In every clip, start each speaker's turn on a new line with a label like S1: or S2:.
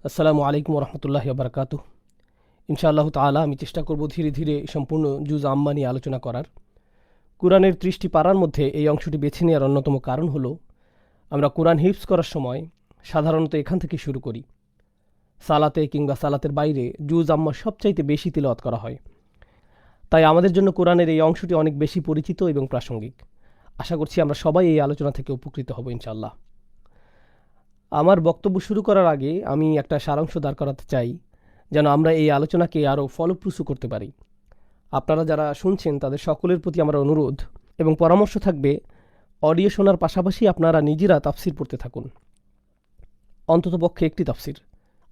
S1: আসসালামু আলাইকুম রহমতুল্লাহি বারকাতুহ। ইনশাআল্লাহ তাআলা আমি চেষ্টা করব ধীরে ধীরে সম্পূর্ণ জুজ আম্মা নিয়ে আলোচনা করার। কোরআনের ৩০টি পারার মধ্যে এই অংশটি বেছে নেওয়ার অন্যতম কারণ হলো আমরা কোরআন হিফজ করার সময় সাধারণত এখান থেকে শুরু করি। সালাতে কিংবা সালাতের বাইরে জুজ আম্মা সবচাইতে বেশি তিলাওয়াত করা হয়। তাই আমাদের জন্য কোরআনের এই অংশটি অনেক বেশি পরিচিত এবং প্রাসঙ্গিক। আশা করছি আমরা সবাই এই আলোচনা থেকে উপকৃত হব ইনশাআল্লাহ। আমার বক্তব্য শুরু করার আগে আমি একটা সারাংশ দাঁড় করাতে চাই, যেন আমরা এই আলোচনাকে আরও ফলপ্রসূ করতে পারি। আপনারা যারা শুনছেন তাদের সকলের প্রতি আমার অনুরোধ এবং পরামর্শ থাকবে, অডিও শোনার পাশাপাশি আপনারা নিজেরা তাফসির পড়তে থাকুন, অন্ততপক্ষে একটি তাফসির।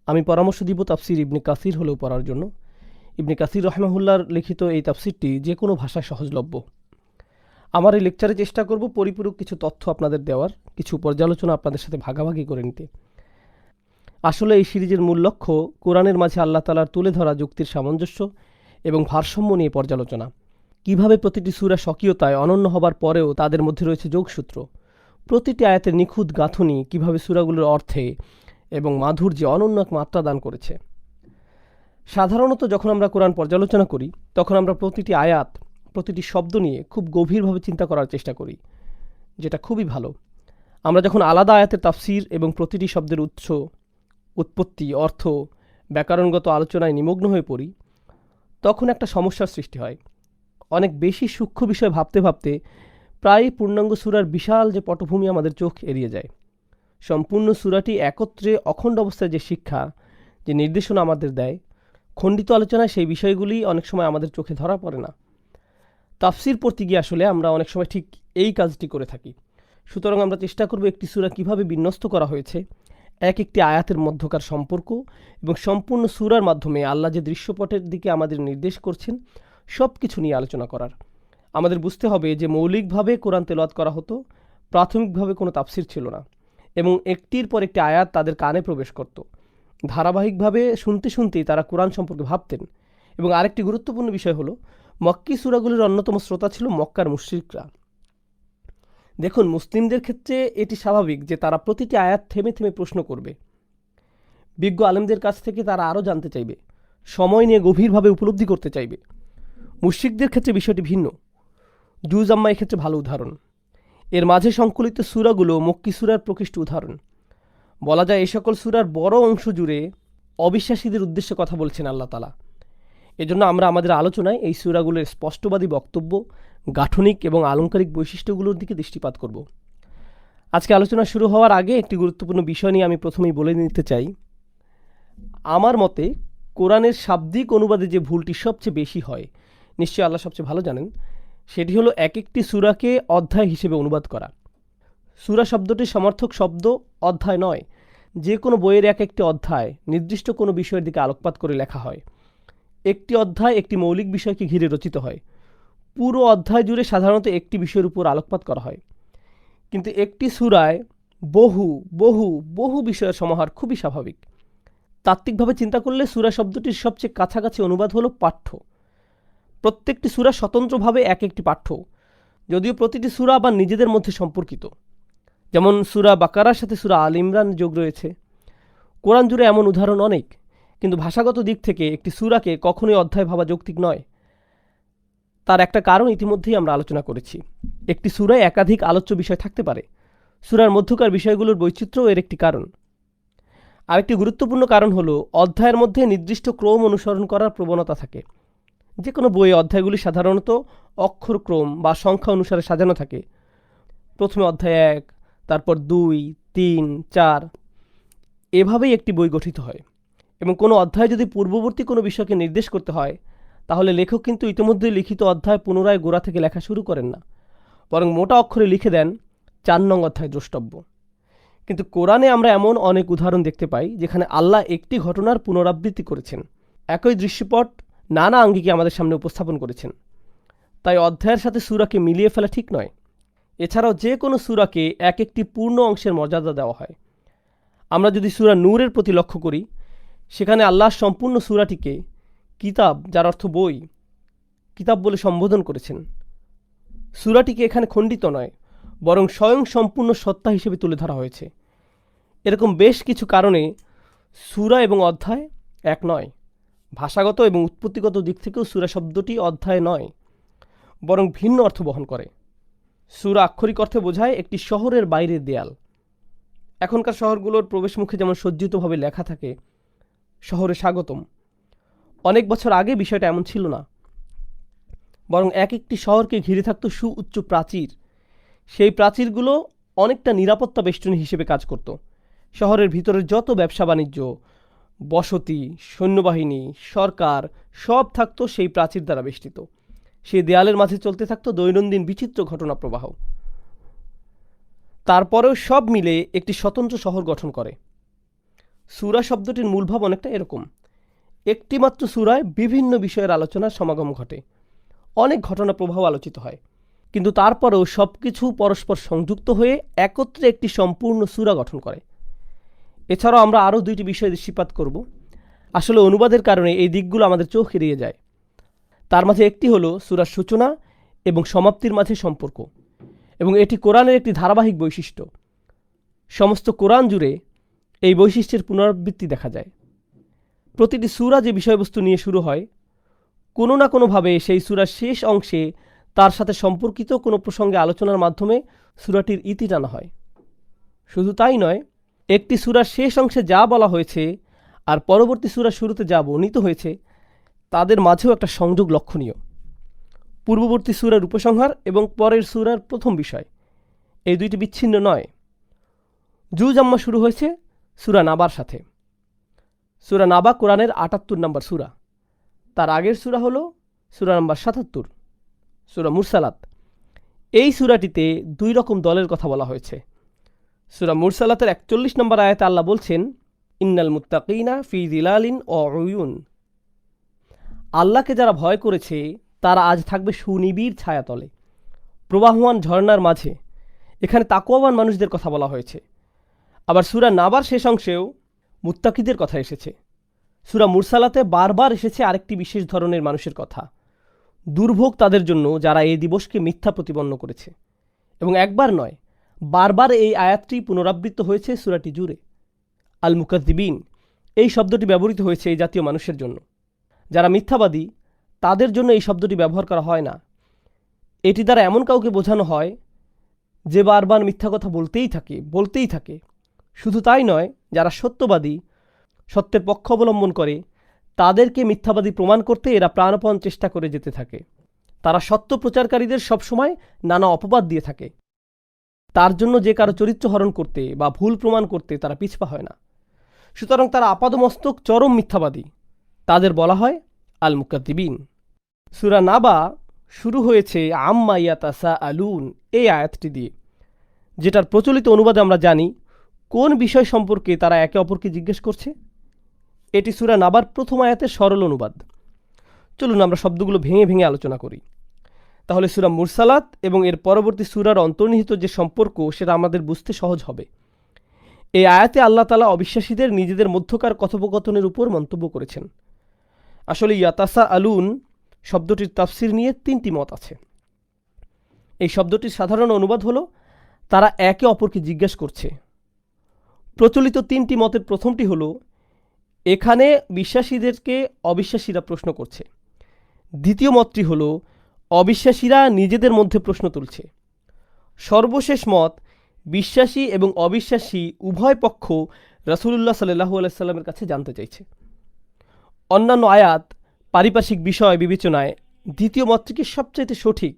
S1: আমি পরামর্শ দিব তাফসির ইবনে কাসির হলেও পড়ার জন্য। ইবনে কাসির রহমাহুল্লাহর লিখিত এই তাফসিরটি যে কোনো ভাষায় সহজলভ্য। আমার এই লেকচারে চেষ্টা করব পরিপূরক কিছু তথ্য আপনাদের দেওয়ার, কিছু পর্যালোচনা আপনাদের সাথে ভাগাভাগি করে নিতে। আসলে এই সিরিজের মূল লক্ষ্য কোরআনের মাঝে আল্লাহ তাআলার তুলে ধরা যুক্তির সামঞ্জস্য এবং ভারসাম্য নিয়ে পর্যালোচনা। কিভাবে প্রতিটি সূরা স্বকীয়তায় অনন্য হবার পরেও তাদের মধ্যে রয়েছে যোগসূত্র, প্রতিটি আয়াতের নিখুঁত গাঁথুনি কিভাবে সূরাগুলোর অর্থে এবং মাধুর্যে অনন্য এক মাত্রা দান করেছে। সাধারণত যখন আমরা কোরআন পর্যালোচনা করি তখন আমরা প্রতিটি আয়াত, প্রতিটি শব্দ নিয়ে খুব গভীরভাবে চিন্তা করার চেষ্টা করি, যেটা খুবই ভালো। আমরা যখন আলাদা আয়াতের তাফসির এবং প্রতিটি শব্দের উৎস, উৎপত্তি, অর্থ, ব্যাকরণগত আলোচনায় নিমগ্ন হয়ে পড়ি, তখন একটা সমস্যার সৃষ্টি হয়। অনেক বেশি সূক্ষ্ম বিষয় ভাবতে ভাবতে প্রায় পূর্ণাঙ্গ সূরার বিশাল যে পটভূমি আমাদের চোখ এড়িয়ে যায়। সম্পূর্ণ সূরাটি একত্রে অখণ্ড অবস্থায় যে শিক্ষা, যে নির্দেশনা আমাদের দেয়, খণ্ডিত আলোচনায় সেই বিষয়গুলি অনেক সময় আমাদের চোখে ধরা পড়ে না। তাফসির পড়তে গিয়ে আসলে আমরা অনেক সময় ঠিক এই কাজটি করে থাকি। সুতরাং আমরা চেষ্টা করব একটি সূরা কীভাবে বিন্যস্ত করা হয়েছে, এক একটি আয়াতের মধ্যকার সম্পর্ক এবং সম্পূর্ণ সূরার মাধ্যমে আল্লাহ যে দৃশ্যপটের দিকে আমাদের নির্দেশ করছেন সব কিছু নিয়ে আলোচনা করার। আমাদের বুঝতে হবে যে মৌলিকভাবে কোরআন তেলাওয়াত করা হতো, প্রাথমিকভাবে কোনো তাফসির ছিল না, এবং একটির পর একটি আয়াত তাদের কানে প্রবেশ করত। ধারাবাহিকভাবে শুনতে শুনতেই তারা কোরআন সম্পর্কে ভাবতেন। এবং আরেকটি গুরুত্বপূর্ণ বিষয় হলো, মক্কি সূরাগুলির অন্যতম শ্রোতা ছিল মক্কার মুশরিকরা। দেখুন, মুসলিমদের ক্ষেত্রে এটি স্বাভাবিক যে তারা প্রতিটি আয়াত থেমে থেমে প্রশ্ন করবে। বিজ্ঞ আলেমদের কাছ থেকে তারা আরও জানতে চাইবে, সময় নিয়ে গভীরভাবে উপলব্ধি করতে চাইবে। মুশরিকদের ক্ষেত্রে বিষয়টি ভিন্ন। জুজ আম্মা এক্ষেত্রে ভালো উদাহরণ। এর মাঝে সংকলিত সূরাগুলো মক্কি সূরার প্রকৃষ্ট উদাহরণ। বলা যায় এই সকল সূরার বড় অংশ জুড়ে অবিশ্বাসীদের উদ্দেশ্যে কথা বলছেন আল্লাহ তাআলা। এজন্য আমরা আমাদের আলোচনায় এই সূরাগুলোর স্পষ্টবাদী বক্তব্য, গাঠনিক এবং আলংকারিক বৈশিষ্ট্যগুলোর দিকে দৃষ্টিপাত করব। আজকে আলোচনা শুরু হওয়ার আগে একটি গুরুত্বপূর্ণ বিষয় নিয়ে আমি প্রথমেই বলে নিতে চাই। আমার মতে কোরআনের শাব্দিক অনুবাদে যে ভুলটি সবচেয়ে বেশি হয়, নিশ্চয়ই আল্লাহ সবচেয়ে ভালো জানেন, সেটি হলো এক একটি সূরাকে অধ্যায় হিসেবে অনুবাদ করা। সূরা শব্দটির সমার্থক শব্দ অধ্যায় নয়। যে কোনো বইয়ের এক একটি অধ্যায় নির্দিষ্ট কোনো বিষয়ের দিকে আলোকপাত করে লেখা হয়। একটি অধ্যায় একটি মৌলিক বিষয়কে ঘিরে রচিত হয়। পুরো অধ্যায় জুড়ে সাধারণত একটি বিষয়ের উপর আলোকপাত করা হয়। কিন্তু একটি সূরায় বহু বহু বহু বিষয়ের সমাহার খুবই স্বাভাবিক। তাত্ত্বিকভাবে চিন্তা করলে সূরা শব্দটির সবচেয়ে কাছাকাছি অনুবাদ হলো পাঠ্য। প্রত্যেকটি সূরা স্বতন্ত্রভাবে এক একটি পাঠ্য, যদিও প্রতিটি সূরা আবার নিজেদের মধ্যে সম্পর্কিত। যেমন সূরা বাকারার সাথে সূরা আল ইমরান যোগ রয়েছে। কোরআন জুড়ে এমন উদাহরণ অনেক, কিন্তু ভাষাগত দিক থেকে একটি সূরাকে কখনোই অধ্যায় ভাবা যৌক্তিক নয়। তার একটা কারণ ইতিমধ্যেই আমরা আলোচনা করেছি। একটি সূরায় একাধিক আলোচ্য বিষয় থাকতে পারে। সূরার মধ্যকার বিষয়গুলোর বৈচিত্র্যও এর একটি কারণ। আরেকটি গুরুত্বপূর্ণ কারণ হলো অধ্যায়ের মধ্যে নির্দিষ্ট ক্রম অনুসরণ করার প্রবণতা থাকে। যে কোনো বইয়ে অধ্যায়গুলি সাধারণত অক্ষরক্রম বা সংখ্যা অনুসারে সাজানো থাকে। প্রথমে অধ্যায় 1, তারপর 2, 3, 4, এভাবেই একটি বই গঠিত হয়। এবং কোনো অধ্যায় যদি পূর্ববর্তী কোনো বিষয়কে নির্দেশ করতে হয়, তাহলে লেখক কিন্তু ইতিমধ্যে লিখিত অধ্যায় পুনরায় গোড়া থেকে লেখা শুরু করেন না, বরং মোটা অক্ষরে লিখে দেন 4 নং অধ্যায় দ্রষ্টব্য। কিন্তু কোরআনে আমরা এমন অনেক উদাহরণ দেখতে পাই যেখানে আল্লাহ একটি ঘটনার পুনরাবৃত্তি করেছেন, একই দৃশ্যপট নানা আঙ্গিকে আমাদের সামনে উপস্থাপন করেছেন। তাই অধ্যায়ের সাথে সূরাকে মিলিয়ে ফেলা ঠিক নয়। এছাড়াও যে কোনো সূরাকে এক একটি পূর্ণ অংশের মর্যাদা দেওয়া হয়। আমরা যদি সূরা নূরের প্রতি লক্ষ্য করি, সেখানে আল্লাহ সম্পূর্ণ সূরাটিকে কিতাব, যার অর্থ বই, কিতাব বলে সম্বোধন করেছেন। সূরাটিকে এখানে খণ্ডিত নয়, বরং স্বয়ং সম্পূর্ণ সত্তা হিসেবে তুলে ধরা হয়েছে। এরকম বেশ কিছু কারণে সূরা এবং অধ্যায় এক নয়। ভাষাগত এবং উৎপত্তিগত দিক থেকেও সূরা শব্দটি অধ্যায় নয়, বরং ভিন্ন অর্থ বহন করে। সূরা আক্ষরিক অর্থে বোঝায় একটি শহরের বাইরের দেয়াল। এখনকার শহরগুলোর প্রবেশমুখে যেমন সজ্জিতভাবে লেখা থাকে শহরে স্বাগতম, অনেক বছর আগে বিষয়টা এমন ছিল না, বরং এক একটি শহরকে ঘিরে থাকত সুউচ্চ প্রাচীর। সেই প্রাচীরগুলো অনেকটা নিরাপত্তা বেষ্টনী হিসেবে কাজ করত। শহরের ভিতরের যত ব্যবসা বাণিজ্য, বসতি, সৈন্যবাহিনী, সরকার সব থাকতো সেই প্রাচীর দ্বারা বেষ্টিত। সেই দেয়ালের মাঝে চলতে থাকতো দৈনন্দিন বিচিত্র ঘটনা প্রবাহ। তারপরেও সব মিলে একটি স্বতন্ত্র শহর গঠন করে। সূরা শব্দটির মূলভাব অনেকটা এরকম। একটিমাত্র সূরায় বিভিন্ন বিষয়ের আলোচনার সমাগম ঘটে, অনেক ঘটনা প্রবাহ আলোচিত হয়, কিন্তু তারপরেও সব কিছু পরস্পর সংযুক্ত হয়ে একত্রে একটি সম্পূর্ণ সূরা গঠন করে। এছাড়াও আমরা আরও দুইটি বিষয় দৃষ্টিপাত করব। আসলে অনুবাদের কারণে এই দিকগুলো আমাদের চোখ এড়িয়ে যায়। তার মাঝে একটি হলো সূরার সূচনা এবং সমাপ্তির মাঝে সম্পর্ক, এবং এটি কোরআনের একটি ধারাবাহিক বৈশিষ্ট্য। সমস্ত কোরআন জুড়ে এই বৈশিষ্ট্যের পুনরাবৃত্তি দেখা যায়। প্রতিটি সূরা যে বিষয়বস্তু নিয়ে শুরু হয়, কোনো না কোনোভাবে সেই সূরার শেষ অংশে তার সাথে সম্পর্কিত কোনো প্রসঙ্গে আলোচনার মাধ্যমে সূরাটির ইতি টানা হয়। শুধু তাই নয়, একটি সূরার শেষ অংশে যা বলা হয়েছে আর পরবর্তী সূরার শুরুতে যা বর্ণিত হয়েছে তাদের মাঝেও একটা সংযোগ লক্ষণীয়। পূর্ববর্তী সূরার উপসংহার এবং পরের সূরার প্রথম বিষয়, এই দুইটি বিচ্ছিন্ন নয়। জুজ আম্মা শুরু হয়েছে সূরা নাবার সাথে। সূরা নাবা কোরআনের ৭৮ নম্বর সূরা। তার আগের সূরা হলো সূরা নম্বর ৭৭, সূরা মুরসালাত। এই সূরাটিতে দুই রকম দলের কথা বলা হয়েছে। সূরা মুরসালাতের ৪১ নম্বর আয়াতে আল্লাহ বলছেন, ইন্নাল মুত্তাকিনা ফি যিলালিন ওয়া উয়ুন। আল্লাহকে যারা ভয় করেছে তারা আজ থাকবে সুনিবিড় ছায়াতলে, প্রবাহমান ঝর্ণার মাঝে। এখানে তাকওয়াবান মানুষদের কথা বলা হয়েছে। আবার সূরা নাবার শেষ অংশেও মুত্তাকিদের কথা এসেছে। সূরা মুরসালাতে বারবার এসেছে আরেকটি বিশেষ ধরনের মানুষের কথা। দুর্ভোগ তাদের জন্য যারা এই দিবসকে মিথ্যা প্রতিপন্ন করেছে। এবং একবার নয়, বারবার এই আয়াতটি পুনরাবৃত্ত হয়েছে সূরাটি জুড়ে। আল মুকাদ্দিবিন এই শব্দটি ব্যবহৃত হয়েছে এই জাতীয় মানুষের জন্য। যারা মিথ্যাবাদী তাদের জন্য এই শব্দটি ব্যবহার করা হয় না। এটি দ্বারা এমন কাউকে বোঝানো হয় যে বারবার মিথ্যা কথা বলতেই থাকে। শুধু তাই নয়, যারা সত্যবাদী, সত্যের পক্ষ অবলম্বন করে, তাদেরকে মিথ্যাবাদী প্রমাণ করতে এরা প্রাণপণ চেষ্টা করে যেতে থাকে। তারা সত্য প্রচারকারীদের সবসময় নানা অপবাদ দিয়ে থাকে। তার জন্য যে কারো চরিত্র হরণ করতে বা ভুল প্রমাণ করতে তারা পিছপা হয় না। সুতরাং তারা আপাদমস্তক চরম মিথ্যাবাদী। তাদের বলা হয় আল মুকাদ্দিবিন। সূরা নাবা শুরু হয়েছে আম্মা ইয়াতাসাআলুন এই আয়াতটি দিয়ে, যেটার প্রচলিত অনুবাদে আমরা জানি কোন বিষয় সম্পর্কে তারা একে অপরকে জিজ্ঞেস করছে। এটি সূরা নাবার প্রথম আয়াতের সরল অনুবাদ। চলুন আমরা শব্দগুলো ভেঙে ভেঙে আলোচনা করি। তাহলে সূরা মুরসালাত এবং এর পরবর্তী সূরার অন্তর্নিহিত যে সম্পর্ক সেটা আমাদের বুঝতে সহজ হবে। এই আয়াতে আল্লাহ তাআলা অবিশ্বাসীদের নিজেদের মধ্যকার কথোপকথনের উপর মন্তব্য করেছেন। আসলে ইয়াতাসাআলুন শব্দটির তাফসির নিয়ে ৩টি মত আছে। এই শব্দটির সাধারণ অনুবাদ হলো তারা একে অপরকে জিজ্ঞেস করছে। প্রচলিত ৩টি মতের প্রথমটি হলো এখানে বিশ্বাসীদেরকে অবিশ্বাসীরা প্রশ্ন করছে। দ্বিতীয় মতটি হলো অবিশ্বাসীরা নিজেদের মধ্যে প্রশ্ন তুলছে। সর্বশেষ মত, বিশ্বাসী এবং অবিশ্বাসী উভয় পক্ষ রাসূলুল্লাহ সাল্লাল্লাহু আলাইহি সাল্লামের কাছে জানতে চাইছে। অন্যান্য আয়াত পারিপার্শ্বিক বিষয় বিবেচনায় দ্বিতীয় মতটিকে সবচাইতে সঠিক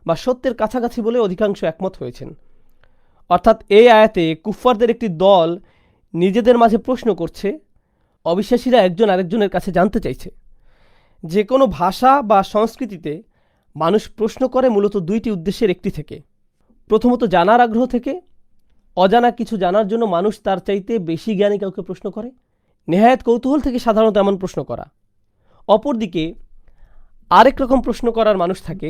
S1: বা সত্যের কাছাকাছি বলে অধিকাংশ একমত হয়েছেন। অর্থাৎ এই আয়াতে কুফফারদের একটি দল নিজেদের মাঝে প্রশ্ন করছে, অবিশ্বাসীরা একজন আরেকজনের কাছে জানতে চাইছে। যে কোনো ভাষা বা সংস্কৃতিতে মানুষ প্রশ্ন করে মূলত দুইটি উদ্দেশ্যের একটি থেকে। প্রথমত জানার আগ্রহ থেকে। অজানা কিছু জানার জন্য মানুষ তার চাইতে বেশি জ্ঞানী কাউকে প্রশ্ন করে। নেহায়েত কৌতূহল থেকে সাধারণত এমন প্রশ্ন করা। অপরদিকে আরেক রকম প্রশ্ন করার মানুষ থাকে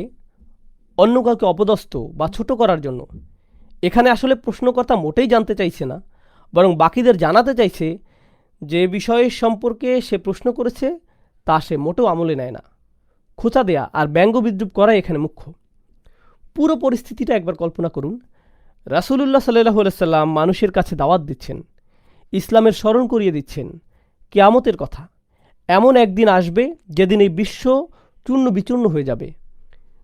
S1: অন্য কাউকে অপদস্থ বা ছোট করার জন্য। এখানে আসলে প্রশ্নকর্তা মোটেই জানতে চাইছে না, বরং বাকিদের জানাতে চাইছে যে বিষয়ের সম্পর্কে সে প্রশ্ন করেছে তা সে মোটেও আমলে নেয় না। খোঁচা দেয়া আর ব্যঙ্গ বিদ্রুপ করাই এখানে মুখ্য। পুরো পরিস্থিতিটা একবার কল্পনা করুন। রাসূলুল্লাহ সাল্লাল্লাহু আলাইহি সাল্লাম মানুষের কাছে দাওয়াত দিচ্ছেন, ইসলামের স্মরণ করিয়ে দিচ্ছেন, কিয়ামতের কথা। এমন একদিন আসবে যেদিন এই বিশ্ব চূর্ণ বিচূর্ণ হয়ে যাবে,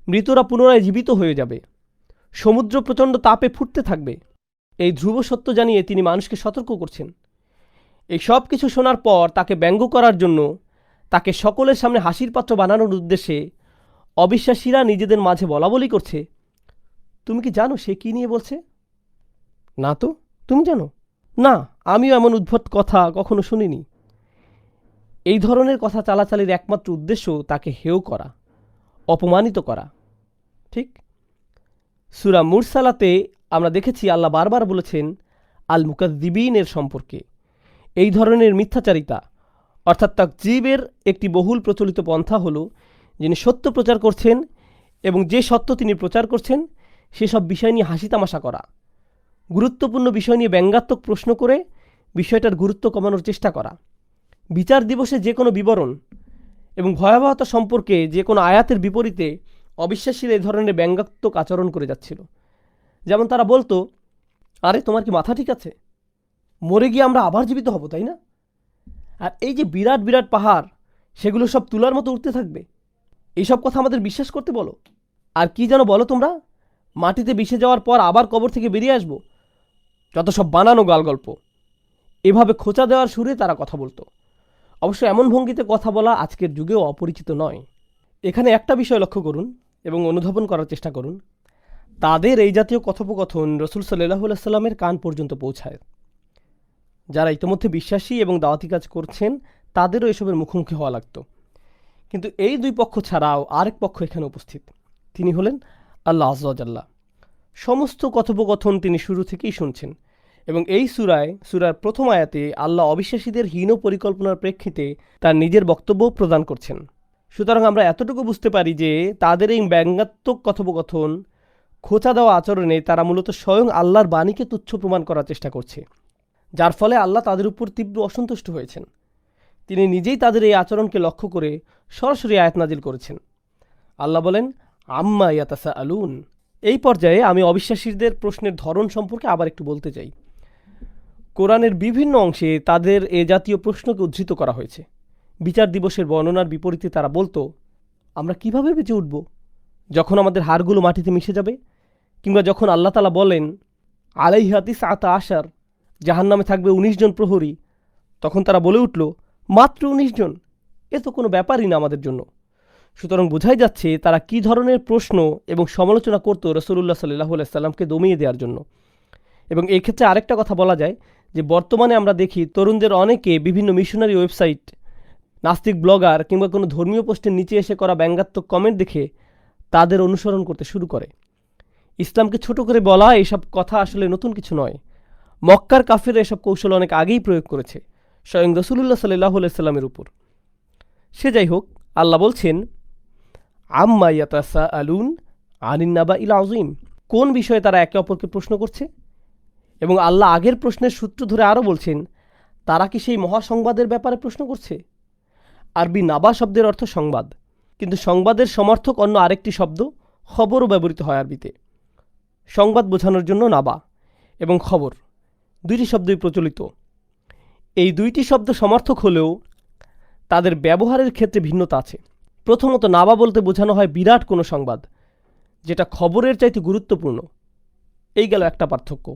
S1: মৃতরা পুনরায় জীবিত হয়ে যাবে, সমুদ্র প্রচণ্ড তাপে ফুটতে থাকবে। এই ধ্রুব সত্য জানিয়ে তিনি মানুষকে সতর্ক করছেন। এই সব কিছু শোনার পর তাকে ব্যঙ্গ করার জন্য, তাকে সকলের সামনে হাসির পাত্র বানানোর উদ্দেশ্যে অবিশ্বাসীরা নিজেদের মাঝে বলাবলি করছে, তুমি কি জানো সে কি নিয়ে বলছে? না তো, তুমি জানো? না, আমিও এমন উদ্ভট কথা কখনো শুনিনি। এই ধরনের কথা চালাচালির একমাত্র উদ্দেশ্য তাকে হেয় করা, অপমানিত করা। ঠিক সূরা মুরসালাতে আমরা দেখেছি আল্লাহ বারবার বলেছেন আল মুকাজ্জিবিনের সম্পর্কে। এই ধরনের মিথ্যাচারিতা অর্থাৎ তাকজিবের একটি বহুল প্রচলিত পন্থা হল যিনি সত্য প্রচার করছেন এবং যে সত্য তিনি প্রচার করছেন সেসব বিষয় নিয়ে হাসি তামাশা করা, গুরুত্বপূর্ণ বিষয় নিয়ে ব্যঙ্গাত্মক প্রশ্ন করে বিষয়টার গুরুত্ব কমানোর চেষ্টা করা, বিচার দিবসে যে কোনো বিবরণ এবং ভয়াবহতা সম্পর্কে যে কোনো আয়াতের বিপরীতে অবিশ্বাসীরা এই ধরনের ব্যঙ্গাত্মক আচরণ করে যাচ্ছিল। যেমন তারা বলতো, আরে তোমার কি মাথা ঠিক আছে? মরে গিয়ে আমরা আবার জীবিত হব, তাই না? আর এই যে বিরাট বিরাট পাহাড়, সেগুলো সব তুলার মতো উঠতে থাকবে, এইসব কথা আমাদের বিশ্বাস করতে বলো? আর কি যেন বলো তোমরা, মাটিতে মিশে যাওয়ার পর আবার কবর থেকে বেরিয়ে আসবো? যত সব বানানো গালগল্প। এভাবে খোঁচা দেওয়ার সুরে তারা কথা বলতো। অবশ্য এমন ভঙ্গিতে কথা বলা আজকের যুগেও অপরিচিত নয়। এখানে একটা বিষয় লক্ষ্য করুন এবং অনুধাবন করার চেষ্টা করুন। তাদের এই জাতীয় কথোপকথন রসুল সাল্লাল্লাহু আলাইহি সাল্লামের কান পর্যন্ত পৌঁছায়। যারা ইতিমধ্যে বিশ্বাসী এবং দাওয়াতি কাজ করছেন তাদেরও এসবের মুখোমুখি হওয়া লাগতো। কিন্তু এই দুই পক্ষ ছাড়াও আরেক পক্ষ এখানে উপস্থিত। তিনি হলেন আল্লাহ আযজা ওয়া জাল্লা। সমস্ত কথোপকথন তিনি শুরু থেকেই শুনছেন এবং এই সূরার প্রথম আয়াতে আল্লাহ অবিশ্বাসীদের হীন পরিকল্পনার প্রেক্ষিতে তার নিজের বক্তব্য প্রদান করছেন। সুতরাং আমরা এতটুকু বুঝতে পারি যে তাদের এই ব্যঙ্গাত্মক কথোপকথন, খোঁচা দেওয়া আচরণে তারা মূলত স্বয়ং আল্লাহর বাণীকে তুচ্ছ প্রমাণ করার চেষ্টা করছে, যার ফলে আল্লাহ তাদের উপর তীব্র অসন্তুষ্ট হয়েছেন। তিনি নিজেই তাদের এই আচরণকে লক্ষ্য করে সরাসরি আয়াত নাজিল করেছেন। আল্লাহ বলেন, আম্মা ইয়াতাসাআলুন। এই পর্যায়ে আমি অবিশ্বাসীদের প্রশ্নের ধরন সম্পর্কে আবার একটু বলতে চাই। কোরআনের বিভিন্ন অংশে তাদের এ জাতীয় প্রশ্নকে উদ্ধৃত করা হয়েছে। বিচার দিবসের বর্ণনার বিপরীতে তারা বলতো, আমরা কিভাবে বেঁচে উঠব যখন আমাদের হাড়গুলো মাটিতে মিশে যাবে? কিংবা যখন আল্লাহ তাআলা বলেন আলাইহা তিসআতা আশার, জাহান্নামে থাকবে ১৯ জন প্রহরী, তখন তারা বলে উঠল, মাত্র ১৯ জন, এ তো কোনো ব্যাপারই না আমাদের জন্য। সুতরাং বোঝাই যাচ্ছে তারা কি ধরনের প্রশ্ন এবং সমালোচনা করত রাসূলুল্লাহ সাল্লাল্লাহু আলাইহি সাল্লামকে দমিয়ে দেওয়ার জন্য। এবং এই ক্ষেত্রে আরেকটা কথা বলা যায় যে বর্তমানে আমরা দেখি তরুণদের অনেকে বিভিন্ন মিশনারি ওয়েবসাইট, নাস্তিক ব্লগার কিংবা কোনো ধর্মীয় পোস্টের নিচে এসে করা ব্যঙ্গাত্মক কমেন্ট দেখে তাদের অনুসরণ করতে শুরু করে। ইসলামকে ছোট করে বলা এইসব কথা আসলে নতুন কিছু নয়। মক্কার কাফিররা এসব কৌশল অনেক আগেই প্রয়োগ করেছে স্বয়ং রাসূলুল্লাহ সাল্লাল্লাহু আলাইহি সাল্লামের উপর। সে যাই হোক, আল্লাহ বলছেন, আম্মা ইয়াতাসাআলুন আনিন নাবাইল আযীম। কোন বিষয়ে তারা একে অপরকে প্রশ্ন করছে? এবং আল্লাহ আগের প্রশ্নের সূত্র ধরে আরও বলছেন, তারা কি সেই মহাসংবাদের ব্যাপারে প্রশ্ন করছে? আরবি নাবা শব্দের অর্থ সংবাদ, কিন্তু সংবাদের সমর্থক অন্য আরেকটি শব্দ খবরও ব্যবহৃত হয় আরবিতে। সংবাদ বোঝানোর জন্য নাবা এবং খবর দুইটি শব্দই প্রচলিত। এই দুইটি শব্দ সমর্থক হলেও তাদের ব্যবহারের ক্ষেত্রে ভিন্নতা আছে। প্রথমত, নাবা বলতে বোঝানো হয় বিরাট কোনো সংবাদ, যেটা খবরের চাইতে গুরুত্বপূর্ণ। এই গেল একটা পার্থক্য।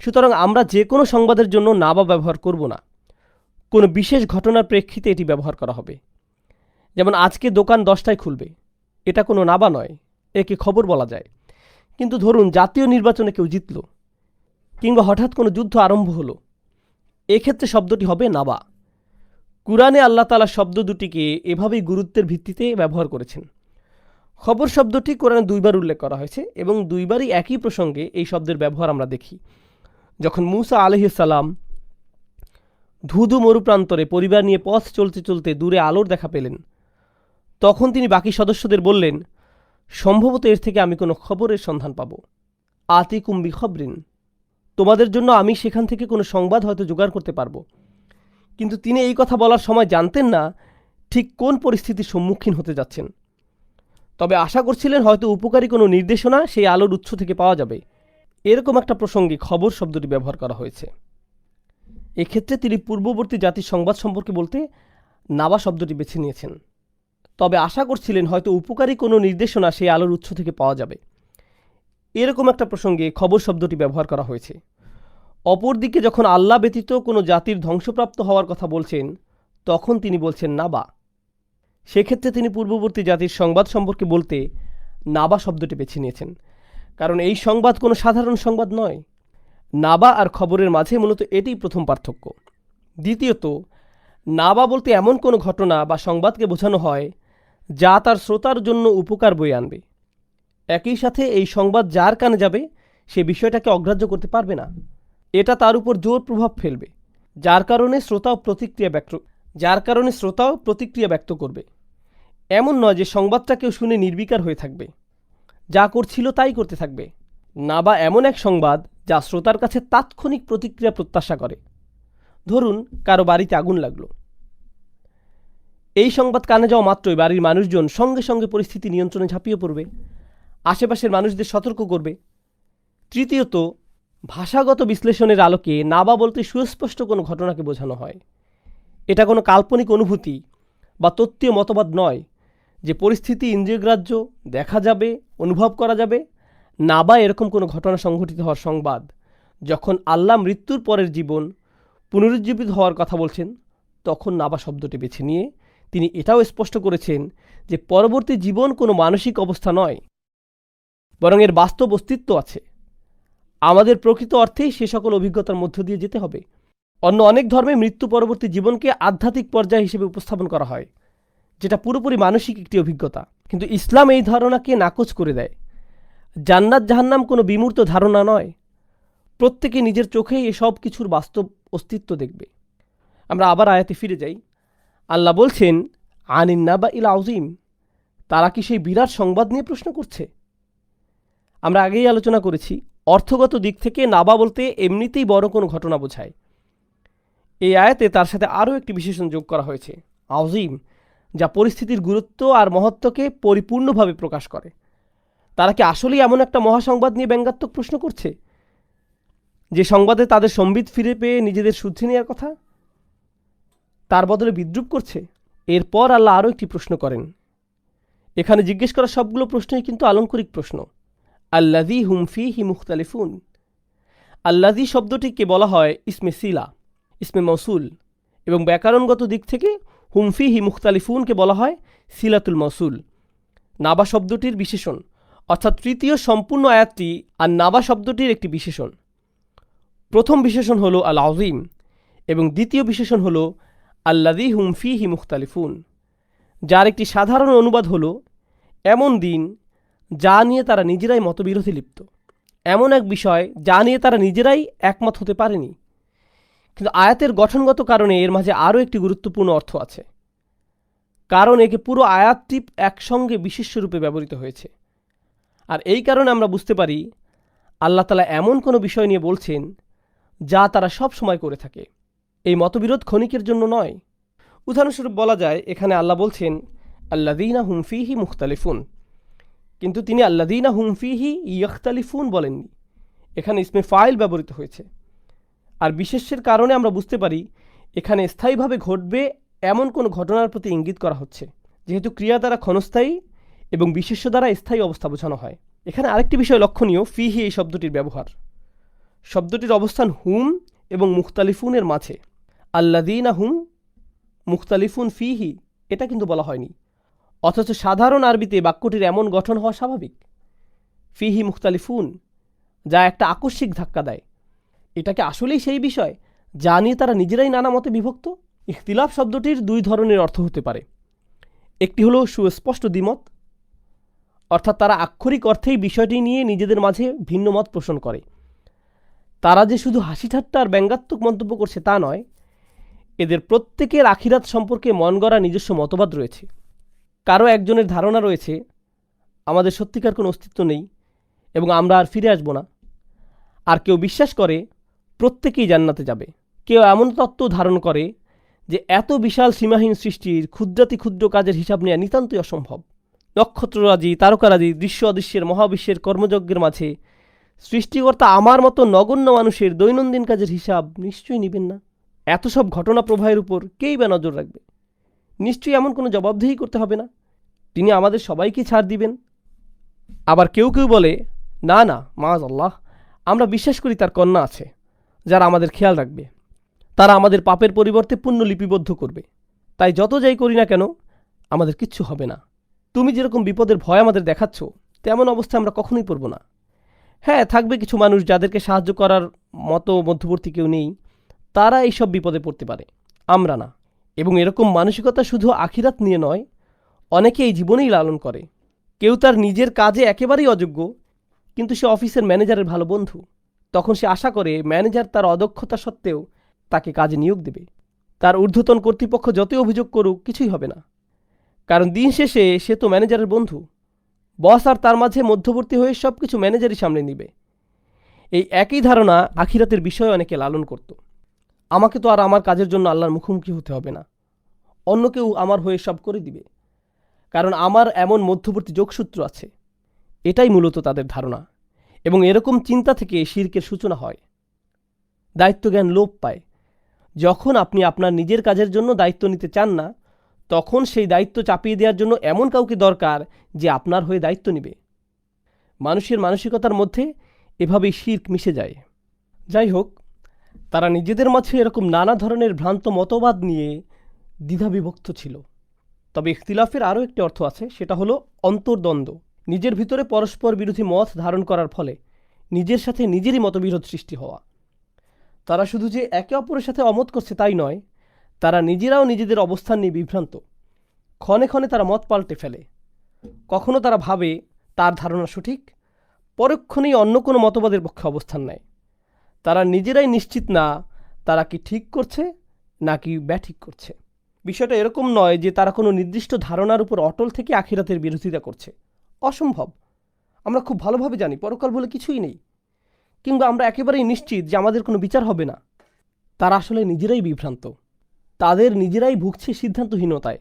S1: সুতরাং আমরা যে কোনো সংবাদের জন্য নাবা ব্যবহার করব না, কোনো বিশেষ ঘটনার প্রেক্ষিতে এটি ব্যবহার করা হবে। যেমন আজকে দোকান 10টায় খুলবে, এটা কোনো নাবা নয়, একে খবর বলা যায়। কিন্তু ধরুন জাতীয় নির্বাচনে কেউ জিতল কিংবা হঠাৎ কোনো যুদ্ধ আরম্ভ হলো, এক্ষেত্রে শব্দটি হবে নাবা। কুরআনে আল্লাহ তাআলা শব্দ দুটিকে এভাবেই গুরুত্বের ভিত্তিতে ব্যবহার করেছেন। খবর শব্দটি কোরআনে 2বার উল্লেখ করা হয়েছে এবং 2বারই একই প্রসঙ্গে এই শব্দের ব্যবহার আমরা দেখি। যখন মূসা আলাইহিস সালাম ধুধু মরুপ্রান্তরে পরিবার নিয়ে পথ চলতে চলতে দূরে আলোর দেখা পেলেন, তখন তিনি বাকি সদস্যদের বললেন, সম্ভবত এর থেকে আমি কোনো খবরের সন্ধান পাব। আতিকুম বিখবরিন, তোমাদের জন্য আমি সেখান থেকে কোনো সংবাদ হয়তো জোগাড় করতে পারবো। কিন্তু তিনি এই কথা বলার সময় জানতেন না ঠিক কোন পরিস্থিতির সম্মুখীন হতে যাচ্ছেন। তবে আশা করছিলেন হয়তো উপকারী কোনো নির্দেশনা সেই আলোর উৎস থেকে পাওয়া যাবে। এরকম একটা প্রসঙ্গে খবর শব্দটি ব্যবহার করা হয়েছে। এক্ষেত্রে তিনি পূর্ববর্তী জাতির সংবাদ সম্পর্কে বলতে নাবা শব্দটি বেছে নিয়েছেন। তবে আশা করছিলেন হয়তো উপকারী কোনো নির্দেশনা সেই আলোর উৎস থেকে পাওয়া যাবে। এরকম একটা প্রসঙ্গে খবর শব্দটি ব্যবহার করা হয়েছে। অপরদিকে যখন আল্লাহ ব্যতীত কোনো জাতির ধ্বংসপ্রাপ্ত হওয়ার কথা বলছেন, তখন তিনি বলছেন নাবা। সেক্ষেত্রে তিনি পূর্ববর্তী জাতির সংবাদ সম্পর্কে বলতে নাবা শব্দটি বেছে নিয়েছেন, কারণ এই সংবাদ কোনো সাধারণ সংবাদ নয়। নাবা আর খবরের মাঝে মূলত এটিই প্রথম পার্থক্য। দ্বিতীয়ত, নাবা বলতে এমন কোনো ঘটনা বা সংবাদকে বোঝানো হয় যা তার শ্রোতার জন্য উপকার বয়ে আনবে। একই সাথে এই সংবাদ যার কানে যাবে সে বিষয়টাকে অগ্রাহ্য করতে পারবে না। এটা তার উপর জোর প্রভাব ফেলবে, যার কারণে শ্রোতাও প্রতিক্রিয়া ব্যক্ত করবে। এমন নয় যে সংবাদটা কেউ শুনে নির্বিকার হয়ে থাকবে, যা করছিল তাই করতে থাকবে। নাবা এমন এক সংবাদ যা শ্রোতার কাছে তাৎক্ষণিক প্রতিক্রিয়া প্রত্যাশা করে। ধরুন কারো বাড়িতে আগুন লাগলো। এই সংবাদ কানে যাওয়া মাত্রই বাড়ির মানুষজন সঙ্গে সঙ্গে পরিস্থিতি নিয়ন্ত্রণে ঝাঁপিয়ে পড়বে, আশেপাশের মানুষদের সতর্ক করবে। তৃতীয়ত, ভাষাগত বিশ্লেষণের আলোকে নাবা বলতে সুস্পষ্ট কোনো ঘটনাকে বোঝানো হয়। এটা কোনো কাল্পনিক অনুভূতি বা তত্ত্বীয় মতবাদ নয় যে পরিস্থিতি ইন্দ্রিয়গ্রাহ্য, দেখা যাবে, অনুভব করা যাবে। নাবা এরকম কোনো ঘটনা সংঘটিত হওয়ার সংবাদ যখন আল্লাহ মৃত্যুর পরের জীবন পুনরুজ্জীবিত হওয়ার কথা বলছেন, তখন নাবা শব্দটি বেছে নিয়ে তিনি এটাও স্পষ্ট করেছেন যে পরবর্তী জীবন কোনো মানসিক অবস্থা নয়, বরং এর বাস্তব অস্তিত্ব আছে। আমাদের প্রকৃত অর্থেই সে সকল অভিজ্ঞতার মধ্য দিয়ে যেতে হবে। অন্য অনেক ধর্মে মৃত্যু পরবর্তী জীবনকে আধ্যাত্মিক পর্যায় হিসেবে উপস্থাপন করা হয়, যেটা পুরোপুরি মানসিক একটি অভিজ্ঞতা। কিন্তু ইসলাম এই ধারণাকে নাকচ করে দেয়। জান্নাত জাহান্নাম কোনো বিমূর্ত ধারণা নয়, প্রত্যেকে নিজের চোখেই এসব কিছুর বাস্তব অস্তিত্ব দেখবে। আমরা আবার আয়াতে ফিরে যাই। আল্লাহ বলছেন, আনিন নাবা ইল আযীম, তারা কি সেই বিরাট সংবাদ নিয়ে প্রশ্ন করছে? আমরা আগেই আলোচনা করেছি, অর্থগত দিক থেকে নাবা বলতে এমনিতেই বড় কোনো ঘটনা বোঝায়। এই আয়াতে তার সাথে আরও একটি বিশেষণ যোগ করা হয়েছে, আযীম, যা পরিস্থিতির গুরুত্ব আর মহত্বকে পরিপূর্ণভাবে প্রকাশ করে। তারা কি আসলেই এমন একটা মহাসংবাদ নিয়ে ব্যঙ্গাত্মক প্রশ্ন করছে, যে সংবাদে তাদের সম্বিত ফিরে পেয়ে নিজেদের শুদ্ধি নেওয়ার কথা, তার বদলে বিদ্রূপ করছে? এরপর আল্লাহ আরও একটি প্রশ্ন করেন। এখানে জিজ্ঞেস করা সবগুলো প্রশ্নই কিন্তু আলংকরিক প্রশ্ন। আল্লাযী হুম ফীহি মুখতালিফুন। আল্লাযী শব্দটিকে বলা হয় ইসমে সিলা, ইসমে মৌসুল, এবং ব্যাকরণগত দিক থেকে হুম ফীহি মুখতালিফুনকে বলা হয় সিলাতুল মৌসুল, নাবা শব্দটির বিশেষণ। অর্থাৎ তৃতীয় সম্পূর্ণ আয়াতটি আর নাবা শব্দটির একটি বিশেষণ। প্রথম বিশেষণ হলো আল আযীম এবং দ্বিতীয় বিশেষণ হলো আল্লাযী হুম ফীহি মুখতালিফুন, যার একটি সাধারণ অনুবাদ হলো এমন দিন যা নিয়ে তারা নিজেরাই মতবিরোধে লিপ্ত, এমন এক বিষয় যা নিয়ে তারা নিজেরাই একমত হতে পারেনি। কিন্তু আয়াতের গঠনগত কারণে এর মাঝে আরও একটি গুরুত্বপূর্ণ অর্থ আছে, কারণ একে পুরো আয়াতটি একসঙ্গে বিশেষ্য রূপে ব্যবহৃত হয়েছে। আর এই কারণে আমরা বুঝতে পারি আল্লাহ তাআলা এমন কোনো বিষয় নিয়ে বলছেন যা তারা সব সময় করে থাকে। এই মতবিরোধ ক্ষণিকের জন্য নয়। উদাহরণস্বরূপ বলা যায়, এখানে আল্লাহ বলছেন আল্লাযীনা হুম ফীহি মুখতালিফুন, কিন্তু তিনি আল্লাযীনা হুম ফীহি ইয়াখতালিফুন বলেননি। এখানে ইসমে ফাইল ব্যবহৃত হয়েছে। আর বিশেষ্যের কারণে আমরা বুঝতে পারি এখানে স্থায়ীভাবে ঘটবে এমন কোনো ঘটনার প্রতি ইঙ্গিত করা হচ্ছে, যেহেতু ক্রিয়া দ্বারা ক্ষণস্থায়ী এবং বিশেষ্য দ্বারা স্থায়ী অবস্থা বোঝানো হয়। এখানে আরেকটি বিষয় লক্ষণীয়, ফীহি এই শব্দটির ব্যবহার। শব্দটির অবস্থান হুম এবং মুখতালিফুনের মাঝে। আল্লাযীনা হুম মুখতালিফুন ফীহি এটা কিন্তু বলা হয়নি, অথচ সাধারণ আরবিতে বাক্যটির এমন গঠন হওয়া স্বাভাবিক। ফীহি মুখতালিফুন, যা একটা আকস্মিক ধাক্কা দেয়। এটা কি আসলেই সেই বিষয় যা নিয়ে তারা নিজেরাই নানা মতে বিভক্ত? ইখতিলাফ শব্দটির দুই ধরনের অর্থ হতে পারে। একটি হলো সুস্পষ্ট দ্বিমত, অর্থাৎ তারা আক্ষরিক অর্থেই বিষয়টি নিয়ে নিজেদের মাঝে ভিন্ন মত পোষণ করে। তারা যে শুধু হাসি ঠাট্টা আর ব্যঙ্গাত্মক মন্তব্য করছে তা নয়, এদের প্রত্যেকের আখিরাত সম্পর্কে মন গড়া নিজস্ব মতবাদ রয়েছে। কারো একজনের ধারণা রয়েছে আমাদের সত্যিকার কোনো অস্তিত্ব নেই এবং আমরা আর ফিরে আসব না, আর কেউ বিশ্বাস করে প্রত্যেকেই জান্নাতে যাবে। কেউ এমন তত্ত্ব ধারণ করে যে এত বিশাল সীমাহীন সৃষ্টির ক্ষুদ্রাতি ক্ষুদ্র কাজের হিসাব নেওয়া নিতান্তই অসম্ভব। নক্ষত্ররাজি, তারকারাজি, দৃশ্য অদৃশ্যের মহাবিশ্বের কর্মযজ্ঞের মাঝে সৃষ্টিকর্তা আমার মতো নগণ্য মানুষের দৈনন্দিন কাজের হিসাব নিশ্চয়ই নেবেন না। এত সব ঘটনা প্রবাহের উপর কেই বা নজর রাখবে? নিশ্চয়ই এমন কোনো জবাবদিহি করতে হবে না। তিনি আমাদের সবাইকে ছাড় দিবেন। আবার কেউ কেউ বলে, না না, মাআযাল্লাহ, আমরা বিশ্বাস করি তার কন্যা আছে যারা আমাদের খেয়াল রাখবে। তারা আমাদের পাপের পরিবর্তে পুণ্য লিপিবদ্ধ করবে। তাই যত যাই করি না কেন আমাদের কিচ্ছু হবে না। তুমি যেরকম বিপদের ভয় আমাদের দেখাচ্ছ, তেমন অবস্থায় আমরা কখনোই পড়ব না। হ্যাঁ, থাকবে কিছু মানুষ যাদেরকে সাহায্য করার মতো মধ্যবর্তী কেউ নেই, তারা এইসব বিপদে পড়তে পারে, আমরা না। এবং এরকম মানসিকতা শুধু আখিরাত নিয়ে নয়, অনেকে এই জীবনেই লালন করে। কেউ তার নিজের কাজে একেবারেই অযোগ্য, কিন্তু সে অফিসের ম্যানেজারের ভালো বন্ধু। তখন সে আশা করে ম্যানেজার তার অদক্ষতা সত্ত্বেও তাকে কাজে নিয়োগ দেবে। তার ঊর্ধ্বতন কর্তৃপক্ষ যতই অভিযোগ করুক কিছুই হবে না, কারণ দিন শেষে সে তো ম্যানেজারের বন্ধু। বস আর তার মাঝে মধ্যবর্তী হয়ে সব কিছু ম্যানেজারই সামনে নিবে। এই একই ধারণা আখিরাতের বিষয়ে অনেকে লালন করত। আমাকে তো আর আমার কাজের জন্য আল্লাহর মুখোমুখি হতে হবে না, অন্য কেউ আমার হয়ে সব করে দিবে, কারণ আমার এমন মধ্যবর্তী যোগসূত্র আছে। এটাই মূলত তাদের ধারণা, এবং এরকম চিন্তা থেকে শিরকের সূচনা হয়। দায়িত্বজ্ঞান লোপ পায়। যখন আপনি আপনার নিজের কাজের জন্য দায়িত্ব নিতে চান না, তখন সেই দায়িত্ব চাপিয়ে দেওয়ার জন্য এমন কাউকে দরকার যে আপনার হয়ে দায়িত্ব নেবে। মানুষের মানসিকতার মধ্যে এভাবেই শিরক মিশে যায়। যাই হোক, তারা নিজেদের মাঝে এরকম নানা ধরনের ভ্রান্ত মতবাদ নিয়ে দ্বিধাবিভক্ত ছিল। তবে ইখতিলাফের আরও একটি অর্থ আছে, সেটা হলো অন্তর্দ্বন্দ্ব। নিজের ভিতরে পরস্পর বিরোধী মত ধারণ করার ফলে নিজের সাথে নিজেরই মতবিরোধ সৃষ্টি হওয়া। তারা শুধু যে একে অপরের সাথে অমত করছে তাই নয়, তারা নিজেরাও নিজেদের অবস্থান নিয়ে বিভ্রান্ত। ক্ষণে ক্ষণে তারা মত পাল্টে ফেলে। কখনো তারা ভাবে তার ধারণা সঠিক, পরক্ষণেই অন্য কোনো মতবাদের পক্ষে অবস্থান নেয়। তারা নিজেরাই নিশ্চিত না তারা কি ঠিক করছে নাকি ব্যাঠিক করছে। বিষয়টা এরকম নয় যে তারা কোনো নির্দিষ্ট ধারণার উপর অটল থেকে আখিরাতের বিরোধিতা করছে। অসম্ভব। আমরা খুব ভালোভাবে জানি পরকাল বলে কিছুই নেই, কিংবা আমরা একেবারেই নিশ্চিত যে আমাদের কোনো বিচার হবে না। তারা আসলে নিজেরাই বিভ্রান্ত। তাদের নিজেরাই ভুগছে সিদ্ধান্তহীনতায়।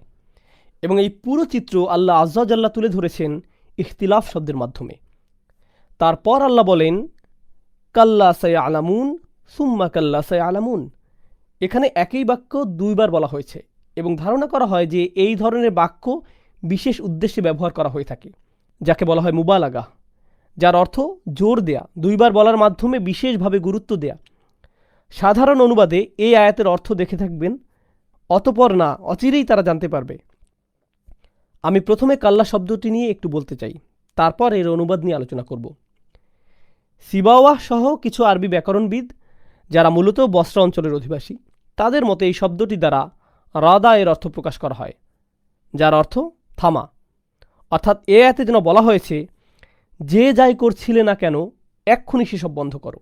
S1: এবং এই পুরো চিত্র আল্লাহ আজ্জা জাল্লা তুলে ধরেছেন ইখতিলাফ শব্দের মাধ্যমে। তারপর আল্লাহ বলেন, কাল্লা সায়ালামুন সুম্মা কাল্লা সায়ালামুন। এখানে একই বাক্য দুইবার বলা হয়েছে, এবং ধারণা করা হয় যে এই ধরনের বাক্য বিশেষ উদ্দেশ্যে ব্যবহার করা হয়ে থাকে, যাকে বলা হয় মুবালাগা, যার অর্থ জোর দেয়া, দুইবার বলার মাধ্যমে বিশেষভাবে গুরুত্ব দেয়া। সাধারণ অনুবাদে এই আয়াতের অর্থ দেখে থাকবেন, অতপর না, অচিরেই তারা জানতে পারবে। আমি প্রথমে কাল্লা শব্দটি নিয়ে একটু বলতে চাই, তারপর এর অনুবাদ নিয়ে আলোচনা করব। সিবাওয়াহ সহ কিছু আরবি ব্যাকরণবিদ যারা মূলত বসরা অঞ্চলের অধিবাসী, তাদের মতে এই শব্দটি দ্বারা রাদা এর অর্থ প্রকাশ করা হয়, যার অর্থ থামা। অর্থাৎ এ আয়াতে যেন বলা হয়েছে, যে যাই করছিলে না কেন এক্ষুনি সেসব বন্ধ করো,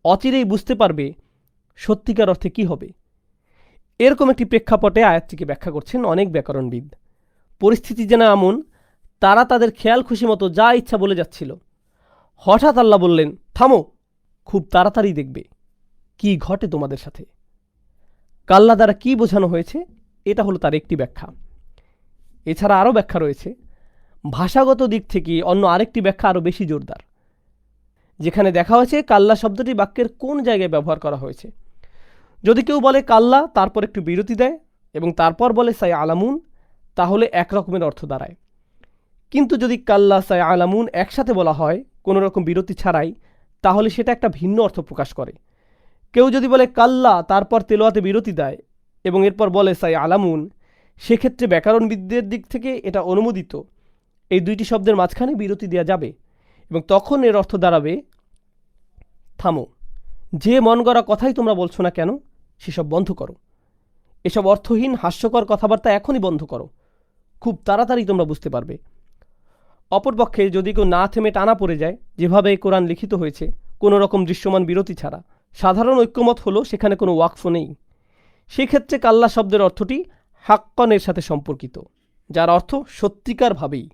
S1: অচিরেই বুঝতে পারবে সত্যিকার অর্থে কি হবে। এরকম একটি প্রেক্ষাপটে আয়াতটিকে ব্যাখ্যা করছেন অনেক ব্যাকরণবিদ। পরিস্থিতি যেন এমন, তারা তাদের খেয়াল খুশি মতো যা ইচ্ছা বলে যাচ্ছিল। হঠাৎ আল্লাহ বললেন, থামো, খুব তাড়াতাড়ি দেখবে কি ঘটে তোমাদের সাথে। কাল্লা দ্বারা কি বোঝানো হয়েছে, এটা হলো তার একটি ব্যাখ্যা। এছাড়া আরও ব্যাখ্যা রয়েছে। ভাষাগত দিক থেকে অন্য আরেকটি ব্যাখ্যা আরও বেশি জোরদার, যেখানে দেখা হয়েছে কাল্লা শব্দটি বাক্যের কোন জায়গায় ব্যবহার করা হয়েছে। যদি কেউ বলে কাল্লা, তারপর একটু বিরতি দেয় এবং তারপর বলে সাই আলামুন, তাহলে একরকমের অর্থ দাঁড়ায়। কিন্তু যদি কাল্লা সাই আলামুন একসাথে বলা হয় কোনো রকম বিরতি ছাড়াই, তাহলে সেটা একটা ভিন্ন অর্থ প্রকাশ করে। কেউ যদি বলে কাল্লা, তারপর তেলোয়াতে বিরতি দেয় এবং এরপর বলে সাই আলামুন, সেক্ষেত্রে ব্যাকরণবিদদের দিক থেকে এটা অনুমোদিত। এই দুইটি শব্দের মাঝখানে বিরতি দেওয়া যাবে এবং তখন এর অর্থ দাঁড়াবে, থামো, যে মন গড়া কথাই তোমরা বলছো না কেন সেসব বন্ধ করো। এসব অর্থহীন হাস্যকর কথাবার্তা এখনই বন্ধ করো, খুব তাড়াতাড়ি তোমরা বুঝতে পারবে। অপরপক্ষে যদি কেউ না থেমে টানা পড়ে যায়, যেভাবে কোরআন লিখিত হয়েছে, কোনো রকম দৃশ্যমান বিরতি ছাড়া, সাধারণ ঐক্যমত হলো সেখানে কোনো ওয়াকফ নেই। সেক্ষেত্রে কাল্লা শব্দের অর্থটি হাক্কনের সাথে সম্পর্কিত, যার অর্থ সত্যিকারভাবেই,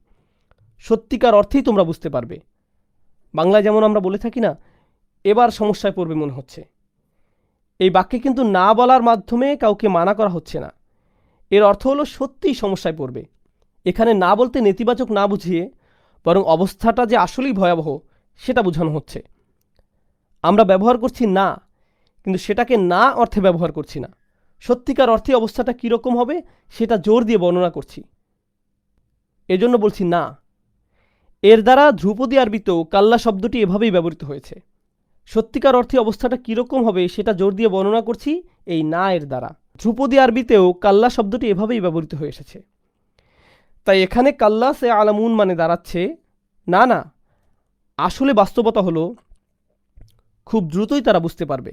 S1: সত্যিকার অর্থেই তোমরা বুঝতে পারবে। বাংলায় যেমন আমরা বলে থাকি না, এবার সমস্যায় পড়বে মনে হচ্ছে। এই বাক্যে কিন্তু না বলার মাধ্যমে কাউকে মানা করা হচ্ছে না। এর অর্থ হলো সত্যিই সমস্যায় পড়বে। এখানে না বলতে নেতিবাচক না বুঝিয়ে বরং অবস্থাটা যে আসলেই ভয়াবহ সেটা বোঝানো হচ্ছে। আমরা ব্যবহার করছি না, কিন্তু সেটাকে না অর্থে ব্যবহার করছি না। সত্যিকার অর্থে অবস্থাটা কীরকম হবে সেটা জোর দিয়ে বর্ণনা করছি। এজন্য বলছি না। এর দ্বারা ধ্রুপদী আরবিতেও কাল্লা শব্দটি এভাবেই ব্যবহৃত হয়েছে। সত্যিকার অর্থে অবস্থাটা কীরকম হবে সেটা জোর দিয়ে বর্ণনা করছি এই না এর দ্বারা। ধ্রুপদী আরবিতেও কাল্লা শব্দটি এভাবেই ব্যবহৃত হয়ে এসেছে। তাই এখানে কাল্লা সে আলামুন মানে দাঁড়াচ্ছে না না, আসলে বাস্তবতা হলো খুব দ্রুতই তারা বুঝতে পারবে।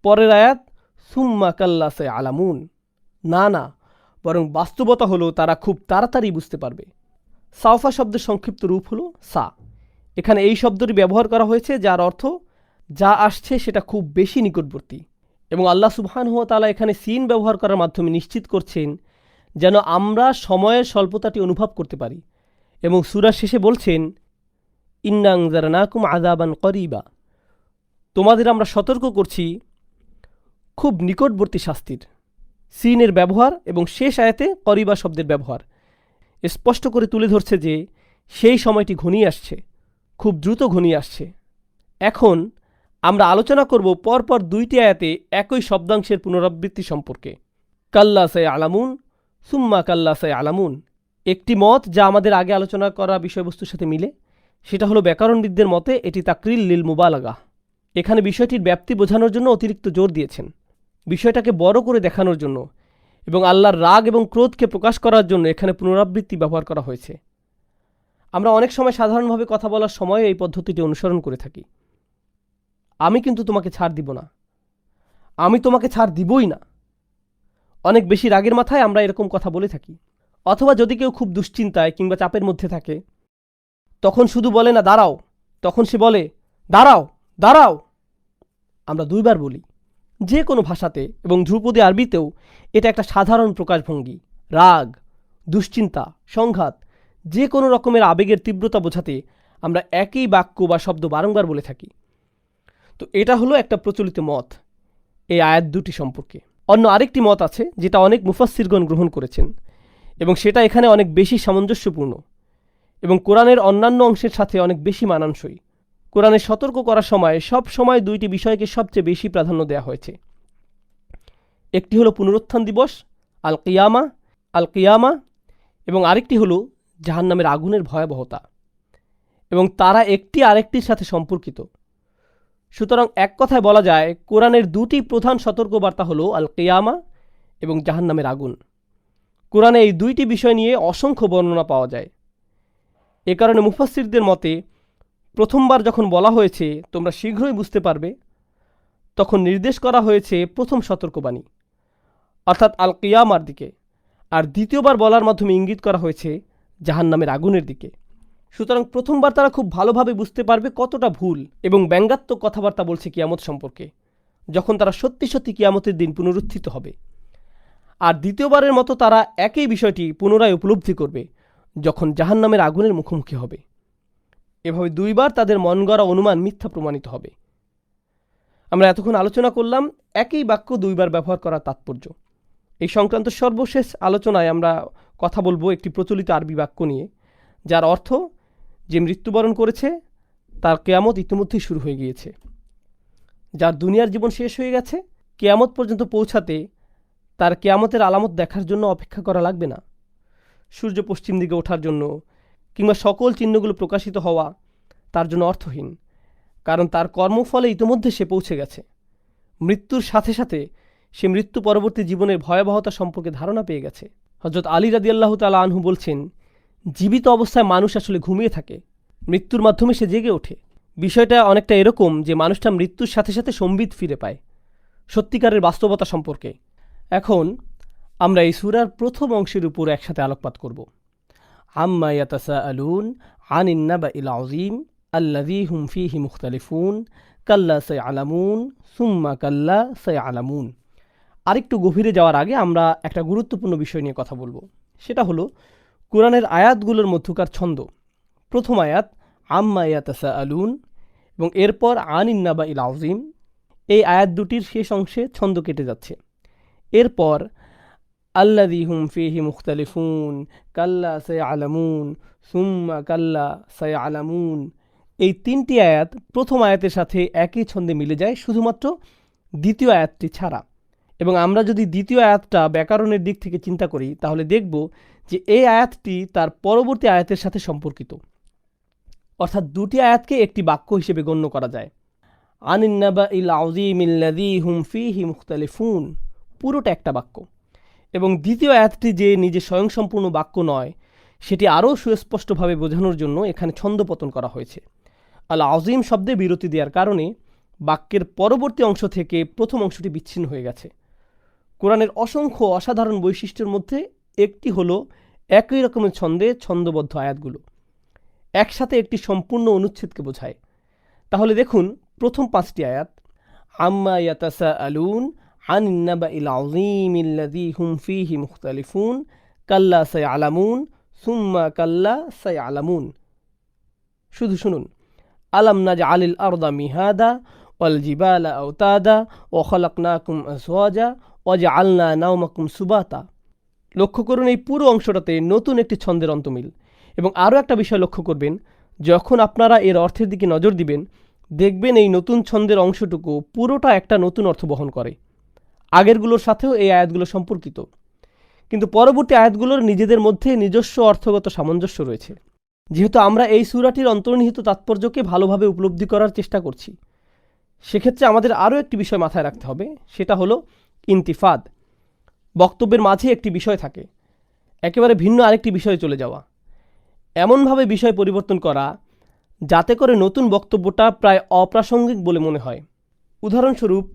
S1: পরের আয়াত সুম্মা কাল্লা সে আলামুন, না না, বরং বাস্তবতা হলো তারা খুব তাড়াতাড়ি বুঝতে পারবে। সাওফা শব্দের সংক্ষিপ্ত রূপ হলো সা। এখানে এই শব্দটি ব্যবহার করা হয়েছে যার অর্থ যা আসছে সেটা খুব বেশি নিকটবর্তী, এবং আল্লাহ সুবহানাহু ওয়া তাআলা এখানে সিন ব্যবহার করার মাধ্যমে নিশ্চিত করছেন যেন আমরা সময়ের স্বল্পতাটি অনুভব করতে পারি। এবং সূরার শেষে বলছেন ইন্না আনজারনাকুম আযাবান করিবা, তোমাদের আমরা সতর্ক করছি খুব নিকটবর্তী শাস্তির। সিনের ব্যবহার এবং শেষ আয়াতে করিবা শব্দের ব্যবহার স্পষ্ট করে তুলে ধরছে যে সেই সময়টি ঘনিয়ে আসছে, খুব দ্রুত ঘনিয়ে আসছে। এখন আমরা আলোচনা করব পরপর দুইটি আয়াতে একই শব্দাংশের পুনরাবৃত্তি সম্পর্কে। কাল্লা সে আলামুন, সুম্মা কাল্লা সে আলামুন। একটি মত যা আমাদের আগে আলোচনা করা বিষয়বস্তুর সাথে মিলে, সেটা হলো ব্যাকরণবিদদের মতে এটি তাকরিল লিল মুবালাগা। এখানে বিষয়টির ব্যাপ্তি বোঝানোর জন্য অতিরিক্ত জোর দিয়েছেন, বিষয়টাকে বড় করে দেখানোর জন্য, এবং আল্লাহর রাগ এবং ক্রোধকে প্রকাশ করার জন্য এখানে পুনরাবৃত্তি ব্যবহার করা হয়েছে। আমরা অনেক সময় সাধারণভাবে কথা বলার সময় এই পদ্ধতিটি অনুসরণ করে থাকি। আমি কিন্তু তোমাকে ছাড় দিব না, আমি তোমাকে ছাড় দিবই না। অনেক বেশি রাগের মাথায় আমরা এরকম কথা বলে থাকি। অথবা যদি কেউ খুব দুশ্চিন্তায় কিংবা চাপের মধ্যে থাকে, তখন শুধু বলে না দাঁড়াও, তখন সে বলে দাঁড়াও দাঁড়াও। আমরা দুইবার বলি যে কোনো ভাষাতে, এবং ধ্রুপদী আরবিতেও এটা একটা সাধারণ প্রকাশভঙ্গি। রাগ, দুশ্চিন্তা, সংঘাত, যে কোনো রকমের আবেগের তীব্রতা বোঝাতে আমরা একই বাক্য বা শব্দ বারংবার বলে থাকি। তো এটা হলো একটা প্রচলিত মত এই আয়াত দুটি সম্পর্কে। অন্য আরেকটি মত আছে যেটা অনেক মুফাসসিরগণ গ্রহণ করেছেন, এবং সেটা এখানে অনেক বেশি সামঞ্জস্যপূর্ণ এবং কোরআনের অন্যান্য অংশের সাথে অনেক বেশি মানানসই। কোরআনে সতর্ক করার সময় সব সময় দুইটি বিষয়কে সবচেয়ে বেশি প্রাধান্য দেওয়া হয়েছে। একটি হলো পুনরুত্থান দিবস আল কিয়ামা, এবং আরেকটি হলো জাহান্নামের আগুনের ভয়াবহতা, এবং তারা একটি আরেকটির সাথে সম্পর্কিত। সুতরাং এক কথায় বলা যায় কোরআনের দুটি প্রধান সতর্কবার্তা হলো আল কিয়ামা এবং জাহান্নামের আগুন। কোরআনে এই দুইটি বিষয় নিয়ে অসংখ্য বর্ণনা পাওয়া যায়। এ কারণে মুফাসসিরদের মতে প্রথমবার যখন বলা হয়েছে তোমরা শীঘ্রই বুঝতে পারবে, তখন নির্দেশ করা হয়েছে প্রথম সতর্কবাণী অর্থাৎ আল কিয়ামার দিকে, আর দ্বিতীয়বার বলার মাধ্যমে ইঙ্গিত করা হয়েছে জাহান্নামের আগুনের দিকে। সুতরাং প্রথমবার তারা খুব ভালোভাবে বুঝতে পারবে কতটা ভুল এবং ব্যঙ্গাত্মক কথাবার্তা বলছে কিয়ামত সম্পর্কে, যখন তারা সত্যি সত্যি কিয়ামতের দিন পুনরুত্থিত হবে। আর দ্বিতীয়বারের মতো তারা একই বিষয়টি পুনরায় উপলব্ধি করবে যখন জাহান্নামের আগুনের মুখোমুখি হবে। এভাবে দুইবার তাদের মন গড়া অনুমান মিথ্যা প্রমাণিত হবে। আমরা এতক্ষণ আলোচনা করলাম একই বাক্য দুইবার ব্যবহার করার তাৎপর্য। এই সংক্রান্ত সর্বশেষ আলোচনায় আমরা কথা বলবো একটি প্রচলিত আরবি বাক্য নিয়ে, যার অর্থ যে মৃত্যুবরণ করেছে তার কেয়ামত ইতিমধ্যেই শুরু হয়ে গিয়েছে। যার দুনিয়ার জীবন শেষ হয়ে গেছে, কেয়ামত পর্যন্ত পৌঁছাতে তার কেয়ামতের আলামত দেখার জন্য অপেক্ষা করা লাগবে না। সূর্য পশ্চিম দিকে ওঠার জন্য কিংবা সকল চিহ্নগুলো প্রকাশিত হওয়া তার জন্য অর্থহীন, কারণ তার কর্মফলে ইতিমধ্যে সে পৌঁছে গেছে। মৃত্যুর সাথে সাথে সে মৃত্যু পরবর্তী জীবনের ভয়াবহতা সম্পর্কে ধারণা পেয়ে গেছে। হযরত আলী রাদিয়াল্লাহু তাআলা আনহু বলছেন, জীবিত অবস্থায় মানুষ আসলে ঘুমিয়ে থাকে, মৃত্যুর মাধ্যমে সে জেগে ওঠে। বিষয়টা অনেকটা এরকম যে মানুষটা মৃত্যুর সাথে সাথে সম্বিত ফিরে পায়, সত্যিকারের বাস্তবতা সম্পর্কে। এখন আমরা এই সূরার প্রথম অংশের উপর একসাথে আলোকপাত করব। আম্মা ইয়াতাসাআলুন আনিন নাবাইল আযীম আল্লাযী হুম ফীহি মুখতালিফুন কাল্লা সায়ালামুন সুম্মা কাল্লা সায়ালামুন। আরেকটু গভীরে যাওয়ার আগে আমরা একটা গুরুত্বপূর্ণ বিষয় নিয়ে কথা বলবো। সেটা হলো কোরআনের আয়াতগুলোর মধ্যকার ছন্দ। প্রথম আয়াত আম্মা ইয়াতাসাআলুন এবং এরপর আনিন নাবাইল আযীম, এই আয়াত দুটির শেষ অংশে ছন্দ কেটে যাচ্ছে। এরপর আল্লাযী হুম ফীহি মুখতালিফুন কাল্লা সায়ালামুন সুম্মা কাল্লা সায়ালামুন, এই 3টি আয়াত প্রথম আয়াতের সাথে একই ছন্দে মিলে যায় শুধুমাত্র দ্বিতীয় আয়াতটি ছাড়া। এবং আমরা যদি দ্বিতীয় আয়াতটা ব্যাকরণের দিক থেকে চিন্তা করি তাহলে দেখব যে এই আয়াতটি তার পরবর্তী আয়াতের সাথে সম্পর্কিত, অর্থাৎ দুটি আয়াতকে একটি বাক্য হিসেবে গণ্য করা যায়। আনিন নাবাইল আযীমিল্লাযী হুম ফীহি মুখতালিফুন, পুরোটা একটা বাক্য। এবং দ্বিতীয় আয়াতটি যে নিজে স্বয়ংসম্পূর্ণ বাক্য নয় সেটি আরও সুস্পষ্টভাবে বোঝানোর জন্য এখানে ছন্দপতন করা হয়েছে। আল আযীম শব্দে বিরতি দেওয়ার কারণে বাক্যের পরবর্তী অংশ থেকে প্রথম অংশটি বিচ্ছিন্ন হয়ে গেছে। কোরআনের অসংখ্য অসাধারণ বৈশিষ্ট্যের মধ্যে একটি হলো একই রকমের ছন্দে ছন্দবদ্ধ আয়াতগুলো একসাথে একটি সম্পূর্ণ অনুচ্ছেদকে বোঝায়। তাহলে দেখুন প্রথম 5টি আয়াত, আম্মা ইয়াতাসাআলুন আনিন নাবাইল আযীমিল্লাযী হুম ফীহি মুখতালিফুন কাল্লা সায়ালামুন সুম্মা কাল্লা সায়ালামুন। শুধু শুনুন, আলাম নাজআলিল আরদা মিহাদা ওয়াল জিবালা আওতাদা ওয়া খালাকনাকুম আজওয়াজা ওয়াজআলনা নাওমাকুম সুবাতা। লক্ষ্য করুন এই পুরো অংশটাতে নতুন একটি ছন্দের অন্তমিল। এবং আরও একটা বিষয় লক্ষ্য করবেন, যখন আপনারা এর অর্থের দিকে নজর দিবেন দেখবেন এই নতুন ছন্দের অংশটুকু পুরোটা একটা নতুন অর্থ বহন করে। আগেরগুলোর সাথেও এই আয়াতগুলো সম্পর্কিত, কিন্তু পরবর্তী আয়াতগুলোর নিজেদের মধ্যে নিজস্ব অর্থগত সামঞ্জস্য রয়েছে। যেহেতু আমরা এই সূরাটির অন্তর্নিহিত তাৎপর্যকে ভালোভাবে উপলব্ধি করার চেষ্টা করছি, সেক্ষেত্রে আমাদের আরও একটি বিষয় মাথায় রাখতে হবে, সেটা হলো ইন্তিফাদ। বক্তব্যের মাঝে একটি বিষয় থাকে, একেবারে ভিন্ন আরেকটি বিষয়ে চলে যাওয়া, এমনভাবে বিষয় পরিবর্তন করা যাতে করে নতুন বক্তব্যটা প্রায় অপ্রাসঙ্গিক বলে মনে হয়। উদাহরণস্বরূপ,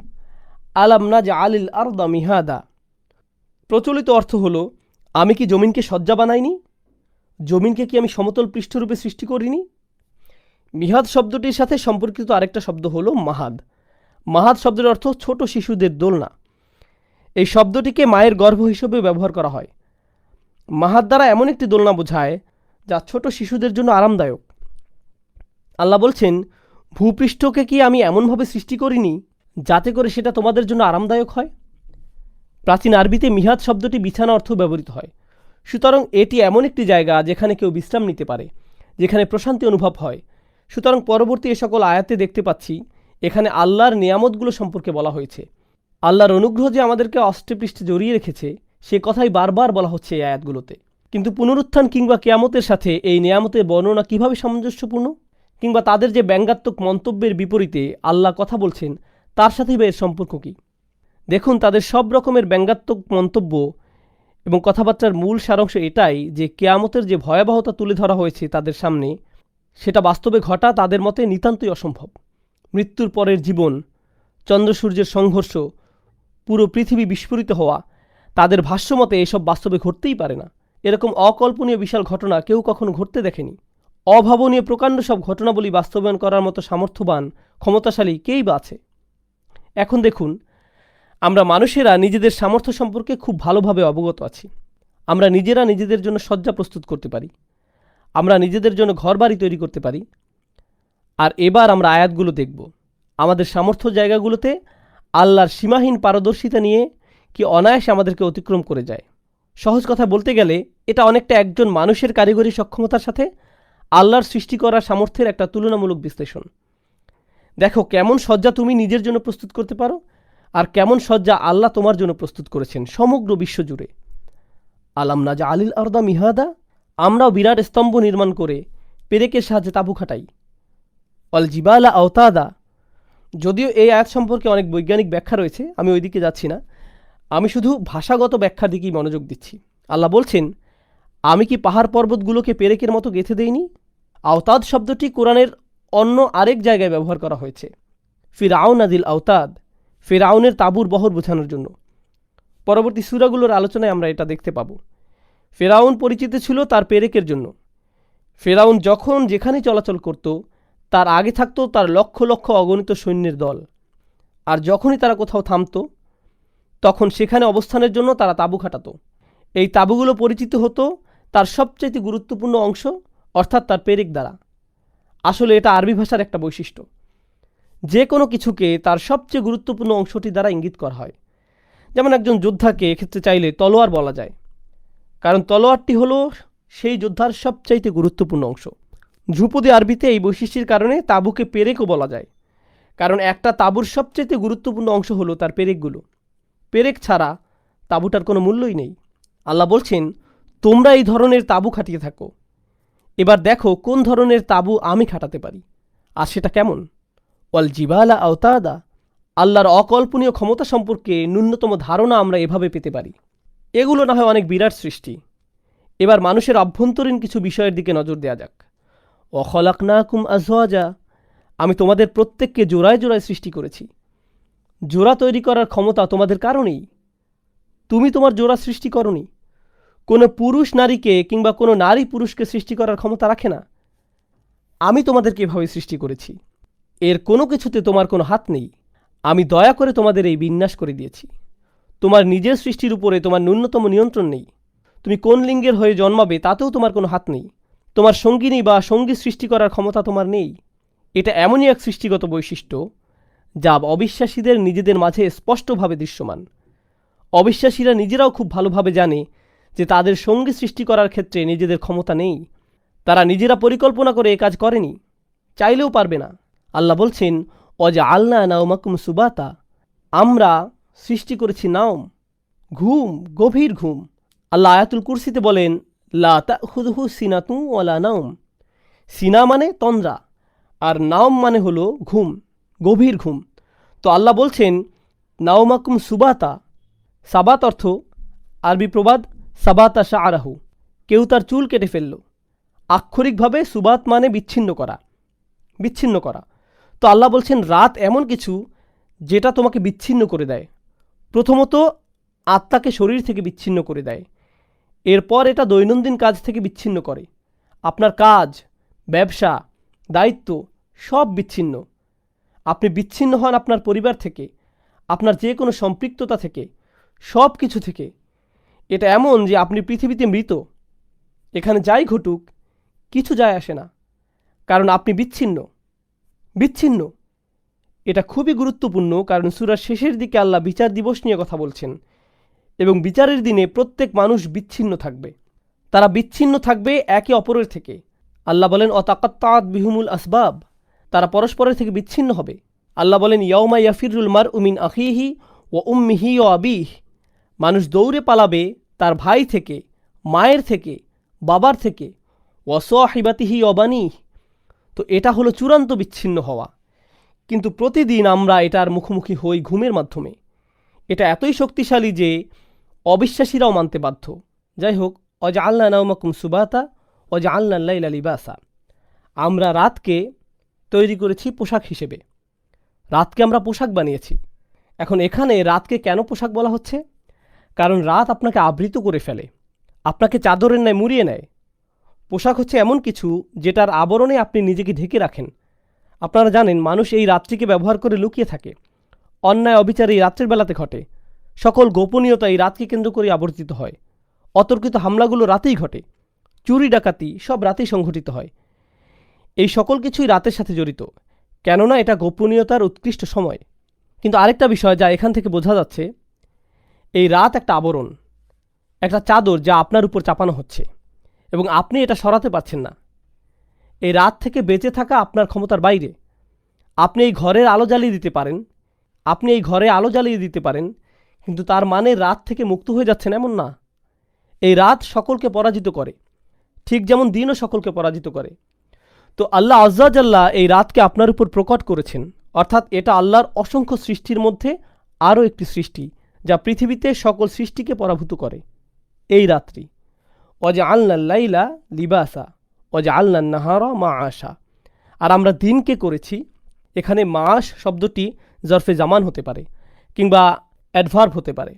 S1: আলাম নাজআলিল আরদা মিহাদা, প্রচলিত অর্থ হলো আমি কি জমিনকে শয্যা বানাইনি, জমিনকে কি আমি সমতল পৃষ্ঠরূপে সৃষ্টি করিনি। মিহাদ শব্দটির সাথে সম্পর্কিত আরেকটা শব্দ হলো মাহাদ। মাহাদ শব্দের অর্থ ছোট শিশুদের দোলনা। এই শব্দটিকে মায়ের গর্ভ হিসেবে ব্যবহার করা হয়। মাহাদ দ্বারা এমন একটি দোলনা বোঝায় যা ছোট শিশুদের জন্য আরামদায়ক। আল্লাহ বলছেন, ভূপৃষ্ঠকে কি আমি এমনভাবে সৃষ্টি করিনি যাতে করে সেটা তোমাদের জন্য আরামদায়ক হয়। প্রাচীন আরবিতে মিহাদ শব্দটি বিছানা অর্থ ব্যবহৃত হয়। সুতরাং এটি এমন একটি জায়গা যেখানে কেউ বিশ্রাম নিতে পারে, যেখানে প্রশান্তি অনুভব হয়। সুতরাং পরবর্তী এ সকল আয়াতে দেখতে পাচ্ছি এখানে আল্লাহর নিয়ামতগুলো সম্পর্কে বলা হয়েছে। আল্লাহর অনুগ্রহ যে আমাদেরকে অষ্টপৃষ্ঠে জড়িয়ে রেখেছে সে কথাই বারবার বলা হচ্ছে এই আয়াতগুলোতে। কিন্তু পুনরুত্থান কিংবা কিয়ামতের সাথে এই নিয়ামতের বর্ণনা কিভাবে সামঞ্জস্যপূর্ণ, কিংবা তাদের যে ব্যঙ্গাত্মক মন্তব্যের বিপরীতে আল্লাহ কথা বলছেন তার সাথেই বা এর সম্পর্ক কী? দেখুন, তাদের সব রকমের ব্যঙ্গাত্মক মন্তব্য এবং কথাবার্তার মূল সারাংশ এটাই যে কিয়ামতের যে ভয়াবহতা তুলে ধরা হয়েছে তাদের সামনে, সেটা বাস্তবে ঘটা তাদের মতে নিতান্তই অসম্ভব। মৃত্যুর পরের জীবন, চন্দ্র সূর্যের সংঘর্ষ, পুরো পৃথিবী বিস্ফোরিত হওয়া, তাদের ভাষ্যমতে এসব বাস্তবে ঘটতেই পারে না। এরকম অকল্পনীয় বিশাল ঘটনা কেউ কখনো ঘটতে দেখেনি। অভাবনীয় প্রকাণ্ড সব ঘটনাবলী বাস্তবায়ন করার মতো সামর্থ্যবান, ক্ষমতাশালী কেই বা আছে? এখন দেখুন, আমরা মানুষেরা নিজেদের সামর্থ্য সম্পর্কে খুব ভালোভাবে অবগত আছি। আমরা নিজেরা নিজেদের জন্য শয্যা প্রস্তুত করতে পারি, আমরা নিজেদের জন্য ঘরবাড়ি তৈরি করতে পারি। আর এবার আমরা আয়াতগুলো দেখব, আমাদের সামর্থ্য জায়গাগুলোতে আল্লাহর সীমাহীন পারদর্শিতা নিয়ে কি অনায়াসে আমাদেরকে অতিক্রম করে যায়। সহজ কথা বলতে গেলে এটা অনেকটা একজন মানুষের কারিগরি সক্ষমতার সাথে আল্লাহর সৃষ্টি করার সামর্থ্যের একটা তুলনামূলক বিশ্লেষণ। দেখো কেমন শয্যা তুমি নিজের জন্য প্রস্তুত করতে পারো, আর কেমন শয্যা আল্লাহ তোমার জন্য প্রস্তুত করেছেন সমগ্র বিশ্ব জুড়ে। আলাম নাজআলিল আরদা মিহাদা, আমরাও বিরাট স্তম্ভ নির্মাণ করে পেরেকের সাহায্যে তাঁবু খাটাই। ওয়াল জিবালা আওতাদা, যদিও এই আয়াত সম্পর্কে অনেক বৈজ্ঞানিক ব্যাখ্যা রয়েছে, আমি ওই দিকে যাচ্ছি না, আমি শুধু ভাষাগত ব্যাখ্যার দিকেই মনোযোগ দিচ্ছি। আল্লাহ বলছেন, আমি কি পাহাড় পর্বতগুলোকে পেরেকের মতো গেঁথে দেইনি? আওতাদ শব্দটি কোরআনের অন্য আরেক জায়গায় ব্যবহার করা হয়েছে, ফিরআউন আদিল আওতাদ, ফিরআউনের তাঁবুর বহর বোঝানোর জন্য। পরবর্তী সূরাগুলোর আলোচনায় আমরা এটা দেখতে পাব। ফিরআউন পরিচিত ছিল তার পেরেকের জন্য। ফিরআউন যখন যেখানে চলাচল করত তার আগে থাকতো তার লক্ষ লক্ষ অগণিত সৈন্যের দল, আর যখনই তারা কোথাও থামত তখন সেখানে অবস্থানের জন্য তারা তাঁবু খাটাতো। এই তাঁবুগুলো পরিচিত হতো তার সবচেয়ে গুরুত্বপূর্ণ অংশ অর্থাৎ তার পেরেক দ্বারা। আসলে এটা আরবি ভাষার একটা বৈশিষ্ট্য, যে কোনো কিছুকে তার সবচেয়ে গুরুত্বপূর্ণ অংশটি দ্বারা ইঙ্গিত করা হয়। যেমন একজন যোদ্ধাকে এক্ষেত্রে চাইলে তলোয়ার বলা যায়, কারণ তলোয়ারটি হলো সেই যোদ্ধার সবচাইতে গুরুত্বপূর্ণ অংশ। ধ্রুপদী আরবিতে এই বৈশিষ্ট্যের কারণে তাঁবুকে পেরেকও বলা যায়, কারণ একটা তাঁবুর সবচেয়ে গুরুত্বপূর্ণ অংশ হলো তার পেরেকগুলো। পেরেক ছাড়া তাঁবুটার কোনো মূল্যই নেই। আল্লাহ বলছেন, তোমরা এই ধরনের তাঁবু খাটিয়ে থাকো, এবার দেখো কোন ধরনের তাঁবু আমি খাটাতে পারি, আর সেটা কেমন। ওয়াল জিবালা আওতাদা, আল্লাহর অকল্পনীয় ক্ষমতা সম্পর্কে ন্যূনতম ধারণা আমরা এভাবে পেতে পারি। এগুলো না হয় অনেক বিরাট সৃষ্টি। এবার মানুষের অভ্যন্তরীণ কিছু বিষয়ের দিকে নজর দেওয়া যাক। ওয়াখলাকনাকুম আজওয়াজা, আমি তোমাদের প্রত্যেককে জোড়ায় জোড়ায় সৃষ্টি করেছি। জোড়া তৈরি করার ক্ষমতা তোমাদের কারণেই। তুমি তোমার জোড়া সৃষ্টি করনি। কোনো পুরুষ নারীকে কিংবা কোনো নারী পুরুষকে সৃষ্টি করার ক্ষমতা রাখে না। আমি তোমাদেরকে এভাবে সৃষ্টি করেছি। এর কোনো কিছুতে তোমার কোনো হাত নেই। আমি দয়া করে তোমাদের এই বিন্যাস করে দিয়েছি। তোমার নিজের সৃষ্টির উপরে তোমার ন্যূনতম নিয়ন্ত্রণ নেই। তুমি কোন লিঙ্গের হয়ে জন্মাবে তাতেও তোমার কোনো হাত নেই। তোমার সঙ্গিনী বা সঙ্গী সৃষ্টি করার ক্ষমতা তোমার নেই। এটা এমনই এক সৃষ্টিগত বৈশিষ্ট্য যা অবিশ্বাসীদের নিজেদের মাঝে স্পষ্টভাবে দৃশ্যমান। অবিশ্বাসীরা নিজেরাও খুব ভালোভাবে জানে যে তাদের সঙ্গী সৃষ্টি করার ক্ষেত্রে নিজেদের ক্ষমতা নেই। তারা নিজেরা পরিকল্পনা করে এ কাজ করেনি, চাইলেও পারবে না। আল্লাহ বলছেন, অজা আল্লাহ নাওমাকুম সুবাতা, আমরা সৃষ্টি করেছি নাওম, ঘুম, গভীর ঘুম। আল্লাহ আয়াতুল কুরসিতে বলেন, লা তাখুযুহু সিনাতু ওয়ালা নাওম। সিনা মানে তন্দ্রা, আর নাওম মানে হলো ঘুম, গভীর ঘুম। তো আল্লাহ বলছেন নাওমাকুম সুবাতা। সাবাত অর্থ আরবি প্রবাদ সাবাতা শাআরাহু, কেউ তার চুল কেটে ফেলল। আক্ষরিকভাবে সুবাত মানে বিচ্ছিন্ন করা, বিচ্ছিন্ন করা। তো আল্লাহ বলছেন রাত এমন কিছু যেটা তোমাকে বিচ্ছিন্ন করে দেয়। প্রথমত আত্মাকে শরীর থেকে বিচ্ছিন্ন করে দেয়, এরপর এটা দৈনন্দিন কাজ থেকে বিচ্ছিন্ন করে। আপনার কাজ, ব্যবসা, দায়িত্ব সব বিচ্ছিন্ন। আপনি বিচ্ছিন্ন হন আপনার পরিবার থেকে, আপনার যে কোনো সম্পৃক্ততা থেকে, সব কিছু থেকে। এটা এমন যে আপনি পৃথিবীতে মৃত। এখানে যাই ঘটুক কিছু যায় আসে না, কারণ আপনি বিচ্ছিন্ন। বিচ্ছিন্ন এটা খুবই গুরুত্বপূর্ণ, কারণ সূরার শেষের দিকে আল্লাহ বিচার দিবস নিয়ে কথা বলছেন, এবং বিচারের দিনে প্রত্যেক মানুষ বিচ্ছিন্ন থাকবে। তারা বিচ্ছিন্ন থাকবে একে অপরের থেকে। আল্লাহ বলেন অতাকাত্তাআত বিহুমুল আসবাব, তারা পরস্পরের থেকে বিচ্ছিন্ন হবে। আল্লাহ বলেন ইয়াউমা ইয়াফিরুল মারউ মিন আখিহি ওয়া উম্মিহি ওয়া আবিহি, মানুষ দৌড়ে পালাবে তার ভাই থেকে, মায়ের থেকে, বাবার থেকে, ওয়া সাহিবাতিহি ওয়া বানিহি। তো এটা হলো চূড়ান্ত বিচ্ছিন্ন হওয়া, কিন্তু প্রতিদিন আমরা এটার মুখোমুখি হই ঘুমের মাধ্যমে। এটা এতই শক্তিশালী যে অবিশ্বাসীরাও মানতে বাধ্য। যাই হোক, ওয়াজআলনা নাওমাকুম সুবাতা ওয়াজআলনা আল-লাইলা লিবাসা, আমরা রাতকে তৈরি করেছি পোশাক হিসেবে। রাতকে আমরা পোশাক বানিয়েছি। এখন এখানে রাতকে কেন পোশাক বলা হচ্ছে? কারণ রাত আপনাকে আবৃত করে ফেলে, আপনাকে চাদরের ন্যায় মুড়িয়ে নেয়। পোশাক হচ্ছে এমন কিছু যেটার আবরণে আপনি নিজেকে ঢেকে রাখেন। আপনারা জানেন মানুষ এই রাত্রিকে ব্যবহার করে লুকিয়ে থাকে। অন্যায় অবিচার এই রাত্রের বেলাতে ঘটে। সকল গোপনীয়তা এই রাতকে কেন্দ্র করে আবর্তিত হয়। অতর্কিত হামলাগুলো রাতেই ঘটে। চুরি ডাকাতি সব রাতেই সংঘটিত হয়। এই সকল কিছুই রাতের সাথে জড়িত, কেননা এটা গোপনীয়তার উৎকৃষ্ট সময়। কিন্তু আরেকটা বিষয় যা এখান থেকে বোঝা যাচ্ছে, এই রাত একটা আবরণ, একটা চাদর যা আপনার উপর চাপানো হচ্ছে, এবং আপনি এটা সরাতে পারছেন না। এই রাত থেকে বেঁচে থাকা আপনার ক্ষমতার বাইরে। আপনি এই ঘরের আলো জ্বালিয়ে দিতে পারেন, আপনি এই ঘরে আলো জ্বালিয়ে দিতে পারেন, কিন্তু তার মানে রাত থেকে মুক্ত হয়ে যাচ্ছেন এমন না। এই রাত সকলকে পরাজিত করে, ঠিক যেমন দিনও সকলকে পরাজিত করে। তো আল্লাহ আজ্জা জাল্লা এই রাতকে আপনার উপর প্রকট করেছেন, অর্থাৎ এটা আল্লাহর অসংখ্য সৃষ্টির মধ্যে আরও একটি সৃষ্টি যা পৃথিবীতে সকল সৃষ্টিকে পরাভূত করে। এই রাত্রি ওয়াজআলনা আল-লাইলা লিবাসা ওয়াজআলনা আন-নাহারা মাআশা, আর আমরা দিনকে করেছি। এখানে মাস শব্দটি জরফে জামান হতে পারে, কিংবা অ্যাডভার্ব হতে পারে,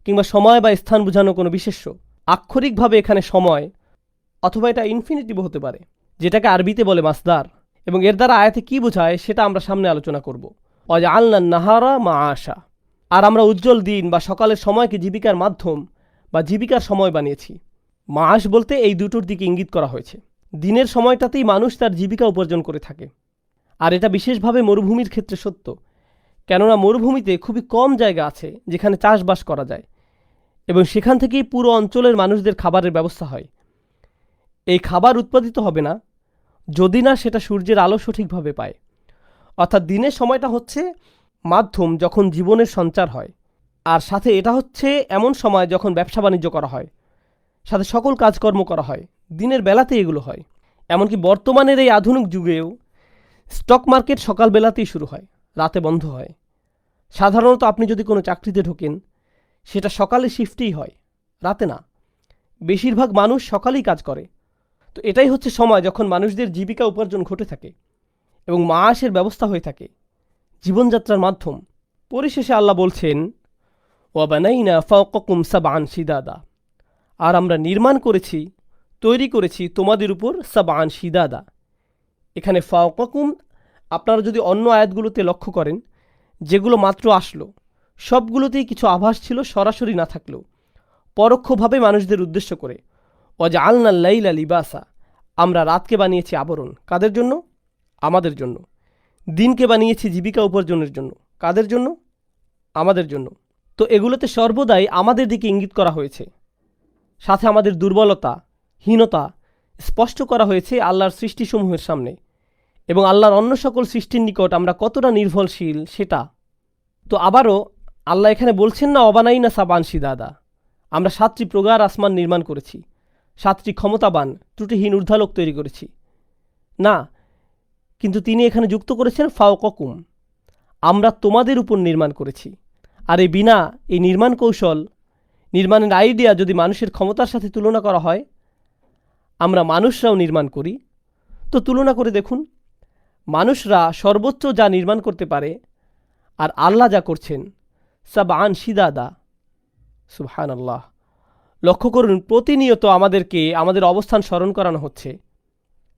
S1: কিংবা সময় বা স্থান বোঝানো কোনো বিশেষ্য। আক্ষরিকভাবে এখানে সময়, অথবা এটা ইনফিনিটিভ হতে পারে, যেটাকে আরবিতে বলে মাসদার, এবং এর দ্বারা আয়াতে কী বোঝায় সেটা আমরা সামনে আলোচনা করব। ওয়াজআলনা আন-নাহারা মাআশা, আর আমরা উজ্জ্বল দিন বা সকালের সময়কে জীবিকার মাধ্যম বা জীবিকার সময় বানিয়েছি। মাস বলতে এই দুটোর দিকে ইঙ্গিত করা হয়েছে। দিনের সময়টাতেই মানুষ তার জীবিকা উপার্জন করে থাকে, আর এটা বিশেষভাবে মরুভূমির ক্ষেত্রে সত্য, কেননা মরুভূমিতে খুবই কম জায়গা আছে যেখানে চাষবাস করা যায়, এবং সেখান থেকেই পুরো অঞ্চলের মানুষদের খাবারের ব্যবস্থা হয়। এই খাবার উৎপাদিত হবে না, যদি না সেটা সূর্যের আলো সঠিকভাবে পায়। অর্থাৎ দিনের সময়টা হচ্ছে মাধ্যম যখন জীবনের সঞ্চার হয়, আর সাথে এটা হচ্ছে এমন সময় যখন ব্যবসা বাণিজ্য করা হয়, সাথে সকল কাজকর্ম করা হয়, দিনের বেলাতে এগুলো হয়। এমনকি বর্তমানের এই আধুনিক যুগেও স্টক মার্কেট সকালবেলাতেই শুরু হয়, রাতে বন্ধ হয়। সাধারণত আপনি যদি কোনো চাকরিতে ঢোকেন, সেটা সকালে শিফটেই হয়, রাতে না। বেশিরভাগ মানুষ সকালেই কাজ করে। তো এটাই হচ্ছে সময় যখন মানুষদের জীবিকা উপার্জন ঘটে থাকে এবং মাসের ব্যবস্থা হয়ে থাকে, জীবনযাত্রার মাধ্যম। পরিশেষে আল্লাহ বলছেন, ওয়াবানাইনা ফাওকাকুম সাবআন শিদাদা, আর আমরা নির্মাণ করেছি, তৈরি করেছি তোমাদের উপর সাবআন শিদাদা। এখানে ফাওকাকুম আপনারা যদি অন্য আয়াতগুলোতে লক্ষ্য করেন, যেগুলো মাত্র আসলো, সবগুলোতেই কিছু আভাস ছিল সরাসরি না থাকলেও পরোক্ষভাবে মানুষদের উদ্দেশ্য করে। ওয়াজআলনাল লাইলা লিবাসা, আমরা রাতকে বানিয়েছি আবরণ। কাদের জন্য? আমাদের জন্য। দিনকে বানিয়েছি জীবিকা উপার্জনের জন্য। কাদের জন্য? আমাদের জন্য। তো এগুলোতে সর্বদাই আমাদের দিকে ইঙ্গিত করা হয়েছে, সাথে আমাদের দুর্বলতা, হীনতা স্পষ্ট করা হয়েছে আল্লাহর সৃষ্টিসমূহের সামনে, এবং আল্লাহর অন্য সকল সৃষ্টির নিকট আমরা কতটা নির্ভরশীল সেটা। তো আবারও আল্লাহ এখানে বলছেন না অবানাইনা সাবান শিদাদা, আমরা 7টি প্রগাঢ় আসমান নির্মাণ করেছি, 7টি ক্ষমতাবান ত্রুটিহীন ঊর্ধ্বালোক তৈরি করেছি, না। কিন্তু তিনি এখানে যুক্ত করেছেন ফাওকাকুম, আমরা তোমাদের উপর নির্মাণ করেছি। আর এই বিনা, এই নির্মাণ কৌশল, নির্মাণের আইডিয়া যদি মানুষের ক্ষমতার সাথে তুলনা করা হয়, আমরা মানুষরাও নির্মাণ করি, তো তুলনা করে দেখুন, মানুষরা সর্বোচ্চ যা নির্মাণ করতে পারে আর আল্লাহ যা করছেন সাবআন শিদাদা। সুবহানাল্লাহ। লক্ষ্য করুন, প্রতিনিয়ত আমাদেরকে আমাদের অবস্থান স্মরণ করানো হচ্ছে।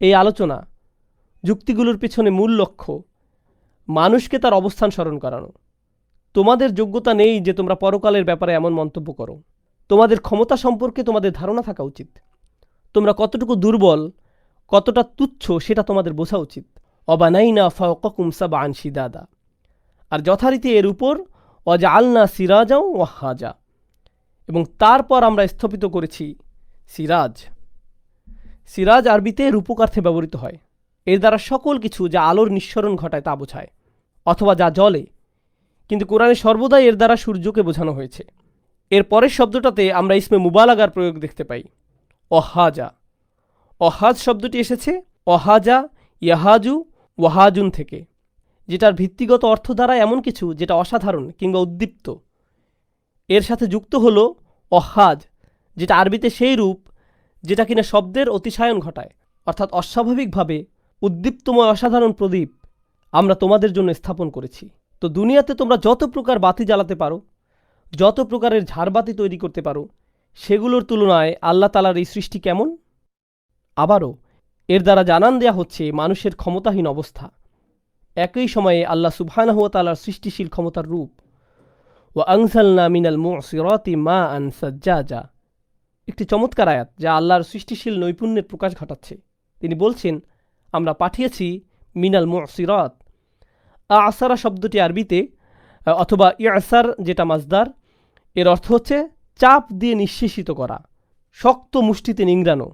S1: এই আলোচনা, যুক্তিগুলোর পিছনে মূল লক্ষ্য মানুষকে তার অবস্থান স্মরণ করানো। তোমাদের যোগ্যতা নেই যে তোমরা পরকালের ব্যাপারে এমন মন্তব্য করো। তোমাদের ক্ষমতা সম্পর্কে তোমাদের ধারণা থাকা উচিত। তোমরা কতটুকু দুর্বল, কতটা তুচ্ছ সেটা তোমাদের বোঝা উচিত। অবানাইনা ফাওকাকুম সাবআন শিদাদা, আর যথারীতি এর উপর ওয়াজআলনা সিরাজাও ওয়াহাজা, এবং তারপর আমরা স্থপিত করেছি সিরাজ। সিরাজ আরবিতে রূপকার্থে ব্যবহৃত হয়। এর দ্বারা সকল কিছু যা আলোর নিঃসরণ ঘটায় তা বোঝায়, অথবা যা জ্বলে, কিন্তু কোরআনে সর্বদাই এর দ্বারা সূর্যকে বোঝানো হয়েছে। এর পরের শব্দটাতে আমরা ইসমে মুবালাগার প্রয়োগ দেখতে পাই, অহাজা। অহাজ শব্দটি এসেছে অহাজা ইয়াহাজু ওয়াহাজুন থেকে, যেটার ভিত্তিগত অর্থ দ্বারা এমন কিছু যেটা অসাধারণ কিংবা উদ্দীপ্ত। এর সাথে যুক্ত হল অহাজ, যেটা আরবিতে সেই রূপ যেটা কিনা শব্দের অতিশায়ন ঘটায়, অর্থাৎ অস্বাভাবিকভাবে উদ্দীপ্তময় অসাধারণ প্রদীপ আমরা তোমাদের জন্য স্থাপন করেছি। তো দুনিয়াতে তোমরা যত প্রকার বাতি জ্বালাতে পারো, যত প্রকারের ঝাড়বাতি তৈরি করতে পারো, সেগুলোর তুলনায় আল্লাহ তাআলার এই সৃষ্টি কেমন? আবারও এর দ্বারা জানান দেয়া হচ্ছে মানুষের ক্ষমতাহীন অবস্থা। একই সময়ে আল্লাহ সুবহানাহু ওয়া তাআলার সৃষ্টিশীল ক্ষমতার রূপ। ওয়া আনজালনা মিনাল মুসিরাতি মাআন সাজ্জাজা, একটি চমৎকার আয়াত যা আল্লাহর সৃষ্টিশীল নৈপুণ্যের প্রকাশ ঘটাচ্ছে। তিনি বলছেন, আমরা পাঠিয়েছি মিনাল মুসিরাত। আসারা শব্দটি আরবিতে, অথবা ইয়াসার যেটা মাজদার, এর অর্থ হচ্ছে চাপ দিয়ে নিঃশেষিত করা, শক্ত মুষ্টিতে নিংড়ানো।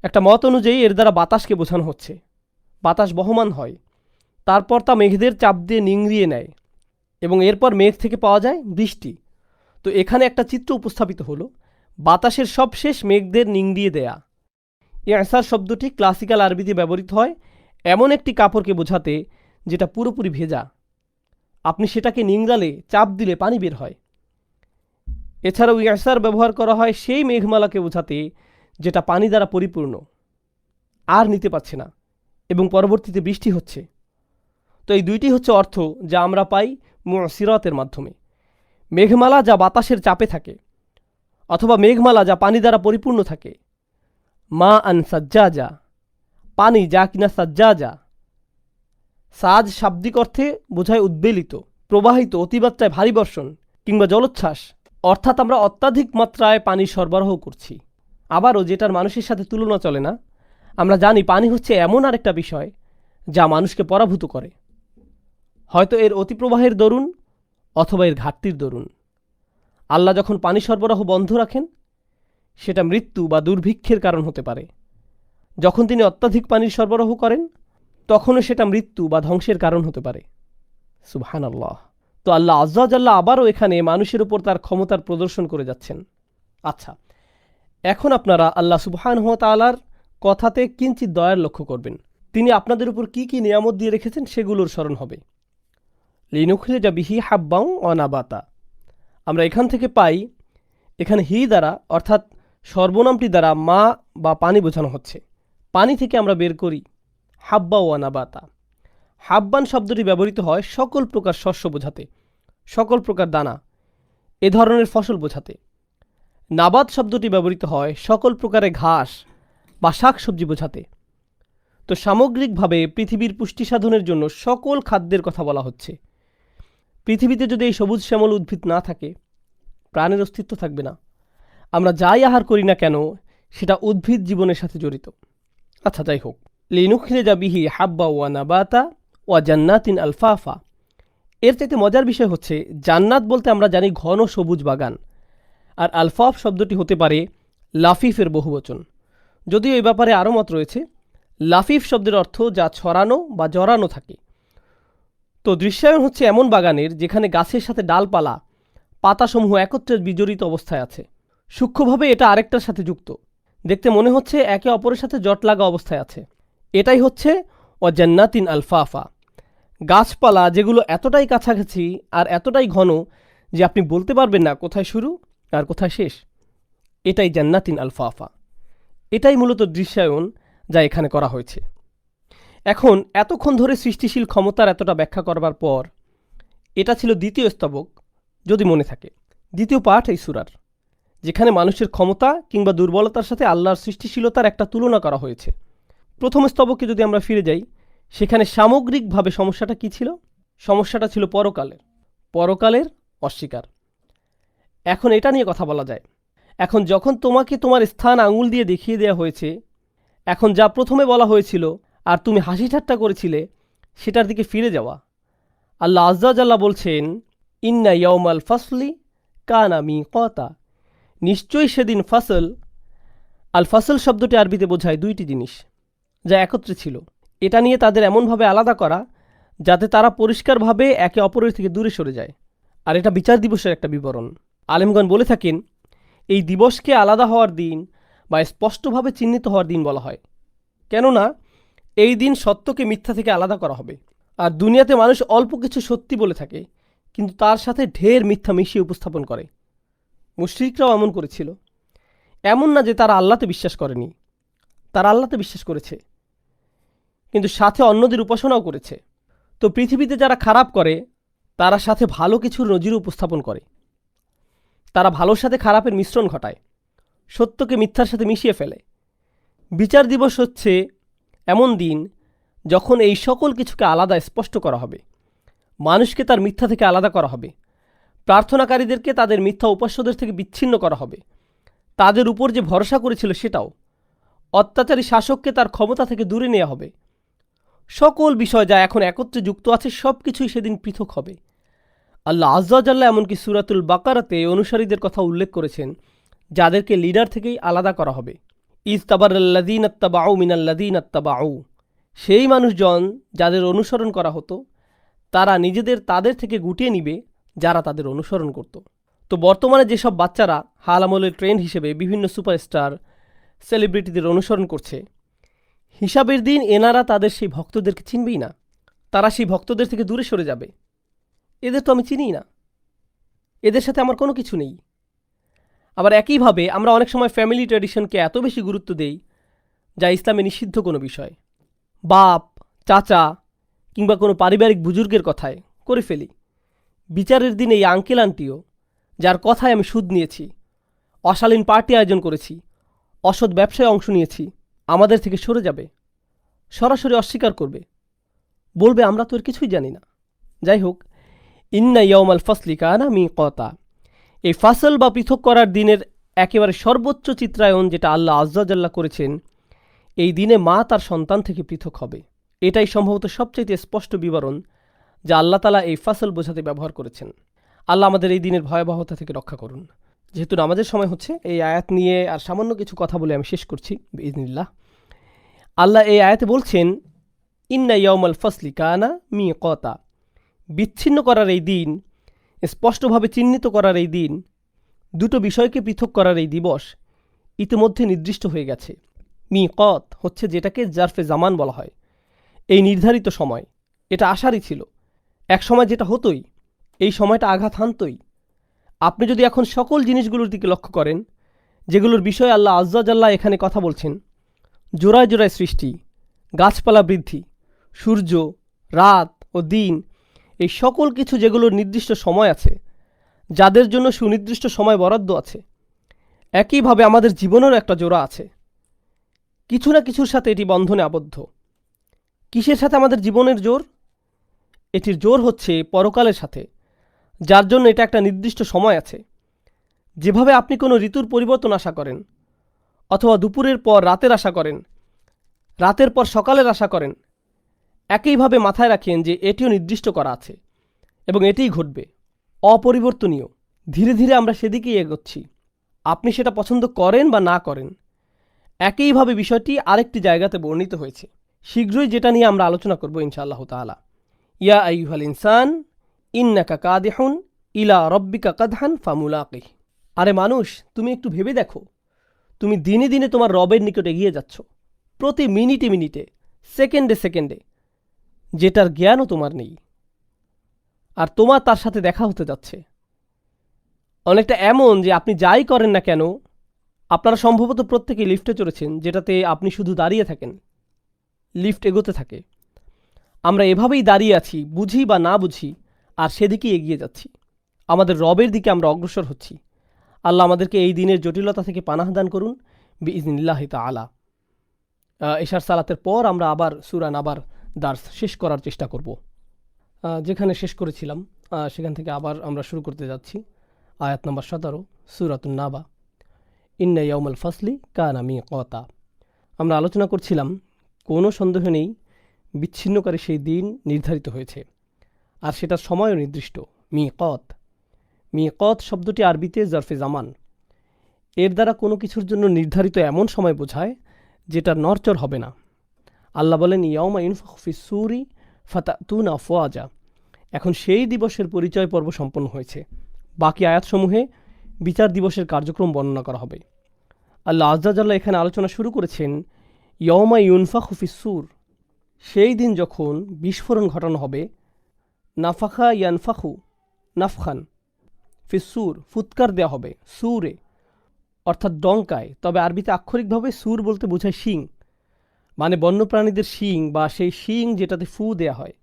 S1: একটা মত অনুযায়ী এর দ্বারা বাতাসকে বোঝানো হচ্ছে। বাতাস বহমান হয়, তারপর তা মেঘদের চাপ দিয়ে নিংড়িয়ে নেয়, এবং এরপর মেঘ থেকে পাওয়া যায় বৃষ্টি। তো এখানে একটা চিত্র উপস্থাপিত হলো, বাতাসের সবশেষ মেঘদের নিংড়িয়ে দেয়া। ইয়াসার শব্দটি ক্লাসিক্যাল আরবিতে ব্যবহৃত হয় এমন একটি কাপড়কে বোঝাতে যেটা পুরোপুরি ভেজা। আপনি সেটাকে নিংড়ালে, চাপ দিলে পানি বের হয়। এছাড়াও ইয়াসার ব্যবহার করা হয় সেই মেঘমালাকে বোঝাতে যেটা পানি দ্বারা পরিপূর্ণ, আর নিতে পারছে না, এবং পরবর্তীতে বৃষ্টি হচ্ছে। তো এই দুইটি হচ্ছে অর্থ যা আমরা পাই মুসিরাতের মাধ্যমে। মেঘমালা যা বাতাসের চাপে থাকে, অথবা মেঘমালা যা পানি দ্বারা পরিপূর্ণ থাকে। মা আন সাজ্জাজা, পানি যা কিনা সাজ্জাজা। সাজ শাব্দিক অর্থে বোঝায় উদ্বেলিত, প্রবাহিত, অতিমাত্রায় ভারী বর্ষণ কিংবা জলোচ্ছ্বাস, অর্থাৎ আমরা অত্যাধিক মাত্রায় পানি সরবরাহ করছি। আবারও যেটার মানুষের সাথে তুলনা চলে না, আমরা জানি পানি হচ্ছে এমন আরেকটা বিষয় যা মানুষকে পরাভূত করে, হয়তো এর অতিপ্রবাহের দরুন অথবা এর ঘাটতির দরুন। আল্লাহ যখন পানি সরবরাহ বন্ধ রাখেন, সেটা মৃত্যু বা দুর্ভিক্ষের কারণ হতে পারে। যখন তিনি অত্যাধিক পানির সরবরাহ করেন তখনও সেটা মৃত্যু বা ধ্বংসের কারণ হতে পারে। সুবহানাল্লাহ। তো আল্লাহ আজ্জা ওয়া জাল্লা আবারও এখানে মানুষের উপর তার ক্ষমতার প্রদর্শন করে যাচ্ছেন। আচ্ছা, এখন আপনারা আল্লাহ সুবহানাহু ওয়া তাআলার কথাতে কিঞ্চিৎ দয়ার লক্ষ্য করবেন। তিনি আপনাদের উপর কি কি নিয়ামত দিয়ে রেখেছেন সেগুলোর স্মরণ হবে। লিনুখরিজা বিহি হাব্বাও ওয়া নাবাতা। আমরা এখান থেকে পাই, এখানে হি দ্বারা অর্থাৎ সর্বনামটি দ্বারা মা বা পানি বোঝানো হচ্ছে। পানি থেকে আমরা বের করি হাব্বা ওয়া নাবাতা। হাব্বান শব্দটি ব্যবহৃত হয় সকল প্রকার শস্য বোঝাতে, সকল প্রকার দানা, এ ধরনের ফসল বোঝাতে। নাবাত শব্দটি ব্যবহৃত হয় সকল প্রকারের ঘাস বা শাক সবজি বোঝাতে। তো সামগ্রিকভাবে পৃথিবীর পুষ্টি সাধনের জন্য সকল খাদ্যের কথা বলা হচ্ছে। পৃথিবীতে যদি এই সবুজ শ্যামল উদ্ভিদ না থাকে, প্রাণের অস্তিত্ব থাকবে না। আমরা যাই আহার করি না কেন সেটা উদ্ভিদ জীবনের সাথে জড়িত। আচ্ছা, যাই হোক, লিনুখরিজা বিহি হাব্বা ওয়া নাবাতা ওয়া জান্নাতিন আলফাফা। এর চাইতে মজার বিষয় হচ্ছে, জান্নাত বলতে আমরা জানি ঘন সবুজ বাগান, আর আলফাফ শব্দটি হতে পারে লাফিফের বহুবচন। যদিও এই ব্যাপারে আরও মত রয়েছে। লাফিফ শব্দের অর্থ যা ছড়ানো বা জড়ানো থাকে। তো দৃশ্যায়ন হচ্ছে এমন বাগানের যেখানে গাছের সাথে ডালপালা, পাতাসমূহ একত্রে বিজড়িত অবস্থায় আছে। সূক্ষ্মভাবে এটা আরেকটার সাথে যুক্ত, দেখতে মনে হচ্ছে একে অপরের সাথে জট লাগা অবস্থায় আছে। এটাই হচ্ছে ওয়া জান্নাতিন আলফাফা। গাছপালা যেগুলো এতটাই কাছাকাছি আর এতটাই ঘন যে আপনি বলতে পারবেন না কোথায় শুরু আর কোথায় শেষ। এটাই জান্নাতিন আলফাফা। এটাই মূলত দৃশ্যায়ন যা এখানে করা হয়েছে। এখন এতক্ষণ ধরে সৃষ্টিশীল ক্ষমতার এতটা ব্যাখ্যা করবার পর, এটা ছিল দ্বিতীয় স্তবক, যদি মনে থাকে, দ্বিতীয় পাঠ এই সূরার, যেখানে মানুষের ক্ষমতা কিংবা দুর্বলতার সাথে আল্লাহর সৃষ্টিশীলতার একটা তুলনা করা হয়েছে। প্রথম স্তবকে যদি আমরা ফিরে যাই, সেখানে সামগ্রিকভাবে সমস্যাটা কি ছিল? সমস্যাটা ছিল পরকালের অস্বীকার। এখন এটা নিয়ে কথা বলা যায়। এখন যখন তোমাকে তোমার স্থান আঙুল দিয়ে দেখিয়ে দেওয়া হয়েছে, এখন যা প্রথমে বলা হয়েছিল আর তুমি হাসি ঠাট্টা করেছিলে সেটার দিকে ফিরে যাওয়া। আল্লাহ আজ্জা ওয়া জাল্লা বলছেন, ইন্না ইয়াউমাল ফাসলি কানা মিকাতা। নিশ্চয়ই সেদিন ফাসল, আল ফাসল শব্দটি আরবিতে বোঝায় দুইটি জিনিস যা একত্রে ছিল। এটা নিয়ে তাদের এমনভাবে আলাদা করা যাতে তারা পরিষ্কারভাবে একে অপরের থেকে দূরে সরে যায়। আর এটা বিচার দিবসের একটা বিবরণ। আলেমগণ বলে থাকেন, এই দিবসকে আলাদা হওয়ার দিন বা স্পষ্টভাবে চিহ্নিত হওয়ার দিন বলা হয়, কেননা এই দিন সত্যকে মিথ্যা থেকে আলাদা করা হবে। আর দুনিয়াতে মানুষ অল্প কিছু সত্যি বলে থাকে, কিন্তু তার সাথে ঢের মিথ্যা মিশিয়ে উপস্থাপন করে। মুশরিকরাও এমন করেছিল। এমন না যে তারা আল্লাহতে বিশ্বাস করেনি, তারা আল্লাহতে বিশ্বাস করেছে, কিন্তু সাথে অন্যদের উপাসনাও করেছে। তো পৃথিবীতে যারা খারাপ করে তারা সাথে ভালো কিছুর নজির উপস্থাপন করে। তারা ভালোর সাথে খারাপের মিশ্রণ ঘটায়, সত্যকে মিথ্যার সাথে মিশিয়ে ফেলে। বিচার দিবস হচ্ছে এমন দিন যখন এই সকল কিছুকে আলাদা স্পষ্ট করা হবে। মানুষকে তার মিথ্যা থেকে আলাদা করা হবে, প্রার্থনাকারীদেরকে তাদের মিথ্যা উপাস্যদের থেকে বিচ্ছিন্ন করা হবে, তাদের উপর যে ভরসা করেছিল সেটাও। অত্যাচারী শাসককে তার ক্ষমতা থেকে দূরে নেওয়া হবে। সকল বিষয় যা এখন একত্রে যুক্ত আছে সব কিছুই সেদিন পৃথক হবে। আল্লাহ আজ্জা ওয়া জাল্লা এমনকি সূরাতুল বাকারাতে অনুসারীদের কথা উল্লেখ করেছেন যাদেরকে লিডার থেকেই আলাদা করা হবে। ইজ তাবারাল্লাযীনা ইত্তাবাউ মিনাল্লাযীনা ইত্তাবাউ। সেই মানুষজন যাদের অনুসরণ করা হতো তারা নিজেদের তাদের থেকে গুটিয়ে নিবে যারা তাদের অনুসরণ করত। তো বর্তমানে যেসব বাচ্চারা হাল আমলের ট্রেন্ড হিসেবে বিভিন্ন সুপারস্টার সেলিব্রিটিদের অনুসরণ করছে, হিসাবের দিন এনারা তাদের সেই ভক্তদেরকে চিনবেই না। তারা সেই ভক্তদের থেকে দূরে সরে যাবে। এদের তো আমি চিনিই না, এদের সাথে আমার কোনো কিছু নেই। আবার একইভাবে আমরা অনেক সময় ফ্যামিলি ট্র্যাডিশনকে এত বেশি গুরুত্ব দেই যা ইসলামে নিষিদ্ধ কোনো বিষয়। বাপ, চাচা কিংবা কোনো পারিবারিক বুজুর্গের কথায় করে ফেলি। বিচারের দিন এই আঙ্কেল আন্টিও, যার কথায় আমি সুদ নিয়েছি, অশালীন পার্টি আয়োজন করেছি, অসৎ ব্যবসায় অংশ নিয়েছি, আমাদের থেকে সরে যাবে, সরাসরি অস্বীকার করবে, বলবে আমরা তো এর কিছুই জানি না। যাই হোক, ইন্না ইয়াউমাল ফাসলি কানা মিকাতা। এই ফাসল বা পৃথক করার দিনের একেবারে সর্বোচ্চ চিত্রায়ন যেটা আল্লাহ আজ্জা ওয়া জাল্লা করেছেন, এই দিনে মা তার সন্তান থেকে পৃথক হবে। এটাই সম্ভবত সবচাইতে স্পষ্ট বিবরণ যা আল্লাহ তাআলা এই ফাসল বোঝাতে ব্যবহার করেছেন। আল্লাহ আমাদের এই দিনের ভয়াবহতা থেকে রক্ষা করুন। যেহেতু নামাজের সময় হচ্ছে, এই আয়াত নিয়ে আর সামান্য কিছু কথা বলে আমি শেষ করছি বিইজনিল্লাহ। আল্লাহ এই আয়াতে বলছেন, ইন্না ইয়াউমাল ফাসলি কানা মিকাতা, বিচ্ছিন্ন করার এই দিন, স্পষ্টভাবে চিহ্নিত করার এই দিন, দুটো বিষয়কে পৃথক করার এই দিবস ইতিমধ্যে নির্দিষ্ট হয়ে গেছে। মিকত হচ্ছে যেটাকে জারফে জামান বলা হয়, এই নির্ধারিত সময়। এটা আশারই ছিল, এক সময় যেটা হতোই, এই সময়টা আঘাত হানতই। আপনি যদি এখন সকল জিনিসগুলোর দিকে লক্ষ্য করেন, যেগুলোর বিষয়ে আল্লাহ আজ্জাজাল্লাহ এখানে কথা বলছেন, জোড়ায় জোড়ায় সৃষ্টি, গাছপালা বৃদ্ধি, সূর্য, রাত ও দিন, এই সকল কিছু যেগুলোর নির্দিষ্ট সময় আছে, যাদের জন্য সুনির্দিষ্ট সময় বরাদ্দ আছে, একইভাবে আমাদের জীবনেরও একটা জোড়া আছে। কিছু না কিছুর সাথে এটি বন্ধনে আবদ্ধ। কিসের সাথে আমাদের জীবনের জোর? এটির জোর হচ্ছে পরকালের সাথে, যার জন্য এটা একটা নির্দিষ্ট সময় আছে। যেভাবে আপনি কোনো ঋতুর পরিবর্তন আশা করেন, অথবা দুপুরের পর রাতের আশা করেন, রাতের পর সকালের আশা করেন, একইভাবে মাথায় রাখেন যে এটিও নির্দিষ্ট করা আছে এবং এটিই ঘটবে, অপরিবর্তনীয়। ধীরে ধীরে আমরা সেদিকেই এগোচ্ছি, আপনি সেটা পছন্দ করেন বা না করেন। একইভাবে বিষয়টি আরেকটি জায়গাতে বর্ণিত হয়েছে, শীঘ্রই যেটা নিয়ে আমরা আলোচনা করব ইনশাআল্লাহ তাআলা। ইয়া আইয়ুহাল ইনসান ইন্নাকা কাদিহুন ইলা রব্বিকা কাদহান ফামুলাকিহ। আরে মানুষ, তুমি একটু ভেবে দেখো, তুমি দিনে দিনে তোমার রবের নিকট এগিয়ে যাচ্ছ, প্রতি মিনিটে মিনিটে, সেকেন্ডে সেকেন্ডে, যেটার জ্ঞানও তোমার নেই, আর তোমার তার সাথে দেখা হতে যাচ্ছে। অনেকটা এমন যে আপনি যাই করেন না কেন, আপনারা সম্ভবত প্রত্যেকেই লিফটে চড়েছেন, যেটাতে আপনি শুধু দাঁড়িয়ে থাকেন, লিফট এগোতে থাকে। আমরা এভাবেই দাঁড়িয়ে আছি, বুঝি বা না বুঝি, আর সেদিকেই এগিয়ে যাচ্ছি, আমাদের রবের দিকে আমরা অগ্রসর হচ্ছি। আল্লাহ আমাদেরকে এই দিনের জটিলতা থেকে পানাহ দান করুন বিইজনিল্লাহি তাআলা। এশার সালাতের পর আমরা আবার সূরা নাবার দার্স শেষ করার চেষ্টা করব। যেখানে শেষ করেছিলাম সেখান থেকে আবার আমরা শুরু করতে যাচ্ছি। আয়াত নম্বর 17, সূরাতুন নাবা। ইন্না ইয়াউমাল ফাসলি কানা মিকাতা। আমরা আলোচনা করছিলাম, কোনো সন্দেহ নেই বিচ্ছিন্নকারী সেই দিন নির্ধারিত হয়েছে, আর সেটার সময়ও নির্দিষ্ট। মিকাত, মিকাত শব্দটি আরবিতে জারফে জামান। এর দ্বারা কোনো কিছুর জন্য নির্ধারিত এমন সময় বোঝায় যেটা নড়চড় হবে না। আল্লাহ বলেন, ইয়াউমা ইউনফাখু ফিস সূরি ফাতাতুনা আফওয়াজা। এখন সেই দিবসের পরিচয় পর্ব সম্পন্ন হয়েছে। বাকি আয়াতসমূহে বিচার দিবসের কার্যক্রম বর্ণনা করা হবে। আল্লাহ আজ্জাজাল্লাহ এখানে আলোচনা শুরু করেছেন ইয়াউমা ইউনফাখু ফিস সূর, সেই দিন যখন বিস্ফোরণ ঘটানো হবে। নাফাখা ইয়ানফাখু নাফখান, ফিস সূর ফুৎকার দেওয়া হবে, সূরে অর্থাৎ ডঙ্কায়। তবে আরবিতে আক্ষরিকভাবে সূর বলতে বোঝায় শিং, মানে বন্যপ্রাণীদের শিং বা সেই শিং যেটাতে ফু দেয়া হয়।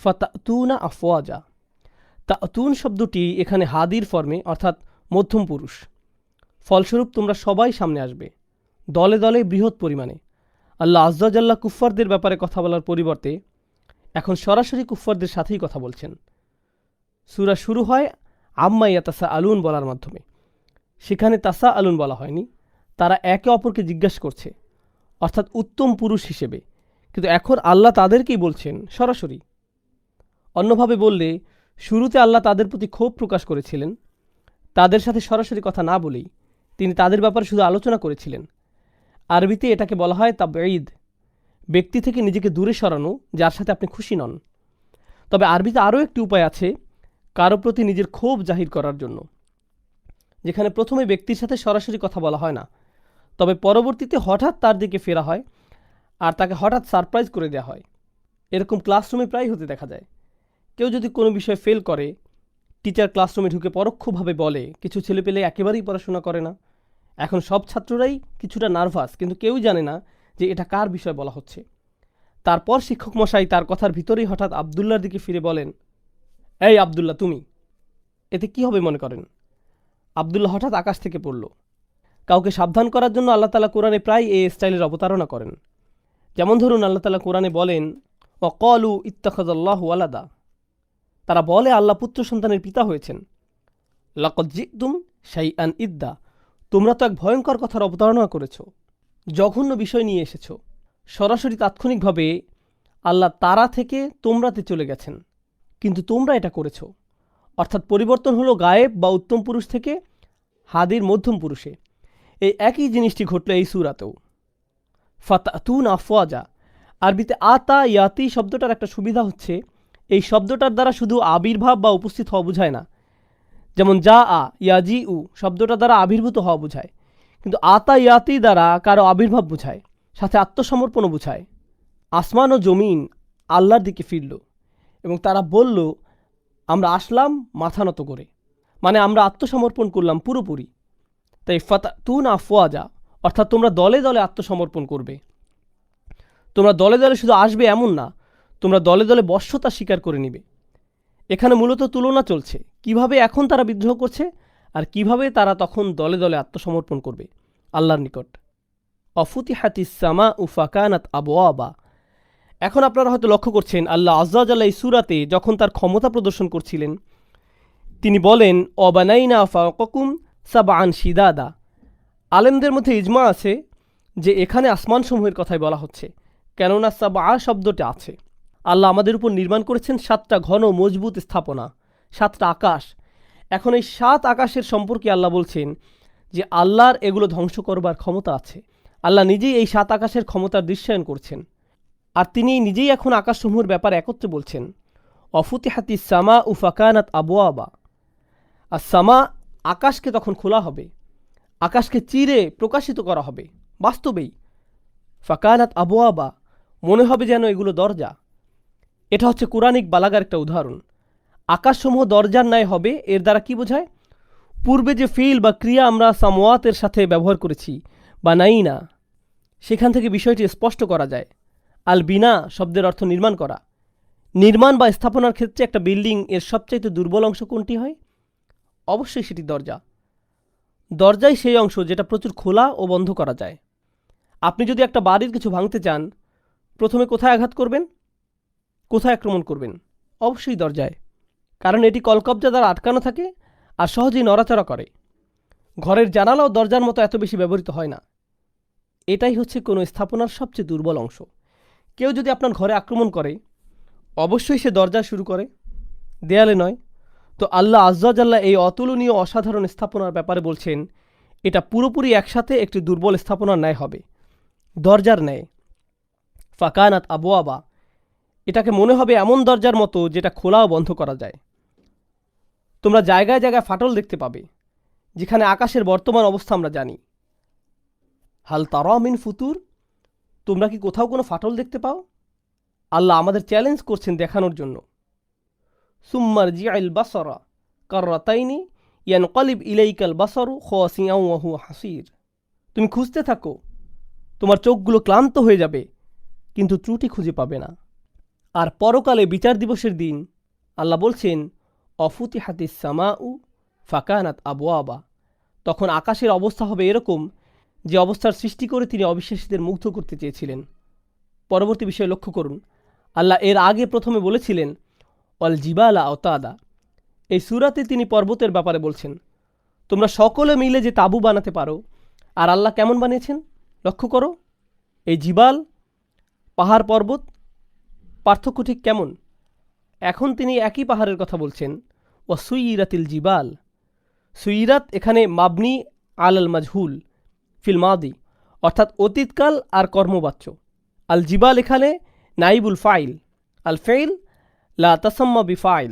S1: ফাতাতুনা আফওয়াজা, তাতুন শব্দটি এখানে হাদির ফর্মে, অর্থাৎ মধ্যম পুরুষ। ফলস্বরূপ তোমরা সবাই সামনে আসবে, দলে দলে, বৃহৎ পরিমাণে। আল্লাহ আজ্জাজাল্লাহ কুফফারদের ব্যাপারে কথা বলার পরিবর্তে এখন সরাসরি কুফফারদের সাথেই কথা বলছেন। সূরা শুরু হয় আম্মা ইয়াতাসা আলুন বলার মাধ্যমে। সেখানে তাসা আলুন বলা হয়নি, তারা একে অপরকে জিজ্ঞাসা করছে, অর্থাৎ উত্তম পুরুষ হিসেবে। কিন্তু এখন আল্লাহ তাদেরকেই বলছেন সরাসরি। অন্যভাবে বললে, শুরুতে আল্লাহ তাদের প্রতি ক্ষোভ প্রকাশ করেছিলেন, তাদের সাথে সরাসরি কথা না বলেই তিনি তাদের ব্যাপারে শুধু আলোচনা করেছিলেন। আরবিতে এটাকে বলা হয় তাবঈদ, ব্যক্তি থেকে নিজেকে দূরে সরানো, যার সাথে আপনি খুশি নন। তবে আরবিতে আরও একটি উপায় আছে কারো প্রতি নিজের ক্ষোভ জাহির করার জন্য, যেখানে প্রথমে ব্যক্তির সাথে সরাসরি কথা বলা হয় না, তবে পরবর্তীতে হঠাৎ তার দিকে ফেরা হয় আর তাকে হঠাৎ সারপ্রাইজ করে দেওয়া হয়। এরকম ক্লাসরুমে প্রায় হতে দেখা যায়। কেউ যদি কোনো বিষয়ে ফেল করে, টিচার ক্লাসরুমে ঢুকে পরোক্ষভাবে বলে, কিছু ছেলেপেলে একেবারেই পড়াশোনা করে না। এখন সব ছাত্ররাই কিছুটা নার্ভাস, কিন্তু কেউই জানে না যে এটা কার বিষয় বলা হচ্ছে। তারপর শিক্ষক মশাই তার কথার ভিতরেই হঠাৎ আবদুল্লার দিকে ফিরে বলেন, এই আবদুল্লাহ তুমি। এতে কি হবে মনে করেন? আবদুল্লাহ হঠাৎ আকাশ থেকে পড়ল। কাউকে সাবধান করার জন্য আল্লাহ তাআলা কোরআনে প্রায় এই স্টাইলের অবতারণা করেন। যেমন ধরুন, আল্লাহ তাআলা কোরআনে বলেন, ওয়াকালু ইত্তাখাযাল্লাহু ওয়ালাদা, তারা বলে আল্লাহ পুত্র সন্তানের পিতা হয়েছেন। লাকাদ জিতুম শাইআন ইদ্দা, তোমরা তো এক ভয়ঙ্কর কথার অবতারণা করেছ, জঘন্য বিষয় নিয়ে এসেছ। সরাসরি তাৎক্ষণিকভাবে আল্লাহ তারা থেকে তোমরাতে চলে গেছেন, কিন্তু তোমরা এটা করেছ। অর্থাৎ পরিবর্তন হলো গায়েব বা উত্তম পুরুষ থেকে হাদির মধ্যম পুরুষে। এই একই জিনিসটি ঘটল এই সূরাতেও। ফাতাতুন আফওয়াজা। আরবিতে আতা ইয়াতি শব্দটার একটা সুবিধা হচ্ছে এই শব্দটার দ্বারা শুধু আবির্ভাব বা উপস্থিত হওয়া বোঝায় না। যেমন যা আ ইয়াজি উ শব্দটার দ্বারা আবির্ভূত হওয়া বোঝায়, কিন্তু আতা ইয়াতি দ্বারা কারো আবির্ভাব বোঝায়, সাথে আত্মসমর্পণও বোঝায়। আসমান ও জমিন আল্লাহর দিকে ফিরল এবং তারা বলল, আমরা আসলাম মাথা নত করে, মানে আমরা আত্মসমর্পণ করলাম পুরোপুরি। তাই ফাতাতুন আফওয়াজা অর্থাৎ তোমরা দলে দলে আত্মসমর্পণ করবে। তোমরা দলে দলে শুধু আসবে এমন না, তোমরা দলে দলে বশ্যতা স্বীকার করে নিবে। এখানে মূলত তুলনা চলছে কিভাবে এখন তারা বিদ্রোহ করছে আর কিভাবে তারা তখন দলে দলে আত্মসমর্পণ করবে আল্লাহর নিকট। অফুতিহাতিস সামা উ ফাকানাত আবওয়াবা। এখন আপনারা হয়তো লক্ষ্য করছেন আল্লাহ আজ্জা ওয়া জাল্লা এই সূরাতে যখন তার ক্ষমতা প্রদর্শন করছিলেন তিনি বলেন অবানাইনা ফাওকাকুম সাবআন শিদাদা। আলেমদের মধ্যে ইজমা আছে যে এখানে আসমানসমূহের কথাই বলা হচ্ছে, কেননা সাবআ শব্দটা আছে। আল্লাহ আমাদের উপর নির্মাণ করেছেন 7টা ঘন মজবুত স্থাপনা, 7টা আকাশ। এখন এই 7 আকাশের সম্পর্কে আল্লাহ বলছেন যে আল্লাহর এগুলো ধ্বংস করবার ক্ষমতা আছে। আল্লাহ নিজেই এই 7 আকাশের ক্ষমতার দৃশ্যায়ন করছেন, আর তিনি নিজেই এখন আকাশসমূহের ব্যাপারে একত্রে বলছেন অফুতিহাতিস সামা উ ফাকানাত আবওয়াবা। আর সামা আকাশকে তখন খোলা হবে, আকাশকে চিরে প্রকাশিত করা হবে বাস্তবেই। ফাকানাত আবওয়াবা মনে হবে যেন এগুলো দরজা। এটা হচ্ছে কুরআনিক বালাগার একটা উদাহরণ। আকাশসমূহ দরজার ন্যায় হবে, এর দ্বারা কি বোঝায়? পূর্বে যে ফিল বা ক্রিয়া আমরা সামওয়াতের সাথে ব্যবহার করেছি বা নাই না, সেখান থেকে বিষয়টি স্পষ্ট করা যায়। আল বিনা শব্দের অর্থ নির্মাণ করা। নির্মাণ বা স্থাপনার ক্ষেত্রে একটা বিল্ডিং এর সবচাইতে দুর্বল অংশ কোনটি হয়? অবশ্যই সেটি দরজা। দরজাই সেই অংশ যেটা প্রচুর খোলা ও বন্ধ করা যায়। আপনি যদি একটা বাড়ির কিছু ভাঙতে চান, প্রথমে কোথায় আঘাত করবেন? কোথায় আক্রমণ করবেন? অবশ্যই দরজায়, কারণ এটি কলকব্জা দ্বারা আটকানো থাকে আর সহজেই নড়াচড়া করে। ঘরের জানালাও দরজার মতো এত বেশি ব্যবহৃত হয় না। এটাই হচ্ছে কোনো স্থাপনার সবচেয়ে দুর্বল অংশ। কেউ যদি আপনার ঘরে আক্রমণ করে, অবশ্যই সে দরজা শুরু করে, দেয়ালে নয়। তো আল্লাহ আজ্জা ওয়া জাল্লা এই অতুলনীয় অসাধারণ স্থাপনার ব্যাপারে বলছেন এটা পুরোপুরি একসাথে একটি দুর্বল স্থাপনার ন্যায় হবে, দরজার ন্যায়। ফাকানাত আবওয়াবা, এটাকে মনে হবে এমন দরজার মতো যেটা খোলা ও বন্ধ করা যায়। তোমরা জায়গায় জায়গায় ফাটল দেখতে পাবে, যেখানে আকাশের বর্তমান অবস্থা আমরা জানি। হাল তারা মিন ফুতুর, তোমরা কি কোথাও কোনো ফাটল দেখতে পাও? আল্লাহ আমাদের চ্যালেঞ্জ করছেন দেখানোর জন্য। সুম্মার জিআল বাসরা কাররাতাইনি ইয়ানকালিব ইলাইকাল বাসারু খাসিয়াও ওয়া হুয়া হাসির। তুমি খুঁজতে থাকো, তোমার চোখগুলো ক্লান্ত হয়ে যাবে কিন্তু ত্রুটি খুঁজে পাবে না। আর পরকালে বিচার দিবসের দিন আল্লাহ বলছেন অফুতিহাতিস সামাউ ফাকানাত আবওয়াবা। তখন আকাশের অবস্থা হবে এরকম যে অবস্থার সৃষ্টি করে তিনি অবিশ্বাসীদের মুগ্ধ করতে চেয়েছিলেন। পরবর্তী বিষয়ে লক্ষ্য করুন, আল্লাহ এর আগে প্রথমে বলেছিলেন অল জিবালা আওতাদা। এই সূরাতে তিনি পর্বতের ব্যাপারে বলছেন তোমরা সকলে মিলে যে তাঁবু বানাতে পারো। আর আল্লাহ কেমন বানিয়েছেন লক্ষ্য করো। এই জিবাল, পাহাড় পর্বত, পার্থক্য ঠিক কেমন? এখন তিনি একই পাহাড়ের কথা বলছেন ও সুইরাতিল জিবাল। সুইরাত এখানে মাবনি আল মাজহুল ফিল মাদি, অর্থাৎ অতীতকাল আর কর্মবাচ্য। আল জিবাল এখানে নাইবুল ফাইল, আল ফেইল লা তাসাম্মা বি ফাইল,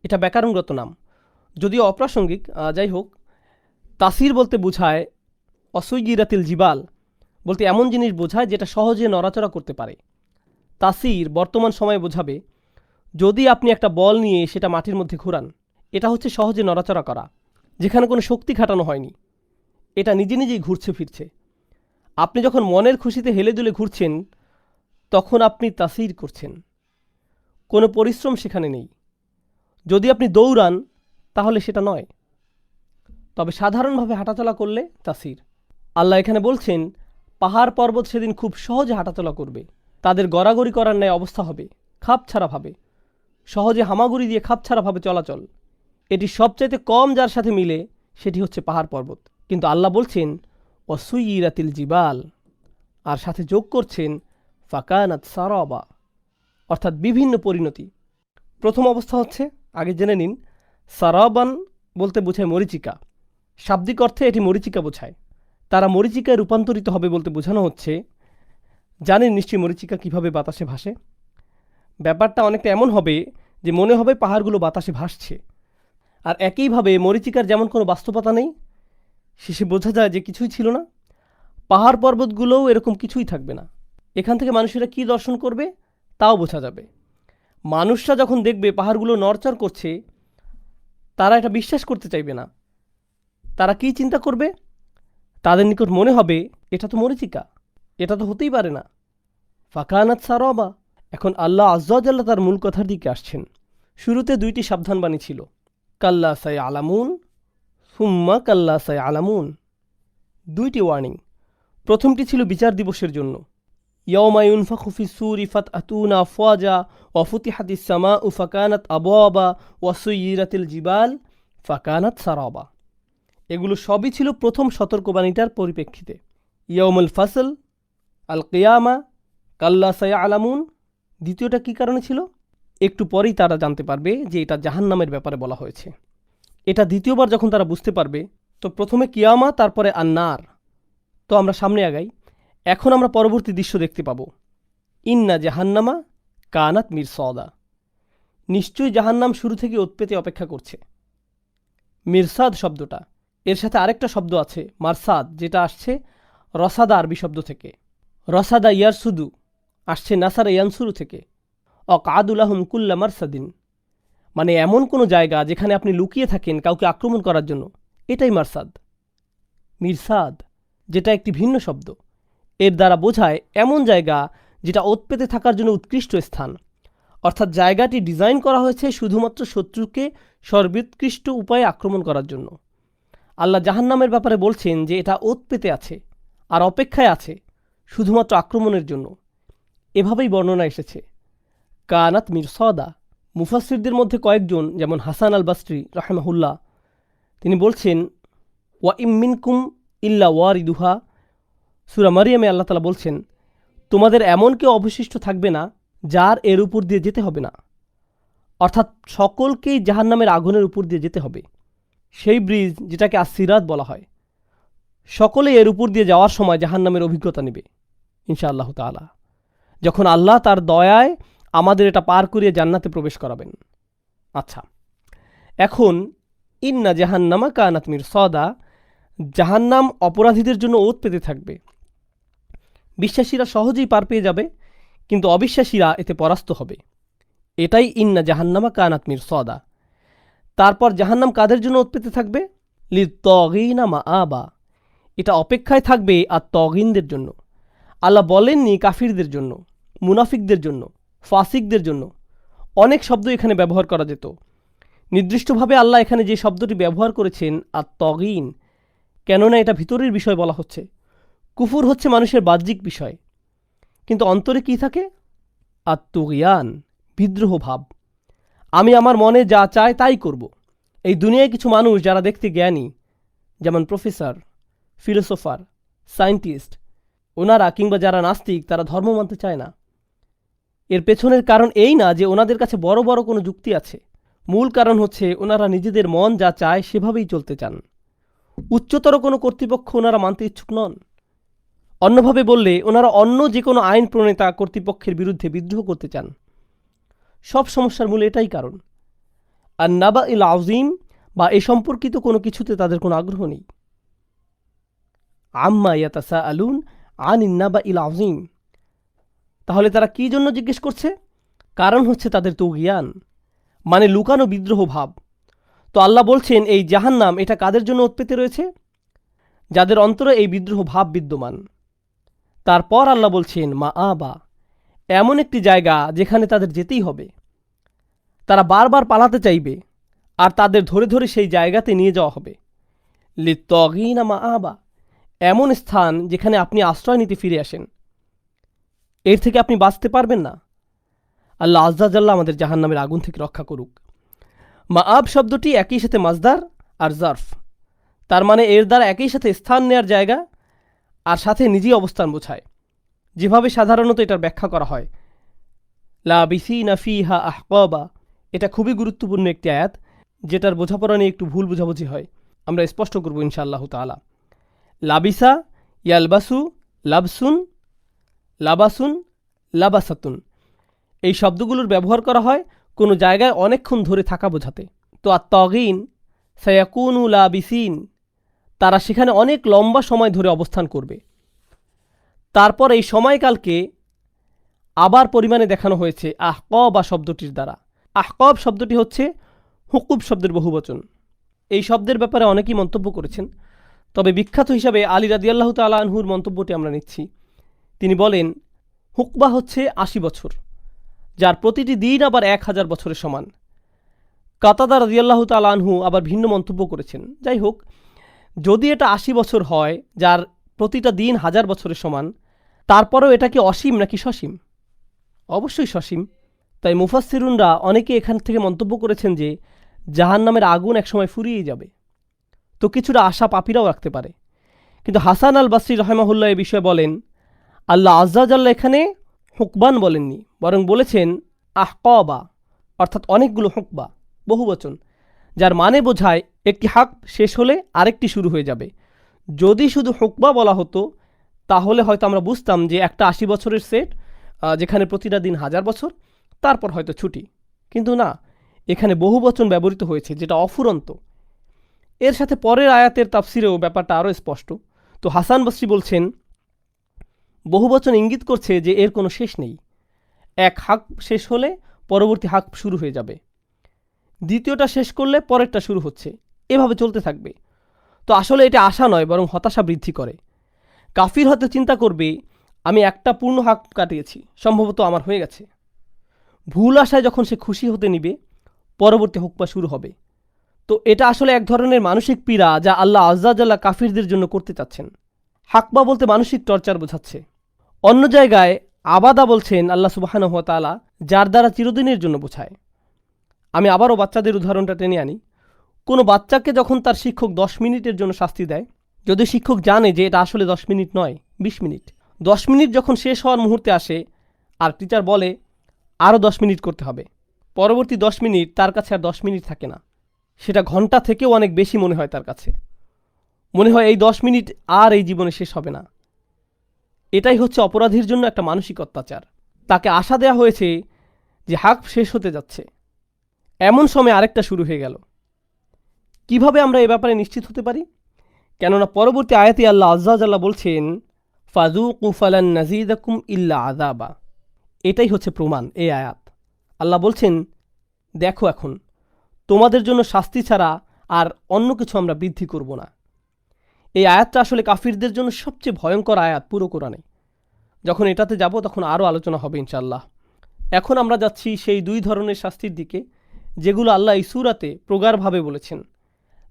S1: এটা ব্যাকরণগত নাম, যদিও অপ্রাসঙ্গিক। যাই হোক, তাসির বলতে বোঝায় অসুইগিরাতিল জিবাল বলতে এমন জিনিস বোঝায় যেটা সহজে নড়াচড়া করতে পারে। তাসির বর্তমান সময়ে বোঝাবে যদি আপনি একটা বল নিয়ে সেটা মাটির মধ্যে ঘোরান, এটা হচ্ছে সহজে নড়াচড়া করা, যেখানে কোনো শক্তি খাটানো হয়নি, এটা নিজে নিজেই ঘুরছে ফিরছে। আপনি যখন মনের খুশিতে হেলে দুলে ঘুরছেন তখন আপনি তাসির করছেন, কোনো পরিশ্রম সেখানে নেই। যদি আপনি দৌড়ান তাহলে সেটা নয়, তবে সাধারণভাবে হাঁটাচলা করলে তাসির। আল্লাহ এখানে বলছেন পাহাড় পর্বত সেদিন খুব সহজে হাঁটাচলা করবে, তাদের গড়াগড়ি করার ন্যায় অবস্থা হবে, খাপ ছাড়াভাবে, সহজে হামাগুড়ি দিয়ে খাপ ছাড়াভাবে চলাচল। এটি সবচাইতে কম যার সাথে মিলে সেটি হচ্ছে পাহাড় পর্বত। কিন্তু আল্লাহ বলছেন অসুইরাতিল জিবাল, আর সাথে যোগ করছেন ফাকানাত সারাবা, অর্থাৎ বিভিন্ন পরিণতি। প্রথম অবস্থা হচ্ছে, আগে জেনে নিন, সারাবান বলতে বোঝায় মরিচিকা। শাব্দিক অর্থে এটি মরিচিকা বোঝায়। তারা মরিচিকায় রূপান্তরিত হবে বলতে বোঝানো হচ্ছে জানেন নিশ্চয়ই মরীচিকা কিভাবে বাতাসে ভাসে? ব্যাপারটা অনেকটা এমন হবে যে মনে হবে পাহাড়গুলো বাতাসে ভাসছে। আর একইভাবে মরীচিকার যেমন কোনো বাস্তবতা নেই, শেষে বোঝা যায় যে কিছুই ছিল না, পাহাড় পর্বতগুলোও এরকম কিছুই থাকবে না। এখান থেকে মানুষেরা কি দর্শন করবে তাও বোঝা যাবে। মানুষরা যখন দেখবে পাহাড়গুলো নড়চড় করছে, তারা এটা বিশ্বাস করতে চাইবে না। তারা কি চিন্তা করবে? তাদের নিকট মনে হবে এটা তো মরীচিকা, এটা তো হতেই পারে না। ফাকানাত সারাবা। এখন আল্লাহ আজ্জা ওয়া জাল্লা তার মূল কথার দিকে আসছেন। শুরুতে দুইটি সাবধানবাণী ছিল, কাল্লা সাই আলামুন, সুম্মা কাল্লা সাই আলামুন। দুইটি ওয়ার্নিং। প্রথমটি ছিল বিচার দিবসের জন্য, ইয়াউমা ইউনফাখু ফিস-সূরি ফাতআতুনা আফওয়াজা ওয়া ফুতিহাতিস সামাউ ফাকানাত আবওয়াবা ওয়া সুয়িরাতিল জিবাল ফাকানাত সারাবা। এগুলো সবই ছিল প্রথম সতর্কবাণীটার পরিপ্রেক্ষিতে। ইয়াউমুল ফাসল, আল কিয়ামা, কাল্লা সায়ালামুন। দ্বিতীয়টা কী কারণে ছিল? একটু পরেই তারা জানতে পারবে যে এটা জাহান্নামের ব্যাপারে বলা হয়েছে। এটা দ্বিতীয়বার যখন তারা বুঝতে পারবে, তো প্রথমে কিয়ামা, তারপরে আন্নার। তো আমরা সামনে আগাই। এখন আমরা পরবর্তী দৃশ্য দেখতে পাব। ইন্না জাহান্নামা কানাত মিরসাদা। নিশ্চয়ই জাহান্নাম শুরু থেকে উৎপেতে অপেক্ষা করছে। মিরসাদ শব্দটা, এর সাথে আরেকটা শব্দ আছে মারসাদ, যেটা আসছে রসাদা আরবি শব্দ থেকে। রসাদা ইয়ারসুদু আসছে নাসারা ইয়ানসুরু থেকে। অকাদুলাহুম কুল্লা মারসাদিন, মানে এমন কোনো জায়গা যেখানে আপনি লুকিয়ে থাকেন কাউকে আক্রমণ করার জন্য, এটাই মারসাদ। মিরসাদ যেটা একটি ভিন্ন শব্দ, এর দ্বারা বোঝায় এমন জায়গা যেটা ওত পেতে থাকার জন্য উৎকৃষ্ট স্থান। অর্থাৎ জায়গাটি ডিজাইন করা হয়েছে শুধুমাত্র শত্রুকে সর্বোৎকৃষ্ট উপায়ে আক্রমণ করার জন্য। আল্লাহ জাহান্নামের ব্যাপারে বলছেন যে এটা ওত পেতে আছে আর অপেক্ষায় আছে শুধুমাত্র আক্রমণের জন্য। এভাবেই বর্ণনা এসেছে, কানাত মিরসাদা। মুফাসসিরদের মধ্যে কয়েকজন, যেমন হাসান আল বাসরি রাহমাহুল্লাহ, তিনি বলছেন ওয়া ইম্মিনকুম ইল্লা ওয়ারিদুহা। সূরা মারিয়ামে আল্লাহ তাআলা বলছেন, তোমাদের এমন কেউ অবশিষ্ট থাকবে না যার এর উপর দিয়ে যেতে হবে না। অর্থাৎ সকলকেই জাহান্নামের আগুনের উপর দিয়ে যেতে হবে। সেই ব্রিজ যেটাকে আসসিরাত বলা হয়, সকলে এর উপর দিয়ে যাওয়ার সময় জাহান্নামের অভিজ্ঞতা নেবে ইনশাআল্লাহ তাআলা, যখন আল্লাহ তার দয়ায় আমাদের এটা পার করিয়ে জান্নাতে প্রবেশ করাবেন। আচ্ছা, এখন ইন্না জাহান্নামা কানাত মিরসাদা, জাহান্নাম অপরাধীদের জন্য ওত পেতে থাকবে। বিশ্বাসীরা সহজেই পার পেয়ে যাবে, কিন্তু অবিশ্বাসীরা এতে পরাস্ত হবে। এটাই ইন্না জাহান্নামা কানাত মিরসাদা। তারপর জাহান্নাম কাদের জন্য ওত পেতে থাকবে? লিত্তাগীনা মাআবা, এটা অপেক্ষায় থাকবে আর তগিনদের জন্য। আল্লাহ বলেননি কাফিরদের জন্য, মুনাফিকদের জন্য, ফাসিকদের জন্য। অনেক শব্দ এখানে ব্যবহার করা যেত। নির্দিষ্টভাবে আল্লাহ এখানে যে শব্দটি ব্যবহার করেছেন আর তগিন, কেননা এটা ভিতরের বিষয় বলা হচ্ছে। কুফুর হচ্ছে মানুষের বাহ্যিক বিষয়, কিন্তু অন্তরে কি থাকে? আত্মজ্ঞান, বিদ্রোহ ভাব। আমি আমার মনে যা চাই তাই করব। এই দুনিয়ায় কিছু মানুষ যারা দেখতে জ্ঞানী, যেমন প্রফেসর, ফিলোসোফার, সায়েন্টিস্ট, ওনারা কিংবা যারা নাস্তিক, তারা ধর্ম মানতে চায় না। এর পেছনের কারণ এই না যে ওনাদের কাছে বড় বড় কোনো যুক্তি আছে। মূল কারণ হচ্ছে ওনারা নিজেদের মন যা চায় সেভাবেই চলতে চান। উচ্চতর কোনো কর্তৃপক্ষ ওনারা মানতে ইচ্ছুক নন। অন্যভাবে বললে, ওনারা অন্য যে কোনো আইন প্রণেতা কর্তৃপক্ষের বিরুদ্ধে বিদ্রোহ করতে চান। সব সমস্যার মূলে এটাই কারণ। আর নাবা ইল আযীম, বা এ সম্পর্কিত কোনো কিছুতে তাদের কোনো আগ্রহ নেই। আম্মা ইয়াতাসাআলুন আনিন নাবা ইল আযীম, তাহলে তারা কি জন্য জিজ্ঞেস করছে? কারণ হচ্ছে তাদের তুগয়ান, মানে লুকানো বিদ্রোহ ভাব। তো আল্লাহ বলছেন এই জাহান্নাম এটা কাদের জন্য উৎপেতে রয়েছে? যাদের অন্তরে এই বিদ্রোহ ভাব বিদ্যমান। তারপর আল্লাহ বলছেন মাআবা, এমন একটি জায়গা যেখানে তাদের যেতেই হবে। তারা বারবার পালাতে চাইবে, আর তাদের ধরে ধরে সেই জায়গাতে নিয়ে যাওয়া হবে। লিত্তাগীনা মাআবা, এমন স্থান যেখানে আপনি আশ্রয় নিতে ফিরে আসেন। এর থেকে আপনি বাঁচতে পারবেন না। আল্লাহ আজ্জা জাল্লা আমাদের জাহান্নামের আগুন থেকে রক্ষা করুক। মাআব শব্দটি একই সাথে মাজদার আর জারফ, তার মানে এর দ্বারা একই সাথে স্থান নেয়ার জায়গা আর সাথে নিজেই অবস্থান বোঝায়। যেভাবে সাধারণত এটার ব্যাখ্যা করা হয়, লাবিসিনা ফিহা আহকাবা, এটা খুবই গুরুত্বপূর্ণ একটি আয়াত, যেটার বোঝাপড়া নিয়ে একটু ভুল বোঝাবুঝি হয়। আমরা স্পষ্ট করব ইনশাআল্লাহ তাআলা। লাবিসা, ইয়ালবাসু, লাবসুন, লাবাসুন, লাবাসাতুন, এই শব্দগুলোর ব্যবহার করা হয় কোনো জায়গায় অনেকক্ষণ ধরে থাকা বোঝাতে। তো আত্তাগিন সায়াকুনু লাবিসিন, তারা সেখানে অনেক লম্বা সময় ধরে অবস্থান করবে। তারপর এই সময়কালকে আবার পরিমাণে দেখানো হয়েছে আহকবা শব্দটির দ্বারা। আহকব শব্দটি হচ্ছে হুকুব শব্দের বহুবচন। এই শব্দের ব্যাপারে অনেকেই মন্তব্য করেছেন, তবে বিখ্যাত হিসাবে আলী রাদিয়াল্লাহু তাআলা আনহুর মন্তব্যটি আমরা নিচ্ছি। তিনি বলেন, হুকবা হচ্ছে ৮০ বছর, যার প্রতিটি দিন আবার ১,০০০ বছরের সমান। কাতাদা রাদিয়াল্লাহু তাআলা আনহু আবার ভিন্ন মন্তব্য করেছেন। যাই হোক, যদি এটা ৮০ বছর হয়, যার প্রতিটা দিন ১,০০০ বছরের সমান, তারপরেও এটা কি অসীম নাকি সসীম? অবশ্যই সসীম। তাই মুফাসসিরুনরা অনেকে এখান থেকে মন্তব্য করেছেন যে জাহান্নামের আগুন একসময় ফুরিয়ে যাবে। তো কিছুটা আশা পাপীরাও রাখতে পারে। কিন্তু হাসান আল বাসরি রাহিমাহুল্লাহ এ বিষয়ে বলেন, আল্লাহ আজ্জা জাল্লা এখানে হুকবান বলেননি, বরং বলেছেন আহকবা, অর্থাৎ অনেকগুলো হুকবা, বহুবচন, যার মানে বোঝায় একটি হাক শেষ হলে আরেকটি শুরু হয়ে যাবে। যদি শুধু হুকবা বলা হতো তাহলে হয়তো আমরা বুঝতাম যে একটা ৮০ বছরের সেট, যেখানে প্রতিটা দিন ১,০০০ বছর, তারপর হয়তো ছুটি। কিন্তু না, এখানে বহুবচন ব্যবহৃত হয়েছে, যেটা অফুরন্ত। এর সাথে পরের আয়াতের তাফসিরেও ব্যাপারটা আরও স্পষ্ট। তো হাসান বসরি বলছেন, বহুবচন ইঙ্গিত করছে যে এর কোনো শেষ নেই। এক হাক শেষ হলে পরবর্তী হাক শুরু হয়ে যাবে, দ্বিতীয়টা শেষ করলে পরেরটা শুরু হচ্ছে, এভাবে চলতে থাকবে। তো আসলে এটা আশা নয়, বরং হতাশা বৃদ্ধি করে। কাফির হয়তো চিন্তা করবে, আমি একটা পূর্ণ হাক কাটিয়েছি, সম্ভবত আমার হয়ে গেছে। ভুল আশায় যখন সে খুশি হতে নিবে, পরবর্তী হুকমা শুরু হবে। তো এটা আসলে এক ধরনের মানসিক পীড়া যা আল্লাহ আজ্জা জাল্লা কাফিরদের জন্য করতে চাচ্ছেন। হাকবা বলতে মানসিক টর্চার বোঝাচ্ছে। অন্য জায়গায় আবাদা বলছেন আল্লাহ সুবহানাহু ওয়া তাআলা, যার দ্বারা চিরদিনের জন্য বোঝায়। আমি আবারও বাচ্চাদের উদাহরণটা টেনে আনি। কোনো বাচ্চাকে যখন তার শিক্ষক ১০ মিনিটের জন্য শাস্তি দেয়, যদি শিক্ষক জানে যে এটা আসলে ১০ মিনিট নয়, ২০ মিনিট, ১০ মিনিট যখন শেষ হওয়ার মুহূর্তে আসে আর টিচার বলে আরও ১০ মিনিট করতে হবে, পরবর্তী ১০ মিনিট তার কাছে আর ১০ মিনিট থাকে না, সেটা ঘন্টা থেকেও অনেক বেশি মনে হয় তার কাছে। মনে হয় এই ১০ মিনিট আর এই জীবনে শেষ হবে না। এটাই হচ্ছে অপরাধীর জন্য একটা মানসিক অত্যাচার। তাকে আশা দেয়া হয়েছে যে হাক শেষ হতে যাচ্ছে, এমন সময় আরেকটা শুরু হয়ে গেল। কিভাবে আমরা এ ব্যাপারে নিশ্চিত হতে পারি? কেননা পরবর্তী আয়াতে আল্লাহ আজ্জা জাল্লা বলছেন, ফাযুকু ফালান নাযীদাকুম ইল্লা আযাবা। এটাই হচ্ছে প্রমাণ, এই আয়াত। আল্লাহ বলছেন, দেখো এখন তোমাদের জন্য শাস্তি ছাড়া আর অন্য কিছু আমরা বৃদ্ধি করব না। এই আয়াতটা আসলে কাফিরদের জন্য সবচেয়ে ভয়ঙ্কর আয়াত পুরো কোরআনে। যখন এটাতে যাব তখন আরও আলোচনা হবে ইনশাআল্লাহ। এখন আমরা যাচ্ছি সেই দুই ধরনের শাস্তির দিকে যেগুলো আল্লাহ এই সূরাতে প্রগাঢ়ভাবে বলেছেন।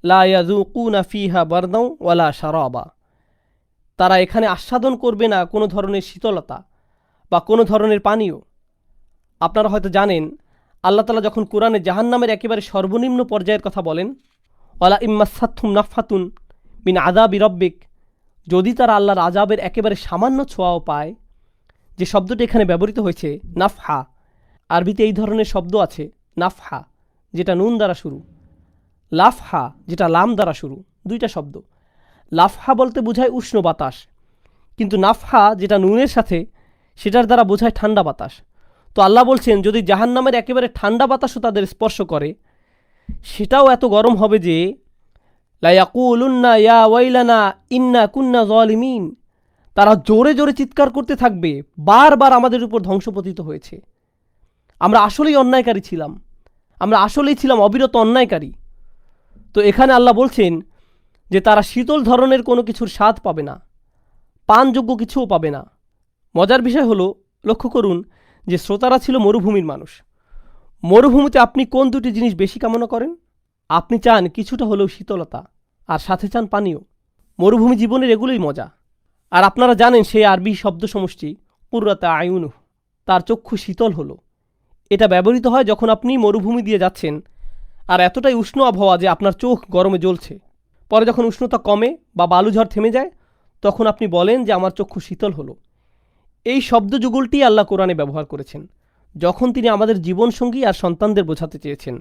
S1: লা ইয়াযুকুনা ফিহা বারদাও ওয়ালা শারাবা। তারা এখানে আস্বাদন করবে না কোনো ধরনের শীতলতা বা কোনো ধরনের পানীয়। আপনারা হয়তো জানেন, আল্লাহ তাআলা যখন কোরআনে জাহান্নামের একেবারে সর্বনিম্ন পর্যায়ের কথা বলেন, ওয়ালা ইম্মাসাতহুম নাফহাতুন মিন আযাবি রাব্বিক, যদি তারা আল্লাহর আযাবের একেবারে সামান্য ছোঁয়াও পায়, যে শব্দটি এখানে ব্যবহৃত হয়েছে নাফহা, আরবিতে এই ধরনের শব্দ আছে নাফহা যেটা নুন দ্বারা শুরু, লাফহা যেটা লাম দ্বারা শুরু, দুইটা শব্দ। লাফহা বলতে বোঝায় উষ্ণ বাতাস, কিন্তু নাফহা যেটা নুনের সাথে, সেটার দ্বারা বোঝায় ঠান্ডা বাতাস। তো আল্লাহ বলছেন, যদি জাহান্নামের একেবারে ঠান্ডা বাতাসও তাদের স্পর্শ করে, সেটাও এত গরম হবে যে লা ইয়াকুলুন্না ইয়া ওয়াইলানা ইন্না কুন্না যালিমিন, তারা জোরে জোরে চিৎকার করতে থাকবে, বারবার আমাদের উপর ধ্বংসপতিত হয়েছে, আমরা আসলেই অন্যায়কারী ছিলাম, আমরা আসলেই ছিলাম অবিরত অন্যায়কারী। তো এখানে আল্লাহ বলছেন যে তারা শীতল ধরনের কোনো কিছুর স্বাদ পাবে না, পানযোগ্য কিছুও পাবে না। মজার বিষয় হলো, লক্ষ্য করুন যে শ্রোতারা ছিল মরুভূমির মানুষ। মরুভূমিতে আপনি কোন দুটি জিনিস বেশি কামনা করেন? আপনি চান কিছুটা হলেও শীতলতা, আর সাথে চান পানীয়। মরুভূমি জীবনের এগুলোই মজা। আর আপনারা জানেন সেই আরবি শব্দ সমষ্টি কুররাতা আয়ুনু, তার চক্ষু শীতল হলো। এটা ব্যবহৃত হয় যখন আপনি মরুভূমি দিয়ে যাচ্ছেন আর এতটাই উষ্ণ আবহাওয়া যে আপনার চোখ গরমে জ্বলছে। পরে যখন উষ্ণতা কমে বা বালুঝড় থেমে যায়, তখন আপনি বলেন যে আমার চক্ষু শীতল হলো। এই শব্দ যুগলটি আল্লাহ কোরআনে ব্যবহার করেছেন যখন তিনি আমাদের জীবনসঙ্গী আর সন্তানদের বোঝাতে চেয়েছেন,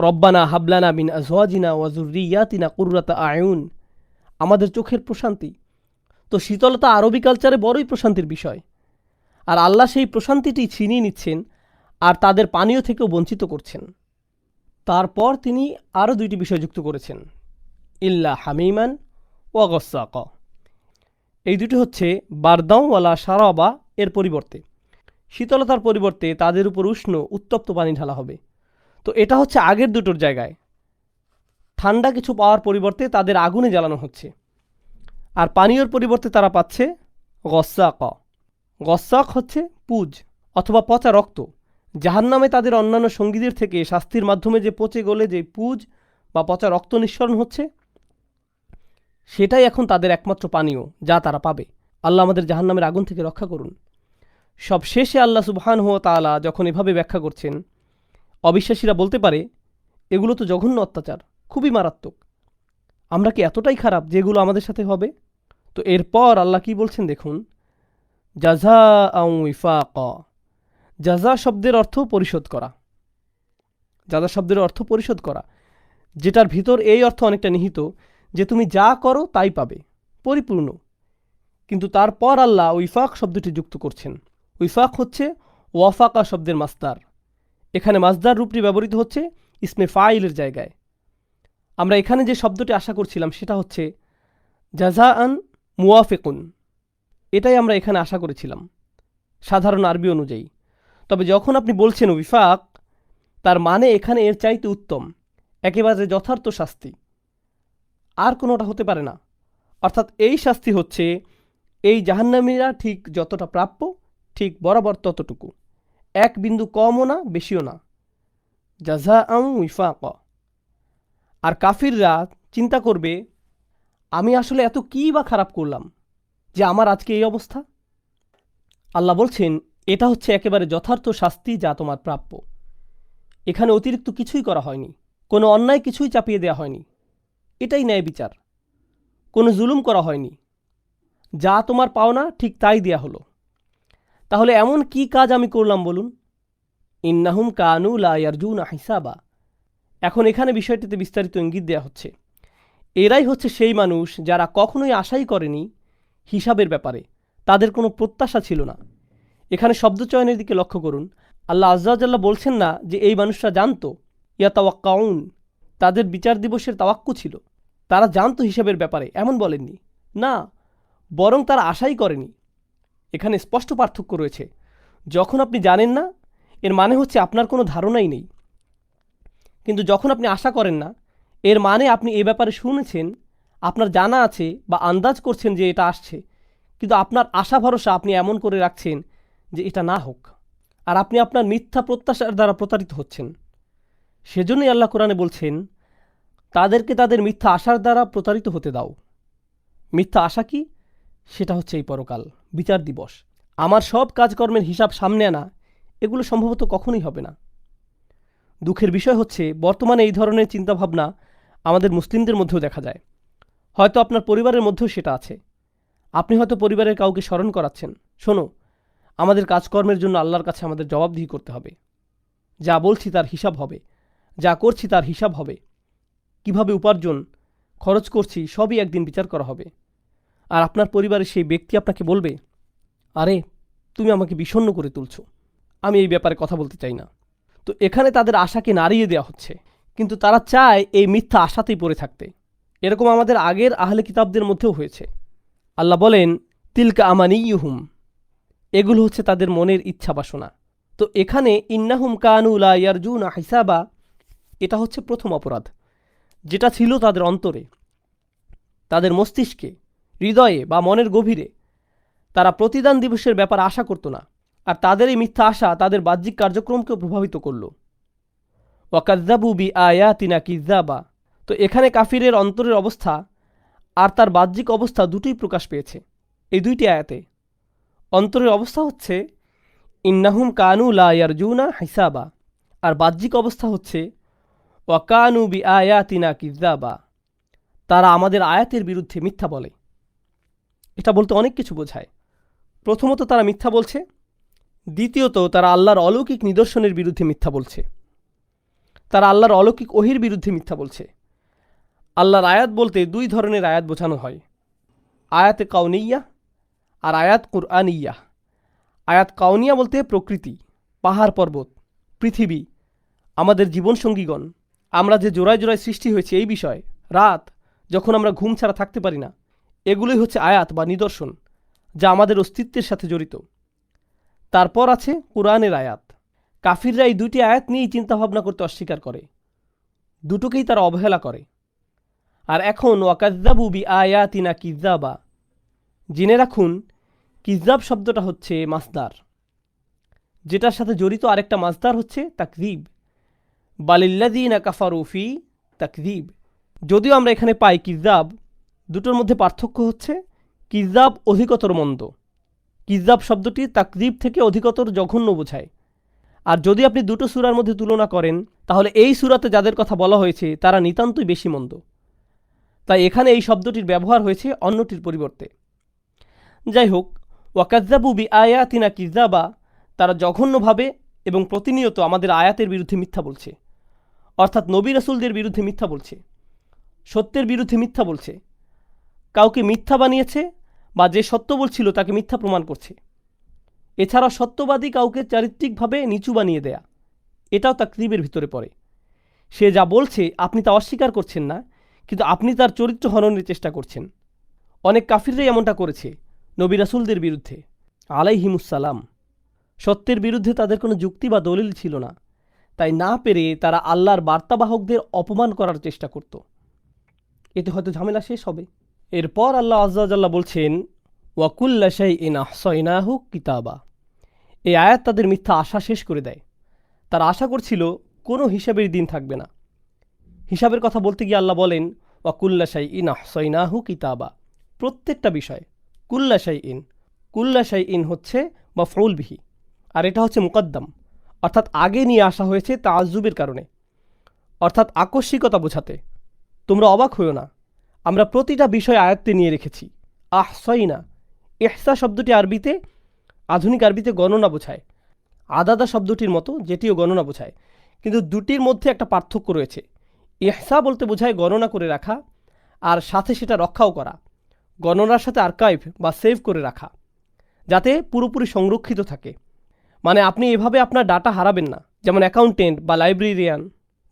S1: রব্বানা হাবলানা মিন আজওয়াজিনা ওয়া যুররিয়াতিনা কুররাতা আয়ুন, আমাদের চোখের প্রশান্তি। তো শীতলতা আরবি কালচারে বড়ই প্রশান্তির বিষয়। আর আল্লাহ সেই প্রশান্তিটি ছিনিয়ে নিচ্ছেন আর তাদের পানীয় থেকেও বঞ্চিত করছেন। তারপর তিনি আরও দুইটি বিষয় যুক্ত করেছেন, ইল্লা হামিমান ওয়া গসাক। এই দুটি হচ্ছে বারদাও ওয়ালা সারাবা এর পরিবর্তে, শীতলতার পরিবর্তে তাদের উপর উষ্ণ উত্তপ্ত পানি ঢালা হবে। তো এটা হচ্ছে আগের দুটোর জায়গায় ঠান্ডা কিছু পাওয়ার পরিবর্তে তাদের আগুনে জ্বালানো হচ্ছে। আর পানীয়র পরিবর্তে তারা পাচ্ছে গসাক। গসাক হচ্ছে পুজ অথবা পচা রক্ত। জাহান্নামে তাদের অন্যান্য সঙ্গীদের থেকে শাস্তির মাধ্যমে যে পচে গলে যে পুজ বা পচা রক্ত নিঃসরণ হচ্ছে, সেটাই এখন তাদের একমাত্র পানীয় যা তারা পাবে। আল্লাহ আমাদের জাহান্নামের আগুন থেকে রক্ষা করুন। সব শেষে আল্লাহ সুবহানাহু ওয়া তাআলা যখন এভাবে ব্যাখ্যা করছেন, অবিশ্বাসীরা বলতে পারে এগুলো তো জঘন্য অত্যাচার, খুবই মারাত্মক। আমরা কি এতটাই খারাপ যে এগুলো আমাদের সাথে হবে? তো এরপর আল্লাহ কি বলছেন দেখুন, জাযাআন ওয়িফাকা। জাযা শব্দের অর্থ পরিশোধ করা। জাযা শব্দের অর্থ পরিশোধ করা, যেটার ভিতর এই অর্থ অনেকটা নিহিত যে তুমি যা করো তাই পাবে, পরিপূর্ণ। কিন্তু তারপর আল্লাহ ওয়িফাক শব্দটি যুক্ত করছেন। ওয়িফাক হচ্ছে ওয়াফাকা শব্দের মাসদার। এখানে মাসদার রূপটি ব্যবহৃত হচ্ছে ইসমে ফাইলের জায়গায়। আমরা এখানে যে শব্দটি আশা করছিলাম সেটা হচ্ছে জাযাআন মুওয়াফিকুন। এটাই আমরা এখানে আশা করেছিলাম সাধারণ আরবি অনুযায়ী। তবে যখন আপনি বলছেন ওয়িফাক, তার মানে এখানে এর চাইতে উত্তম, একেবারে যথার্থ শাস্তি আর কোনোটা হতে পারে না। অর্থাৎ এই শাস্তি হচ্ছে এই জাহান্নামীরা ঠিক যতটা প্রাপ্য ঠিক বরাবর ততটুকু, এক বিন্দু কমও না বেশিও না। জাযাআন ওয়িফাকা। আর কাফিররা চিন্তা করবে, আমি আসলে এত কী বা খারাপ করলাম যে আমার আজকে এই অবস্থা? আল্লাহ বলছেন এটা হচ্ছে একেবারে যথার্থ শাস্তি যা তোমার প্রাপ্য। এখানে অতিরিক্ত কিছুই করা হয়নি, কোনো অন্যায় কিছুই চাপিয়ে দেওয়া হয়নি। এটাই ন্যায় বিচার। কোনো জুলুম করা হয়নি, যা তোমার পাওনা ঠিক তাই দেয়া হলো। তাহলে এমন কি কাজ আমি করলাম বলুন? ইন্নাহুম কানু লা ইয়ারজুনা হিসাবা। এখন এখানে বিষয়টিতে বিস্তারিত ইঙ্গিত দেওয়া হচ্ছে, এরাই হচ্ছে সেই মানুষ যারা কখনোই আশাই করেনি হিসাবের ব্যাপারে, তাদের কোনো প্রত্যাশা ছিল না। এখানে শব্দচয়নের দিকে লক্ষ্য করুন। আল্লাহ আযজা ওয়া জাল্লা বলছেন না যে এই মানুষরা জানতো, ইয়াতাওয়াক্কাউন, তাদের বিচার দিবসের তাওয়াক্কু ছিল, তারা জানতো হিসাবের ব্যাপারে, এমন বলেননি। না, বরং তারা আশাই করেনি। এখানে স্পষ্ট পার্থক্য রয়েছে। যখন আপনি জানেন না, এর মানে হচ্ছে আপনার কোনো ধারণাই নেই। কিন্তু যখন আপনি আশা করেন না, এর মানে আপনি এ ব্যাপারে শুনেছেন, আপনার জানা আছে বা আন্দাজ করছেন যে এটা আসছে, কিন্তু আপনার আশা ভরসা আপনি এমন করে রাখছেন যে এটা না হোক। আর আপনি আপনার মিথ্যা প্রত্যাশার দ্বারা প্রতারিত হচ্ছেন। সেজন্যই আল্লাহ কোরআনে বলছেন, তাদেরকে তাদের মিথ্যা আশার দ্বারা প্রতারিত হতে দাও। মিথ্যা আশা কি? সেটা হচ্ছে এই পরকাল, বিচার দিবস। আমার সব কাজকর্মের হিসাব সামনে আনা, এগুলো সম্ভবত কখনোই হবে না। দুঃখের বিষয় হচ্ছে বর্তমানে এই ধরনের চিন্তাভাবনা আমাদের মুসলিমদের মধ্যেও দেখা যায়। হয়তো আপনার পরিবারের মধ্যেও সেটা আছে। আপনি হয়তো পরিবারের কাউকে স্মরণ করাচ্ছেন, শোনো, আমাদের কাজকর্মের জন্য আল্লাহর কাছে আমাদের জবাবদিহি করতে হবে। যা বলছি তার হিসাব হবে, যা করছি তার হিসাব হবে, কিভাবে উপার্জন খরচ করছি সবই একদিন বিচার করা হবে। আর আপনার পরিবারের সেই ব্যক্তি আপনাকে বলবে, আরে তুমি আমাকে বিষণ্ণ করে তুলছ, আমি এই ব্যাপারে কথা বলতে চাই না। তো এখানে তাদের আশাকে নাড়িয়ে দেওয়া হচ্ছে, কিন্তু তারা চায় এই মিথ্যা আশাতেই পড়ে থাকতে। এরকম আমাদের আগের আহলে কিতাবদের মধ্যেও হয়েছে। আল্লাহ বলেন, তিলকা আমানিয়ুহুম, এগুলো হচ্ছে তাদের মনের ইচ্ছা বাসনা। তো এখানে ইন্নাহুম কানু লা ইয়ারজুনা হিসাবা, এটা হচ্ছে প্রথম অপরাধ, যেটা ছিল তাদের অন্তরে, তাদের মস্তিষ্কে, হৃদয়ে বা মনের গভীরে। তারা প্রতিদান দিবসের ব্যাপারে আশা করত না, আর তাদের এই মিথ্যা আশা তাদের বাহ্যিক কার্যক্রমকেও প্রভাবিত করল। ওয়াকাযযাবু বিআয়াতিনা কিযযাবা। তো এখানে কাফিরের অন্তরের অবস্থা আর তার বাহ্যিক অবস্থা দুটোই প্রকাশ পেয়েছে এই দুইটি আয়াতে। অন্তরের অবস্থা হচ্ছে ইন্নাহুম কানু লা ইয়ারজুনা হিসাবা, আর বাহ্যিক অবস্থা হচ্ছে ওয়াকানু বিআয়াতিনা কিযযাবা, তারা আমাদের আয়াতের বিরুদ্ধে মিথ্যা বলে। এটা বলতে অনেক কিছু বোঝায়। প্রথমত তারা মিথ্যা বলছে, দ্বিতীয়ত তারা আল্লাহর অলৌকিক নিদর্শনের বিরুদ্ধে মিথ্যা বলছে, তারা আল্লাহর অলৌকিক ওহির বিরুদ্ধে মিথ্যা বলছে। আল্লাহর আয়াত বলতে দুই ধরনের আয়াত বোঝানো হয়, আয়াতে কাউনিয়া আর আয়াত কুরআনিয়া। আয়াত কাউনিয়া বলতে প্রকৃতি, পাহাড় পর্বত, পৃথিবী, আমাদের জীবনসঙ্গীগণ, আমরা যে জোড়ায় জোড়ায় সৃষ্টি হয়েছে এই বিষয়, রাত যখন আমরা ঘুম ছাড়া থাকতে পারি না, এগুলোই হচ্ছে আয়াত বা নিদর্শন যা আমাদের অস্তিত্বের সাথে জড়িত। তারপর আছে কোরআনের আয়াত। কাফিররা এই দুটি আয়াত নিয়েই চিন্তাভাবনা করতে অস্বীকার করে, দুটোকেই তারা অবহেলা করে। আর এখন ওয়াকাজ্জাবু বি আয়াতিনা কিজ্জাবা, জেনে রাখুন কিজ্জাব শব্দটা হচ্ছে মাসদার, যেটার সাথে জড়িত আরেকটা মাসদার হচ্ছে তাকযীব। বালিল্লাযীনা কাফারু ফি তাকযীব। যদিও আমরা এখানে পাই কিজ্জাব, দুটোর মধ্যে পার্থক্য হচ্ছে কিজ্জাব অধিকতর মন্দ। কিজ্জাব শব্দটি তাকযীব থেকে অধিকতর জঘন্য বোঝায়। আর যদি আপনি দুটো সূরার মধ্যে তুলনা করেন, তাহলে এই সূরাতে যাদের কথা বলা হয়েছে তারা নিতান্তই বেশি মন্দ। তাই এখানে এই শব্দটির ব্যবহার হয়েছে অন্যটির পরিবর্তে। যাই হোক, ওয়াকাজ্জাবু বি আয়াতিনা কিজ্জাবা, তারা জঘন্যভাবে এবং প্রতিনিয়ত আমাদের আয়াতের বিরুদ্ধে মিথ্যা বলছে, অর্থাৎ নবী রাসূলদের বিরুদ্ধে মিথ্যা বলছে, সত্যের বিরুদ্ধে মিথ্যা বলছে, কাউকে মিথ্যা বানিয়েছে বা যে সত্য বলছিল তাকে মিথ্যা প্রমাণ করছে। এছাড়াও সত্যবাদী কাউকে চারিত্রিকভাবে নিচু বানিয়ে দেয়া, এটাও তাকযীবের ভিতরে পড়ে। সে যা বলছে আপনি তা অস্বীকার করছেন না, কিন্তু আপনি তার চরিত্র হননের চেষ্টা করছেন। অনেক কাফিররাই এমনটা করেছে নবী রাসূলদের বিরুদ্ধে আলাইহিমুসসালাম। সত্যের বিরুদ্ধে তাদের কোনো যুক্তি বা দলিল ছিল না, তাই না পেরে তারা আল্লাহর বার্তাবাহকদের অপমান করার চেষ্টা করত। এতে হয়তো ঝামেলা শেষ হবে। এরপর আল্লাহ আযজা ওয়া জাল্লা বলছেন ওয়াকুল্লা শাইইন আহসাইনাহু কিতাবা। এই আয়াত তাদের মিথ্যা আশা শেষ করে দেয়। তারা আশা করছিল কোনো হিসাবের দিন থাকবে না। হিসাবের কথা বলতে গিয়ে আল্লাহ বলেন ওয়াকুল্লা শাইইন আহসাইনাহু কিতাবা, প্রত্যেকটা বিষয়। কুল্লা শাইইন হচ্ছে মাফউল বিহি, আর এটা হচ্ছে মুকদ্দাম, অর্থাৎ আগে নিয়ে আসা হয়েছে তাআজ্জুবের কারণে, অর্থাৎ আকস্মিকতা বোঝাতে। তোমরা অবাক হইও না, আমরা প্রতিটা বিষয় আয়াত্তে নিয়ে রেখেছি। আহসাইনা, ইহসা শব্দটি আরবিতে, আধুনিক আরবিতে গণনা বোঝায়, আদাদা শব্দটির মতো, যেটিও গণনা বোঝায়, কিন্তু দুটির মধ্যে একটা পার্থক্য রয়েছে। ইহসা বলতে বোঝায় গণনা করে রাখা, আর সাথে সেটা রক্ষাও করা। গণনার সাথে আর্কাইভ বা সেভ করে রাখা, যাতে পুরোপুরি সংরক্ষিত থাকে। মানে আপনি এভাবে আপনার ডাটা হারাবেন না। যেমন অ্যাকাউন্টেন্ট বা লাইব্রেরিয়ান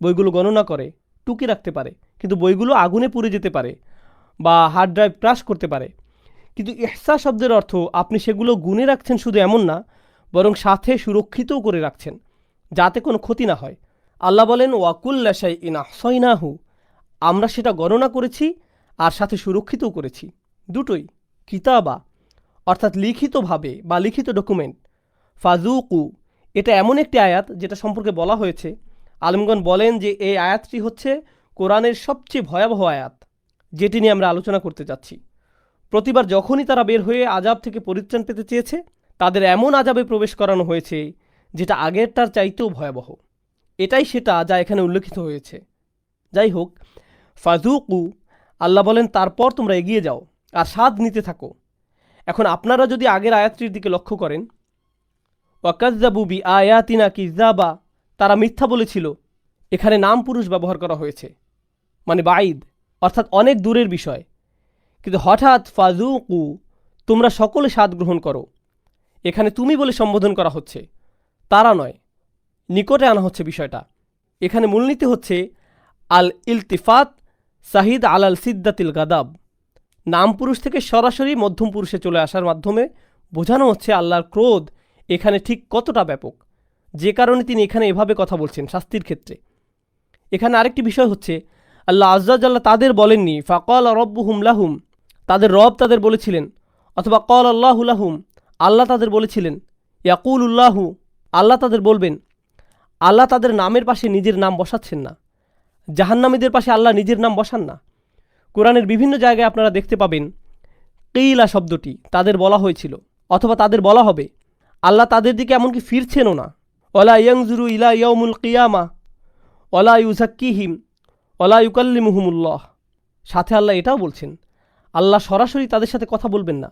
S1: বইগুলো গণনা করে, টুকি রাখতে পারে, কিন্তু বইগুলো আগুনে পুড়ে যেতে পারে বা হার্ড ড্রাইভ ক্রাশ করতে পারে। কিন্তু ইহসা শব্দের অর্থ আপনি সেগুলো গুনে রাখছেন শুধু এমন না, বরং সাথে সুরক্ষিতও করে রাখছেন, যাতে কোনো ক্ষতি না হয়। আল্লাহ বলেন ওয়াকুল্লা শাইইন আহসাইনাহু, আমরা সেটা গণনা করেছি আর সাথে সুরক্ষিতও করেছি। দুটোই। কিতাবা অর্থাৎ লিখিতভাবে বা লিখিত ডকুমেন্ট। ফাজুকু, এটা এমন একটি আয়াত যেটা সম্পর্কে বলা হয়েছে, আলেমগণ বলেন যে এই আয়াতটি হচ্ছে কোরআনের সবচেয়ে ভয়াবহ আয়াত, যেটি নিয়ে আমরা আলোচনা করতে যাচ্ছি। প্রতিবার যখনই তারা বের হয়ে আযাব থেকে পরিত্রাণ পেতে চেয়েছে, তাদের এমন আযাবে প্রবেশ করানো হয়েছে যেটা আগেরটার চাইতেও ভয়াবহ। এটাই সেটা যা এখানে উল্লেখিত হয়েছে। যাই হোক, ফাজুকু, আল্লাহ বলেন তারপর তোমরা এগিয়ে যাও আর স্বাদ নিতে থাকো। এখন আপনারা যদি আগের আয়াতটির দিকে লক্ষ্য করেন, ওয়াকাজ্জাবু বি আয়াতিনা কিজ্জাবা, তারা মিথ্যা বলেছিল, এখানে নাম পুরুষ ব্যবহার করা হয়েছে, মানে বাঈদ, অর্থাৎ অনেক দূরের বিষয়। কিন্তু হঠাৎ ফাজুকু, তোমরা সকলে স্বাদ গ্রহণ করো, এখানে তুমি বলে সম্বোধন করা হচ্ছে, তারা নয়, নিকটে আনা হচ্ছে বিষয়টা। এখানে মূলনীতি হচ্ছে আল ইলতিফাত সাহিদ আলাল সিদ্দাতিল গাদাব, নাম পুরুষ থেকে সরাসরি মধ্যম পুরুষে চলে আসার মাধ্যমে বোঝানো হচ্ছে আল্লাহর ক্রোধ এখানে ঠিক কতটা ব্যাপক, যে কারণে তিনি এখানে এভাবে কথা বলছেন শাস্তির ক্ষেত্রে। এখানে আরেকটি বিষয় হচ্ছে আল্লাহ আযজা ওয়া জাল্লা তাদের বলেননি ফাকাল রব্বুহুম লাহুম, তাদের রব তাদের বলেছিলেন, অথবা ক্বাল আল্লাহু লাহুম, আল্লাহ তাদের বলেছিলেন, ইয়াকুলুল্লাহু, আল্লাহ তাদের বলবেন। আল্লাহ তাদের নামের পাশে নিজের নাম বসাচ্ছেন না, জাহান্নামীদের পাশে আল্লাহ নিজের নাম বসান না। কোরআনের বিভিন্ন জায়গায় আপনারা দেখতে পাবেন কিলা শব্দটি তাদের বলা হয়েছিল, অথবা তাদের বলা হবে। আল্লাহ তাদের দিকে এমনকি ফিরছেনও না। ওয়ালা ইয়ানজুরু ইলা ইয়াউমুল কিয়ামা ওয়ালা ইউযাক্কিহিম ওয়ালা ইউকাল্লিমুহুমুল্লাহ, সাথে আল্লাহ এটাও বলছেন আল্লাহ সরাসরি তাদের সাথে কথা বলবেন না,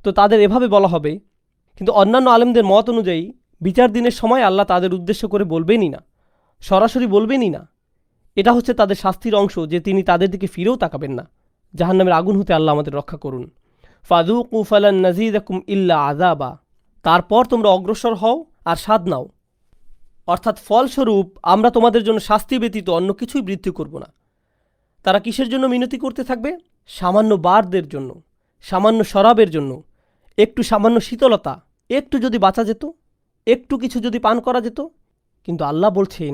S1: তো তাদের এভাবে বলা হবে। কিন্তু অন্যান্য আলেমদের মত অনুযায়ী বিচার দিনের সময় আল্লাহ তাদের উদ্দেশ্য করে বলবেনই না, সরাসরি বলবেনই না। এটা হচ্ছে তাদের শাস্তির অংশ, যে তিনি তাদের দিকে ফিরেও তাকাবেন না। জাহান্নামের আগুন হতে আল্লাহ আমাদের রক্ষা করুন। ফাযুকু ফালান নাযীদাকুম ইল্লা আযাবা, তারপর তোমরা অগ্রসর হও আর স্বাদ নাও। অর্থাৎ ফলস্বরূপ আমরা তোমাদের জন্য শাস্তি ব্যতীত অন্য কিছুই বৃদ্ধি করব না। তারা কিসের জন্য মিনতি করতে থাকবে? সামান্য বারদের জন্য, সামান্য শরাবের জন্য, একটু সামান্য শীতলতা, একটু যদি বাঁচা যেত, একটু কিছু যদি পান করা যেত। কিন্তু আল্লাহ বলছেন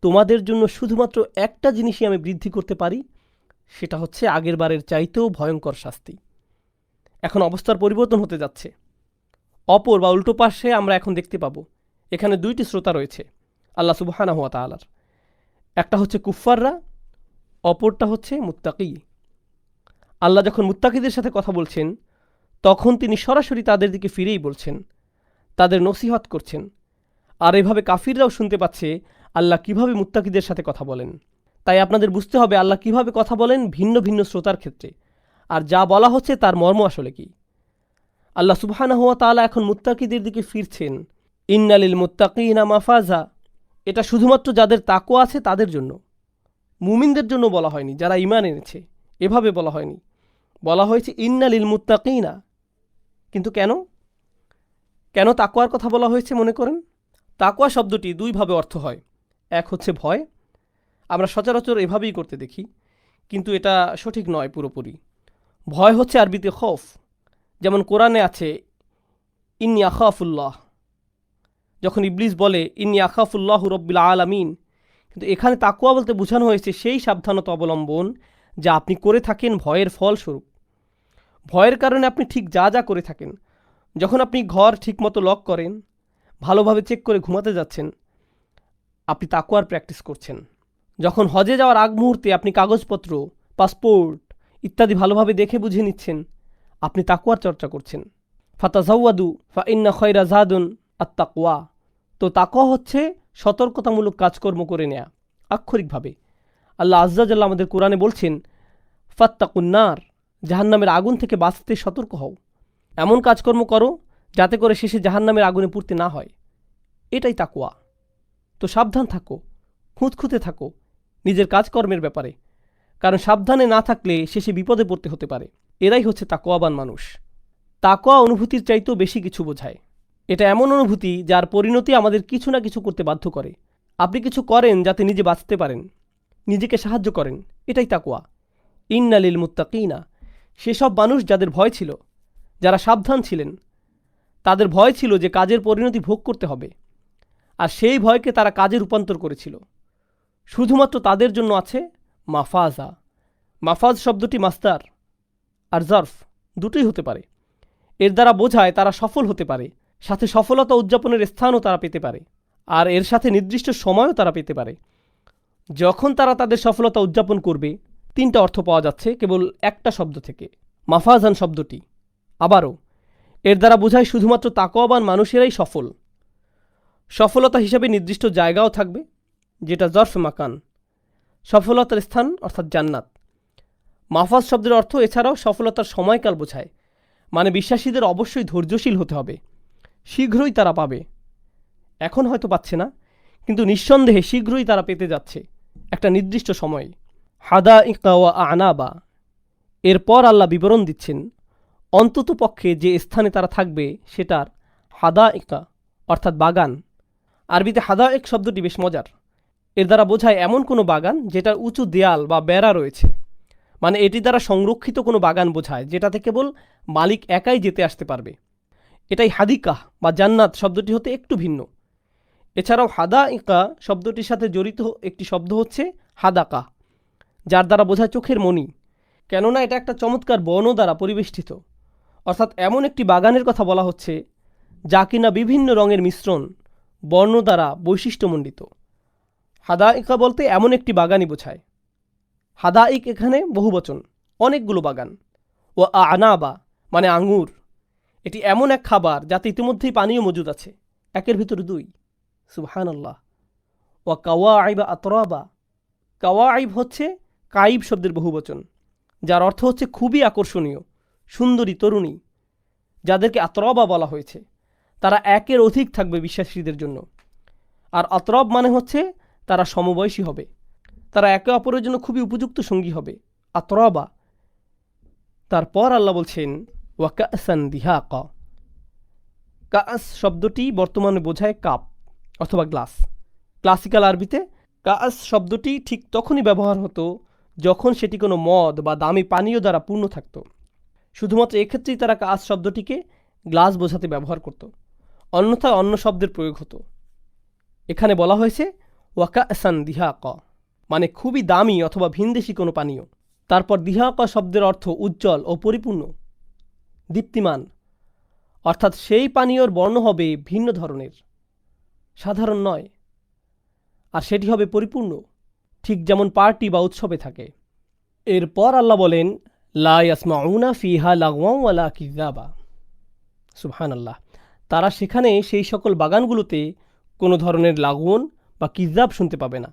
S1: তোমাদের জন্য শুধুমাত্র একটা জিনিসই আমি বৃদ্ধি করতে পারি, সেটা হচ্ছে আগের বারের চাইতেও ভয়ঙ্কর শাস্তি। এখন অবস্থার পরিবর্তন হতে যাচ্ছে। অপর বা উল্টো পাশে আমরা এখন দেখতে পাবো এখানে দুইটি শ্রোতা রয়েছে আল্লাহ সুবহানাহু ওয়া তাআলার। একটা হচ্ছে কুফফাররা, অপরটা হচ্ছে মুত্তাকি। আল্লাহ যখন মুত্তাকিদের সাথে কথা বলছেন তখন তিনি সরাসরি তাদের দিকে ফিরেই বলছেন, তাদের নসিহত করছেন। আর এভাবে কাফিররাও শুনতে পাচ্ছে আল্লাহ কিভাবে মুত্তাকিদের সাথে কথা বলেন। তাই আপনাদের বুঝতে হবে আল্লাহ কিভাবে কথা বলেন ভিন্ন ভিন্ন শ্রোতার ক্ষেত্রে, আর যা বলা হচ্ছে তার মর্ম আসলে কি। আল্লাহ সুবহানাহু ওয়া তাআলা এখন মুত্তাকিদের দিকে ফিরছেন। ইন্নালিল মুত্তাকিনা মাফাজা, এটা শুধুমাত্র যাদের তাকওয়া আছে তাদের জন্য, মুমিনদের জন্য বলা হয়নি, যারা ঈমান এনেছে এভাবে বলা হয়নি, বলা হয়েছে ইন্নালিল মুত্তাকিনা। কিন্তু কেন কেন তাকওয়ার কথা বলা হয়েছে মনে করেন? তাকওয়া শব্দটি দুইভাবে অর্থ হয়। এক হচ্ছে ভয়, আমরা সচরাচর এভাবেই করতে দেখি, কিন্তু এটা সঠিক নয় পুরোপুরি। ভয় হচ্ছে আরবিতে খৌফ, যেমন কোরআনে আছে ইন্নী আখাফুল্লাহ, যখন ইবলিস বলে ইন্নী আখাফুল্লাহ রব্বিল আলামিন। কিন্তু এখানে তাকওয়া বলতে বোঝানো হয়েছে সেই সাবধানতা অবলম্বন যা আপনি করে থাকেন ভয়ের ফলস্বরূপ। ভয়ের কারণে আপনি ঠিক যা যা করে থাকেন, যখন আপনি ঘর ঠিকমতো লক করেন, ভালোভাবে চেক করে ঘুমাতে যাচ্ছেন, আপনি তাকওয়ার প্র্যাকটিস করছেন। যখন হজে যাওয়ার আগ মুহূর্তে আপনি কাগজপত্র, পাসপোর্ট ইত্যাদি ভালোভাবে দেখে বুঝে নিচ্ছেন, আপনি তাকওয়ার চর্চা করছেন। ফাতাজাওয়াদু ফা ইন্না খয়রা জাদুন আত-তাকওয়া। তো তাকওয়া হচ্ছে সতর্কতামূলক কাজকর্ম করে নেয়া। আক্ষরিকভাবে আল্লাহ আজ্জা জাল্লা আমাদের কোরআনে বলছেন ফাত্তাকুন্নার, জাহান্নামের আগুন থেকে বাঁচতে সতর্ক হও, এমন কাজকর্ম করো যাতে করে শেষে জাহান্নামের আগুনে পুড়তে না হয়। এটাই তাকওয়া। তো সাবধান থাকো, খুঁতখুঁতে থাকো নিজের কাজকর্মের ব্যাপারে, কারণ সাবধানে না থাকলে শেষে বিপদে পড়তে হতে পারে। এরাই হচ্ছে তাকওয়াবান মানুষ। তাকওয়া অনুভূতির চাইতেও বেশি কিছু বোঝায়। এটা এমন অনুভূতি যার পরিণতি আমাদের কিছু না কিছু করতে বাধ্য করে। আপনি কিছু করেন যাতে নিজে বাঁচতে পারেন, নিজেকে সাহায্য করেন, এটাই তাকওয়া। ইন্নালিল মুত্তাকিনা, সেসব মানুষ যাদের ভয় ছিল, যারা সাবধান ছিলেন, তাদের ভয় ছিল যে কাজের পরিণতি ভোগ করতে হবে, আর সেই ভয়কে তারা কাজে রূপান্তর করেছিল। শুধুমাত্র তাদের জন্য আছে মাফাজা। মাফাজ শব্দটি মাস্তার আর জারফ দুটোই হতে পারে। এর দ্বারা বোঝায় তারা সফল হতে পারে, সাথে সফলতা উদযাপনের স্থানও তারা পেতে পারে, আর এর সাথে নির্দিষ্ট সময়ও তারা পেতে পারে। যখন তারা তাদের সফলতা উদযাপন করবে, তিনটা অর্থ পাওয়া যাচ্ছে কেবল একটা শব্দ থেকে, মাফাজান শব্দটি। আবারও এর দ্বারা বোঝায় শুধুমাত্র তাকওয়াবান মানুষেরাই সফল। সফলতা হিসাবে নির্দিষ্ট জায়গাও থাকবে, যেটা জরফ মাকান, সফলতার স্থান অর্থাৎ জান্নাত। মাফাজ শব্দের অর্থ এছাড়াও সফলতার সময়কাল বোঝায়, মানে বিশ্বাসীদের অবশ্যই ধৈর্যশীল হতে হবে, শীঘ্রই তারা পাবে। এখন হয়তো পাচ্ছে না, কিন্তু নিঃসন্দেহে শীঘ্রই তারা পেতে যাচ্ছে একটা নির্দিষ্ট সময়ে। হাদাইকা ওয়া আনাবা, এরপর আল্লাহ বিবরণ দিচ্ছেন অন্তত পক্ষে যে স্থানে তারা থাকবে সেটার হাদাইকা অর্থাৎ বাগান। আরবিতে হাদাইক শব্দটি বেশ মজার। এর দ্বারা বোঝায় এমন কোনো বাগান যেটার উঁচু দেয়াল বা বেড়া রয়েছে, মানে এটি দ্বারা সংরক্ষিত কোনো বাগান বোঝায় যেটাতে কেবল মালিক একাই যেতে আসতে পারবে। এটাই হাদিকা বা জান্নাত শব্দটি হতে একটু ভিন্ন। এছাড়াও হাদাইকা শব্দটির সাথে জড়িত একটি শব্দ হচ্ছে হাদাকা, যার দ্বারা বোঝায় চোখের মণি, কেননা এটা একটা চমৎকার বর্ণ দ্বারা পরিবেষ্টিত। অর্থাৎ এমন একটি বাগানের কথা বলা হচ্ছে যা কিনা বিভিন্ন রঙের মিশ্রণ, বর্ণ দ্বারা বৈশিষ্ট্যমণ্ডিত। হাদাইকা বলতে এমন একটি বাগানই বোঝায়। হাদাইক এখানে বহুবচন, অনেকগুলো বাগান। ও আনাবা মানে আঙুর, এটি এমন এক খাবার যাতে ইতিমধ্যেই পানীয় মজুদ আছে, একের ভিতরে দুই। সুবহানাল্লাহ। ও কাওয়াইবা আতরাবা, কাওয়াইব হচ্ছে কাইব শব্দের বহুবচন, যার অর্থ হচ্ছে খুবই আকর্ষণীয়, সুন্দরী তরুণী, যাদেরকে আতরাবা বলা হয়েছে। তারা একের অধিক থাকবে বিশ্বাসীদের জন্য। আর আতরাব মানে হচ্ছে তারা সমবয়সী হবে, তারা একে অপরের জন্য খুবই উপযুক্ত সঙ্গী হবে, আতরাবা। তারপর আল্লাহ বলছেন ওয়াকাসান দিহাকা, কাস শব্দটি বর্তমানে বোঝায় কাপ অথবা গ্লাস। ক্লাসিক্যাল আরবিতে কাস শব্দটি ঠিক তখনই ব্যবহার হতো যখন সেটি কোনো মদ বা দামি পানীয় দ্বারা পূর্ণ থাকত। শুধুমাত্র এক্ষেত্রেই তারা কাস শব্দটিকে গ্লাস বোঝাতে ব্যবহার করত, অন্যথায় অন্য শব্দের প্রয়োগ হতো। এখানে বলা হয়েছে ওয়াকাসান দিহাক, মানে খুবই দামি অথবা ভিনদেশি কোনো পানীয়। তারপর দিহাক শব্দের অর্থ উজ্জ্বল ও পরিপূর্ণ, দীপ্তিমান, অর্থাৎ সেই পানীয়র বর্ণ হবে ভিন্ন ধরনের, সাধারণ নয়, আর সেটি হবে পরিপূর্ণ, ঠিক যেমন পার্টি বা উৎসবে থাকে। এরপর আল্লাহ বলেন লা ইয়াসমাউনা ফিহা লাগওয়ান ওয়ালা কিযাবা। সুবহানাল্লাহ, তারা সেখানে সেই সকল বাগানগুলোতে কোনো ধরনের লাগওন বা কিযাব শুনতে পাবে না।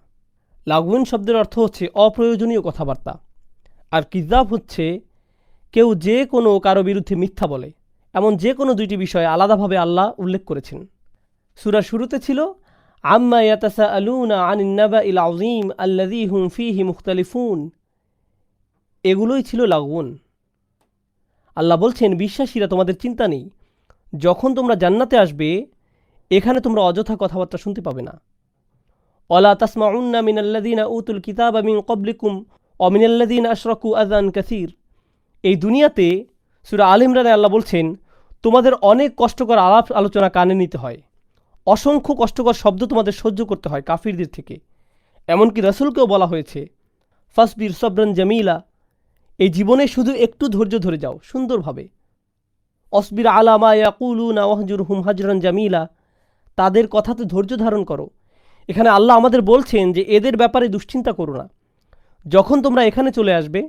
S1: লাগওন শব্দের অর্থ হচ্ছে অপ্রয়োজনীয় কথাবার্তা, আর কিযাব হচ্ছে কেউ যে কোনো কারো বিরুদ্ধে মিথ্যা বলে। এমন যে কোনো দুইটি বিষয় আলাদাভাবে আল্লাহ উল্লেখ করেছেন। সূরার শুরুতে ছিল আম্মা ইয়াতাসাআলুনা আনিন নাবাইল আযীম আল্লাযী হুম ফীহি মুখতালিফুন, এগুলোই ছিল লাগওন। আল্লাহ বলছেন, বিশ্বাসীরা, তোমাদের চিন্তা নেই, যখন তোমরা জান্নাতে আসবে এখানে তোমরা অযথা কথাবার্তা শুনতে পাবে না। ওয়ালা তাসমাউন্না মিনাল্লাযীনা উতুল কিতাবা মিন ক্বাবলিকুম ওয়া মিনাল্লাযীনা আশরাকু আযান কাসীর। এই দুনিয়াতে সূরা আল ইমরানে আল্লাহ বলছেন, তোমাদের অনেক কষ্টকর আলাপ আলোচনা কানে নিতে হয়, অসংখ্য কষ্টকর শব্দ তোমাদের সহ্য করতে হয় কাফিরদের থেকে। এমনকি রাসূলকেও বলা হয়েছে ফাসবির সবরান জামিলা, এই জীবনে শুধু একটু ধৈর্য ধরে যাও সুন্দরভাবে। অসবির আলা মা ইয়াকুলুনা ওয়াহজুরহুম হাজরান জামিলা, তাদের কথাতে ধৈর্য ধারণ করো। এখানে আল্লাহ আমাদের বলছেন যে এদের ব্যাপারে দুশ্চিন্তা করো না, যখন তোমরা এখানে চলে আসবে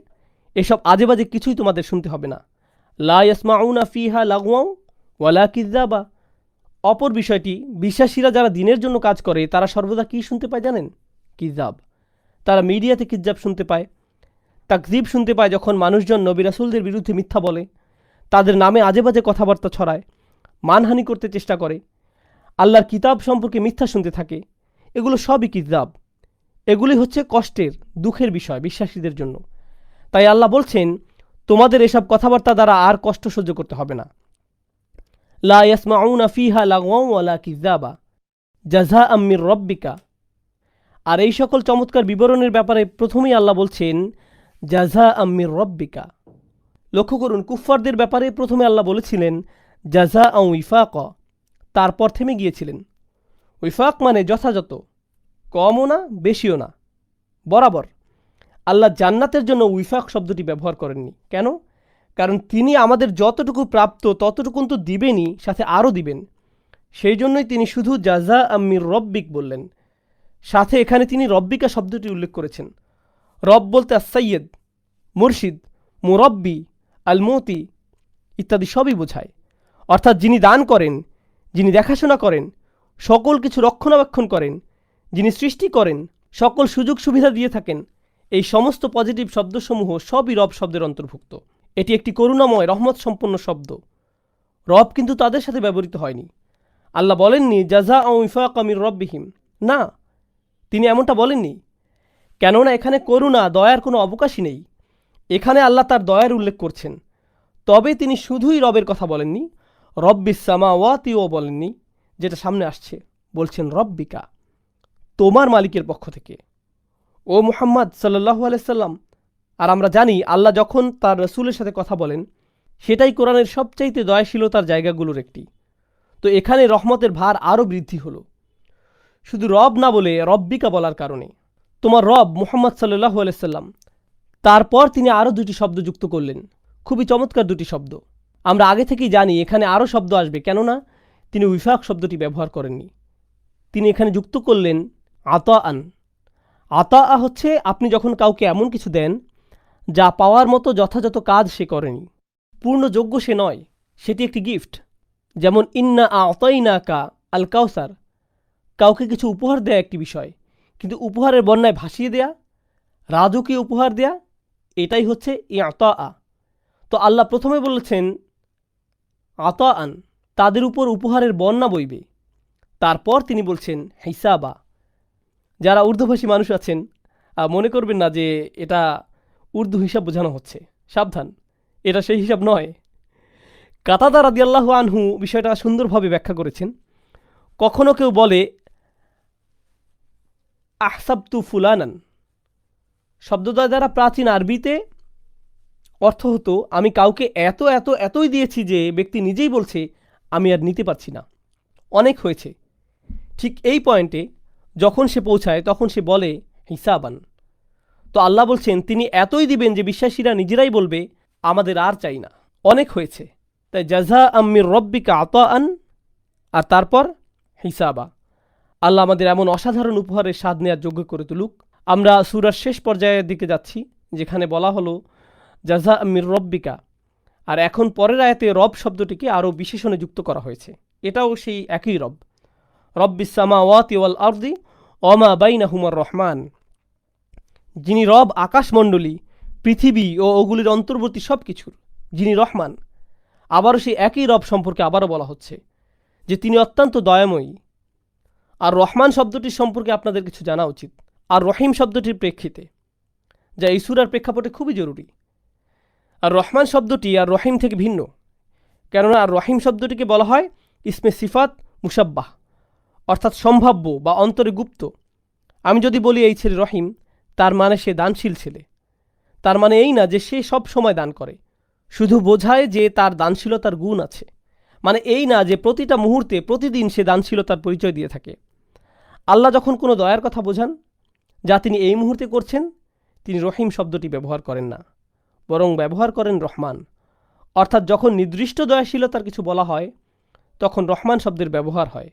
S1: এসব আজেবাজে কিছুই তোমাদের শুনতে হবে না। লা ইয়াসমাউনা ফিহা লাগওয়ান ওয়ালা কিযাবা। অপর বিষয়টি, বিশ্বাসীরা যারা দিনের জন্য কাজ করে তারা সর্বদা কী শুনতে পায় জানেন? কিযাব। তারা মিডিয়াতে কিযাব শুনতে পায়, তাকযীব শুনতে পায় যখন মানুষজন নবী রাসূলদের বিরুদ্ধে মিথ্যা বলে, তাদের নামে আজেবাজে কথাবার্তা ছড়ায়, মানহানি করতে চেষ্টা করে, আল্লাহর কিতাব সম্পর্কে মিথ্যা শুনতে থাকে। এগুলো সবই কিযাব। এগুলি হচ্ছে কষ্টের, দুঃখের বিষয় বিশ্বাসীদের জন্য। তাই আল্লাহ বলছেন, তোমাদের এসব কথাবার্তা দ্বারা আর কষ্ট সহ্য করতে হবে না। লা ইয়াসমাউনা ফিহা লাগওয়ান ওয়ালা কিযাবা জাযাআম মির রাব্বিকা। আর এই সকল চমৎকার বিবরণের ব্যাপারে প্রথমেই আল্লাহ বলছেন জাযাআম মির রাব্বিকা। লক্ষ্য করুন, কুফফারদের ব্যাপারে প্রথমে আল্লাহ বলেছিলেন জাযাআন উইফাকা, তারপর থেমে গিয়েছিলেন। উইফাক মানে যথাযথ, কমও না বেশিও না, বরাবর। আল্লাহ জান্নাতের জন্য উইফাক শব্দটি ব্যবহার করেননি। কেন? কারণ তিনি আমাদের যতটুকু প্রাপ্ত ততটুকুন তো দিবেনই, সাথে আরও দিবেন। সেই জন্যই তিনি শুধু জাযাআম মির রব্বিক বললেন, সাথে এখানে তিনি রব্বিকা শব্দটি উল্লেখ করেছেন। রব বলতে আস-সাইয়্যিদ, মুর্শিদ, মুরব্বি, আল মুতি ইত্যাদি সবই বোঝায়। অর্থাৎ যিনি দান করেন, যিনি দেখাশোনা করেন, সকল কিছু রক্ষণাবেক্ষণ করেন, যিনি সৃষ্টি করেন, সকল সুযোগ সুবিধা দিয়ে থাকেন, এই সমস্ত পজিটিভ শব্দসমূহ সবই রব শব্দের অন্তর্ভুক্ত। এটি একটি করুণাময় রহমত সম্পন্ন শব্দ। রব কিন্তু তাদের সাথে ব্যবহৃত হয়নি। আল্লাহ বলেননি জাযাআন উইফাকা মির রব্বিহিম, না, তিনি এমনটা বলেননি। কেননা এখানে করুণা, দয়ার কোনো অবকাশই নেই। এখানে আল্লাহ তার দয়ার উল্লেখ করছেন। তবে তিনি শুধুই রবের কথা বলেননি, রব্বিস সামাওয়াতিও বলেননি, যেটা সামনে আসছে। বলছেন রব্বিকা, তোমার মালিকের পক্ষ থেকে, ও মুহাম্মদ সাল্লাল্লাহু আলাইহি সাল্লাম। আর আমরা জানি আল্লাহ যখন তার রাসূলের সাথে কথা বলেন, সেটাই কোরআনের সবচাইতে দয়াশীলতার জায়গাগুলোর একটি। তো এখানে রহমতের ভার আরও বৃদ্ধি হলো, শুধু রব না বলে রব্বিকা বলার কারণে। তোমার রব মুহাম্মদ সাল্লাল্লাহু আলাইহি সাল্লাম। তারপর তিনি আরও দুটি শব্দ যুক্ত করলেন, খুবই চমৎকার দুটি শব্দ। আমরা আগে থেকেই জানি এখানে আরও শব্দ আসবে, কেননা তিনি উইফাক শব্দটি ব্যবহার করেননি। তিনি এখানে যুক্ত করলেন আতাআন। আতাআ হচ্ছে আপনি যখন কাউকে এমন কিছু দেন যা পাওয়ার মতো যথাযথ কাজ সে করেনি, পূর্ণ যোগ্য সে নয়, সেটি একটি গিফট। যেমন ইন্না আতাইনাকা আল কাউসার, কাউকে কিছু উপহার দেয়া একটি বিষয়, কিন্তু উপহারের বন্যায় ভাসিয়ে দেয়া, রাজকীয় উপহার দেয়া, এটাই হচ্ছে ইআতাআ। তো আল্লাহ প্রথমে বলেছেন আতাআন, তাদের উপর উপহারের বন্যা বইবে। তারপর তিনি বলছেন হিসাবা। যারা উর্দুভাষী মানুষ আছেন মনে করবেন না যে এটা উর্দু হিসাব বোঝানো হচ্ছে, সাবধান, এটা সেই হিসাব নয়। কাতাদা রাদিয়াল্লাহু আনহু বিষয়টা সুন্দরভাবে ব্যাখ্যা করেছেন। কখনো কেউ বলে আহসাবতু ফুলানান, শব্দদ্বয় দ্বারা প্রাচীন আরবিতে অর্থ হতো আমি কাউকে এতই দিয়েছি যে ব্যক্তি নিজেই বলছে আমি আর নিতে পারছি না, অনেক হয়েছে। ঠিক এই পয়েন্টে যখন সে পৌঁছায় তখন সে বলে হিসাবান। তো আল্লাহ বলছেন তিনি এতই দিবেন যে বিশ্বাসীরা নিজেরাই বলবে আমাদের আর চাই না, অনেক হয়েছে। তাই জাযা আম্মির রব্বিকা আতাআন, আর তারপর হিসাবা। আল্লাহ আমাদের এমন অসাধারণ উপহারের স্বাদ নেওয়ার যোগ্য করে তুলুক। আমরা সূরার শেষ পর্যায়ের দিকে যাচ্ছি, যেখানে বলা হলো জাযা আম্মির রব্বিকা, আর এখন পরের আয়াতে রব শব্দটিকে আরও বিশেষণে যুক্ত করা হয়েছে। এটাও সেই একই রব, রব্বিস সামাওয়াতি ওয়াল আরদি ওমা বাইনাহুমার রহমান, যিনি রব আকাশমণ্ডলী, পৃথিবী ও ওগুলির অন্তর্বর্তী সব কিছুর, যিনি রহমান। আবারও সেই একই রব সম্পর্কে আবারও বলা হচ্ছে যে তিনি অত্যন্ত দয়াময়ী। আর রহমান শব্দটির সম্পর্কে আপনাদের কিছু জানা উচিত, আর রহিম শব্দটির প্রেক্ষিতে, যা এই সূরার প্রেক্ষাপটে খুবই জরুরি। আর রহমান শব্দটি আর রহিম থেকে ভিন্ন, কেননা আর রহিম শব্দটিকে বলা হয় ইসমে সিফাত মুসাব্বাহ, অর্থাৎ সম্ভাব্য বা অন্তরে গুপ্ত। আমি যদি বলি এই ছেলে রহিম, তার মানে সে দানশীল ছেলে। তার মানে এই না যে সে সব সময় দান করে, শুধু বোঝায় যে তার দানশীলতার গুণ আছে। মানে এই না যে প্রতিটা মুহূর্তে প্রতিদিন সে দানশীলতার পরিচয় দিয়ে থাকে। আল্লাহ যখন কোনো দয়ার কথা বোঝান যা তিনি এই মুহূর্তে করছেন, তিনি রহিম শব্দটি ব্যবহার করেন না, বরং ব্যবহার করেন রহমান। অর্থাৎ যখন নির্দিষ্ট দয়াশীলতার কিছু বলা হয় তখন রহমান শব্দের ব্যবহার হয়।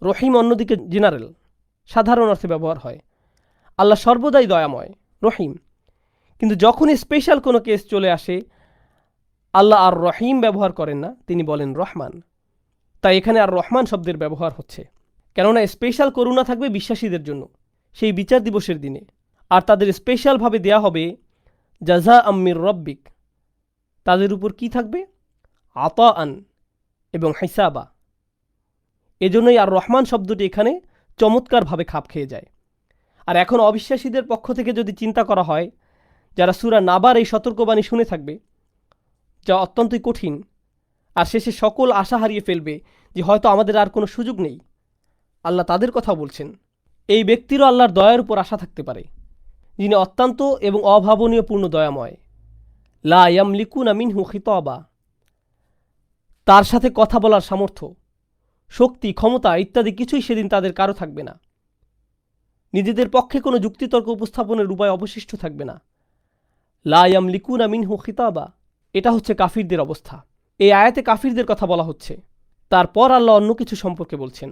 S1: রহিম অন্যদিকে জেনারেল, সাধারণ অর্থে ব্যবহার হয়। আল্লাহ সর্বদাই দয়াময়, রহিম। কিন্তু যখনই স্পেশাল কোনো কেস চলে আসে আল্লাহ আর রহিম ব্যবহার করেন না, তিনি বলেন রহমান। তাই এখানে আর রহমান শব্দের ব্যবহার হচ্ছে, কেননা স্পেশাল করুণা থাকবে বিশ্বাসীদের জন্য সেই বিচার দিবসের দিনে, আর তাদের স্পেশালভাবে দেয়া হবে জাযা আম্মির রব্বিক। তাদের উপর কি থাকবে? আতাআন এবং হিসাবা। এজন্যই আর রহমান শব্দটি এখানে চমৎকারভাবে খাপ খেয়ে যায়। আর এখন অবিশ্বাসীদের পক্ষ থেকে যদি চিন্তা করা হয়, যারা সূরা নাবার এই সতর্কবাণী শুনে থাকবে, যা অত্যন্তই কঠিন, আর শেষে সকল আশা হারিয়ে ফেলবে যে হয়তো আমাদের আর কোনো সুযোগ নেই, আল্লাহ তাদের কথা বলছেন এই ব্যক্তিরও আল্লাহর দয়ার উপর আশা থাকতে পারে, যিনি অত্যন্ত এবং অভাবনীয় পূর্ণ দয়াময়। লা ইয়ামলিকুনা মিনহু খিতাবা, তার সাথে কথা বলার সামর্থ্য, শক্তি, ক্ষমতা ইত্যাদি কিছুই সেদিন তাদের কারো থাকবে না। নিজেদের পক্ষে কোনো যুক্তিতর্ক উপস্থাপনের উপায় অবশিষ্ট থাকবে না। লা ইয়ামলিকুনা মিনহু খিতাবা, এটা হচ্ছে কাফিরদের অবস্থা। এই আয়াতে কাফিরদের কথা বলা হচ্ছে। তারপর আল্লাহ অন্য কিছু সম্পর্কে বলছেন,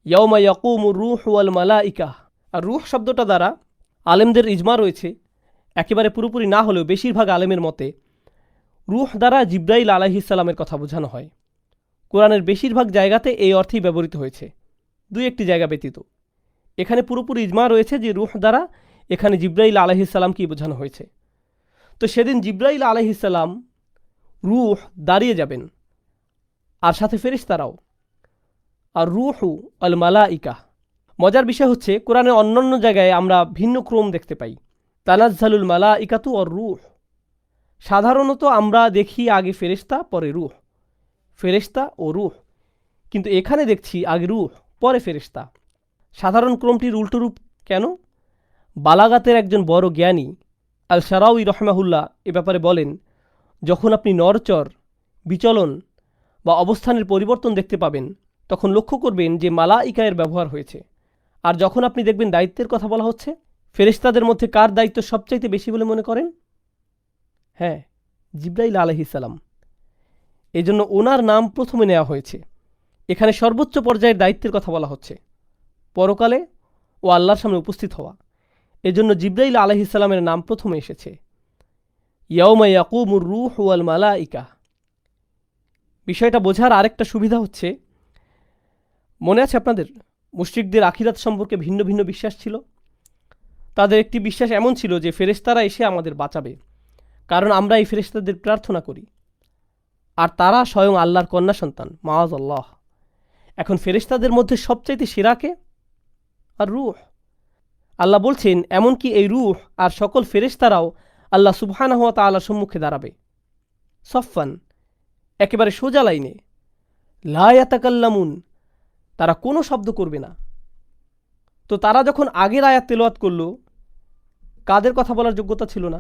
S1: ইয়াউমা ইয়াকুমুর রূহু ওয়াল মালাইকা। আর রূহ শব্দটা দ্বারা আলেমদের ইজমা রয়েছে, একেবারে পুরোপুরি না হলেও বেশিরভাগ আলেমের মতে রূহ দ্বারা জিব্রাইল আলাইহিস সালামের কথা বোঝানো হয়। কোরআনের বেশিরভাগ জায়গাতে এই অর্থেই ব্যবহৃত হয়েছে, দুই একটি জায়গা ব্যতীত। এখানে পুরোপুরি ইজমা রয়েছে যে রূহ দ্বারা এখানে জিব্রাইল আলাইহিস সালামকেই বোঝানো হয়েছে। তো সেদিন জিব্রাইল আলাইহিস সালাম রূহ দাঁড়িয়ে যাবেন, আর সাথে ফেরেশতারাও। আর রূহু আল মালাইকা। মজার বিষয় হচ্ছে কোরআনের অন্যান্য জায়গায় আমরা ভিন্ন ক্রম দেখতে পাই, তানাজ্জালুল মালাইকাতু আর রূহ। সাধারণত আমরা দেখি আগে ফেরেশতা পরে রূহ, ফেরেশতা ও রূহ, কিন্তু এখানে দেখছি আগে রূহ পরে ফেরেশতা। সাধারণ ক্রমটির উল্টোরূপ কেন? বালাগাতের একজন বড় জ্ঞানী আল শারাউই রহমাহুল্লাহ এ ব্যাপারে বলেন, যখন আপনি নড়চড়, বিচলন বা অবস্থানের পরিবর্তন দেখতে পাবেন তখন লক্ষ্য করবেন যে মালাইকা এর ব্যবহার হয়েছে। আর যখন আপনি দেখবেন দায়িত্বের কথা বলা হচ্ছে, ফেরেশতাদের মধ্যে কার দায়িত্ব সবচাইতে বেশি বলে মনে করেন? হ্যাঁ, জিব্রাইল আলাইহিস সালাম। এজন্য ওনার নাম প্রথমে নেওয়া হয়েছে। এখানে সর্বোচ্চ পর্যায়ের দায়িত্বের কথা বলা হচ্ছে, পরকালে ও আল্লাহর সামনে উপস্থিত হওয়া। এজন্য জিব্রাইল আলাইহিস সালামের নাম প্রথমে এসেছে। ইয়াউমা ইয়াকুমুর রূহু ওয়াল মালাইকা। বিষয়টা বোঝার আরেকটা সুবিধা হচ্ছে, মনে আছে আপনাদের মুশরিকদের আখিরাত সম্পর্কে ভিন্ন ভিন্ন বিশ্বাস ছিল। তাদের একটি বিশ্বাস এমন ছিল যে ফেরেশতারা এসে আমাদের বাঁচাবে, কারণ আমরা এই ফেরেশতাদের প্রার্থনা করি, আর তারা স্বয়ং আল্লাহর কন্যা সন্তান, মাআযাল্লাহ। এখন ফেরেশতাদের মধ্যে সবচাইতে সেরাকে? আর রূহ। আল্লাহ বলছেন এমনকি এই রূহ আর সকল ফেরেশতারাও আল্লাহ সুবহানাহু ওয়া তাআলার সম্মুখে দাঁড়াবে সফফান, একেবারে সোজা লাইনে, লা ইয়াতাকাল্লামুন, তারা কোনো শব্দ করবে না। তো তারা যখন আগের আয়াত তেলাওয়াত করল, কাদের কথা বলার যোগ্যতা ছিল না?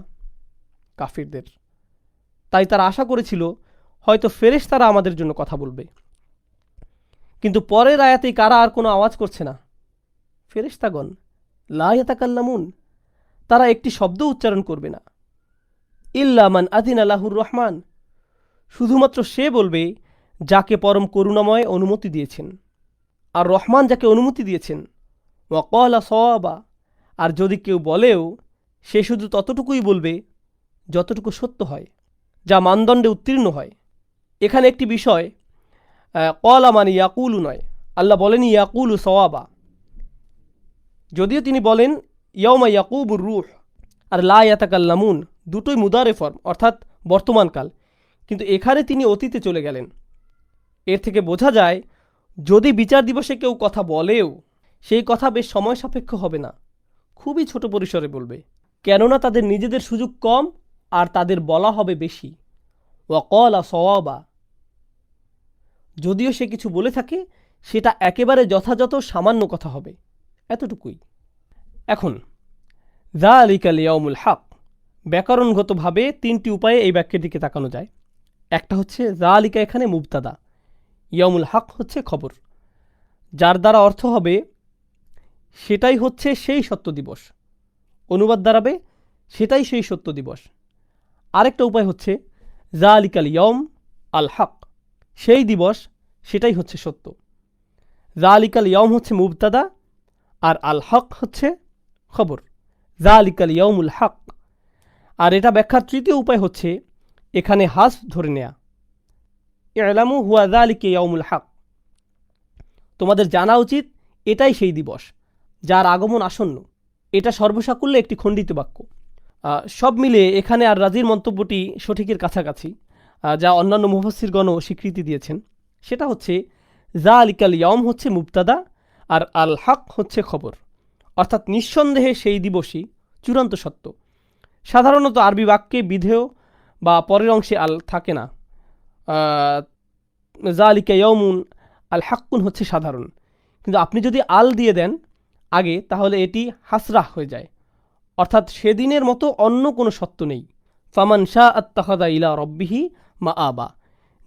S1: কাফিরদের। তাই তারা আশা করেছিল হয়তো ফেরেশতারা আমাদের জন্য কথা বলবে। কিন্তু পরের আয়াতেই কারা আর কোনো আওয়াজ করছে না? ফেরেশতাগণ। লা ইয়াতাকাল্লামুন, তারা একটি শব্দ উচ্চারণ করবে না। ইল্লা মান আযিনা লাহুর রহমান, শুধুমাত্র সে বলবে যাকে পরম করুণাময় অনুমতি দিয়েছেন। আর রহমান যাকে অনুমতি দিয়েছেন। ওয়া ক্বালা সাওয়াবা, আর যদি কেউ বলেও সে শুধু ততটুকুই বলবে যতটুকু সত্য হয়, যা মানদণ্ডে উত্তীর্ণ হয়। এখানে একটি বিষয়, ক্বালা মানে ইয়াকুলু নয়, আল্লাহ বলেন ইয়াকুলু সাওয়াবা। যদিও তিনি বলেন ইয়াউমা ইয়াকুবুর রূহ আর লা ইয়াতাকাল্লামুন, দুটোই মুদারে ফর্ম, অর্থাৎ বর্তমানকাল, কিন্তু এখানে তিনি অতীতে চলে গেলেন। এর থেকে বোঝা যায় যদি বিচার দিবসে কেউ কথা বলেও সেই কথা বেশ সময় সাপেক্ষ হবে না, খুবই ছোট পরিসরে বলবে, কেননা তাদের নিজেদের সুযোগ কম আর তাদের বলা হবে বেশি। ওয়া ক্বালা সাওয়াবা, যদিও সে কিছু বলে থাকে সেটা একেবারে যথাযথ সামান্য কথা হবে, এতটুকুই। এখন যালিকাল ইয়াউমুল হক, ব্যাকরণগতভাবে তিনটি উপায়ে এই বাক্যের দিকে তাকানো যায়। একটা হচ্ছে যালিকা এখানে মুবতাদা, ইয়াউমুল হক হচ্ছে খবর, যার দ্বারা অর্থ হবে সেটাই হচ্ছে সেই সত্য দিবস। অনুবাদ দাঁড়াবে সেটাই সেই সত্য দিবস। আরেকটা উপায় হচ্ছে যালিকাল ইয়াউম আল হক, সেই দিবস সেটাই হচ্ছে সত্য। যালিকাল ইয়াউম হচ্ছে মুবতাদা আর আল হক হচ্ছে খবর, যালিকাল ইয়াউমুল হক। আর এটা ব্যাখ্যার তৃতীয় উপায় হচ্ছে এখানে হাস ধরে নেয়া, ইলামু হুয়া যালিকা ইয়াউমুল হক, তোমাদের জানা উচিত এটাই সেই দিবস যার আগমন আসন্ন। এটা সর্বসাকুল্যে একটি খণ্ডিত বাক্য। সব মিলে এখানে আর রাজির মন্তব্যটি সঠিকের কাছাকাছি, যা অন্যান্য মুফাসসিরগণও স্বীকৃতি দিয়েছেন। সেটা হচ্ছে যালিকাল ইয়াউম হচ্ছে মুবতাদা আর আল হক হচ্ছে খবর, অর্থাৎ নিঃসন্দেহে সেই দিবসই চূড়ান্ত সত্য। সাধারণত আরবি বাক্যে বিধেয় বা পরের অংশে আল থাকে না। যালিকা ইয়াউমুন আল হাক্কুন হচ্ছে সাধারণ, কিন্তু আপনি যদি আল দিয়ে দেন আগে তাহলে এটি হাসরাহ হয়ে যায়, অর্থাৎ সেদিনের মতো অন্য কোনো সত্য নেই। ফামান শাআ আত্তাখাযা ইলা রব্বিহি মাআবা,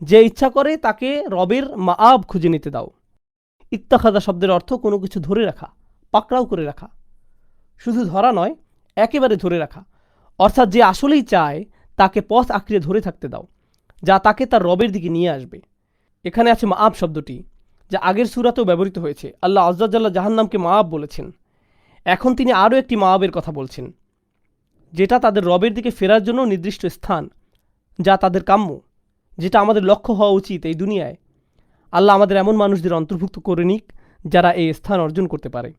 S1: যে ইচ্ছা করে তাকে রবের মাআব খুঁজে নিতে দাও। ইত্তাখাযা শব্দের অর্থ কোনো কিছু ধরে রাখা, পাকড়াও করে রাখা, শুধু ধরা নয় একেবারে ধরে রাখা, অর্থাৎ যে আসলেই চায় তাকে পথ আঁকড়ে ধরে থাকতে দাও, যা তাকে তার রবের দিকে নিয়ে আসবে। এখানে আছে মাআব শব্দটি, যা আগের সূরাতেও ব্যবহৃত হয়েছে। আল্লাহ আযজা ওয়াজাল্লা জাহান্নামকে মাআব বলেছেন। এখন তিনি আরও একটি মাআবের কথা বলছেন, যেটা তাদের রবের দিকে ফেরার জন্য নির্দিষ্ট স্থান, যা তাদের কাম্য, যেটা আমাদের লক্ষ্য হওয়া উচিত এই দুনিয়ায়। আল্লাহ আমাদের এমন মানুষদের অন্তর্ভুক্ত করে নিক যারা এই স্থান অর্জন করতে পারে,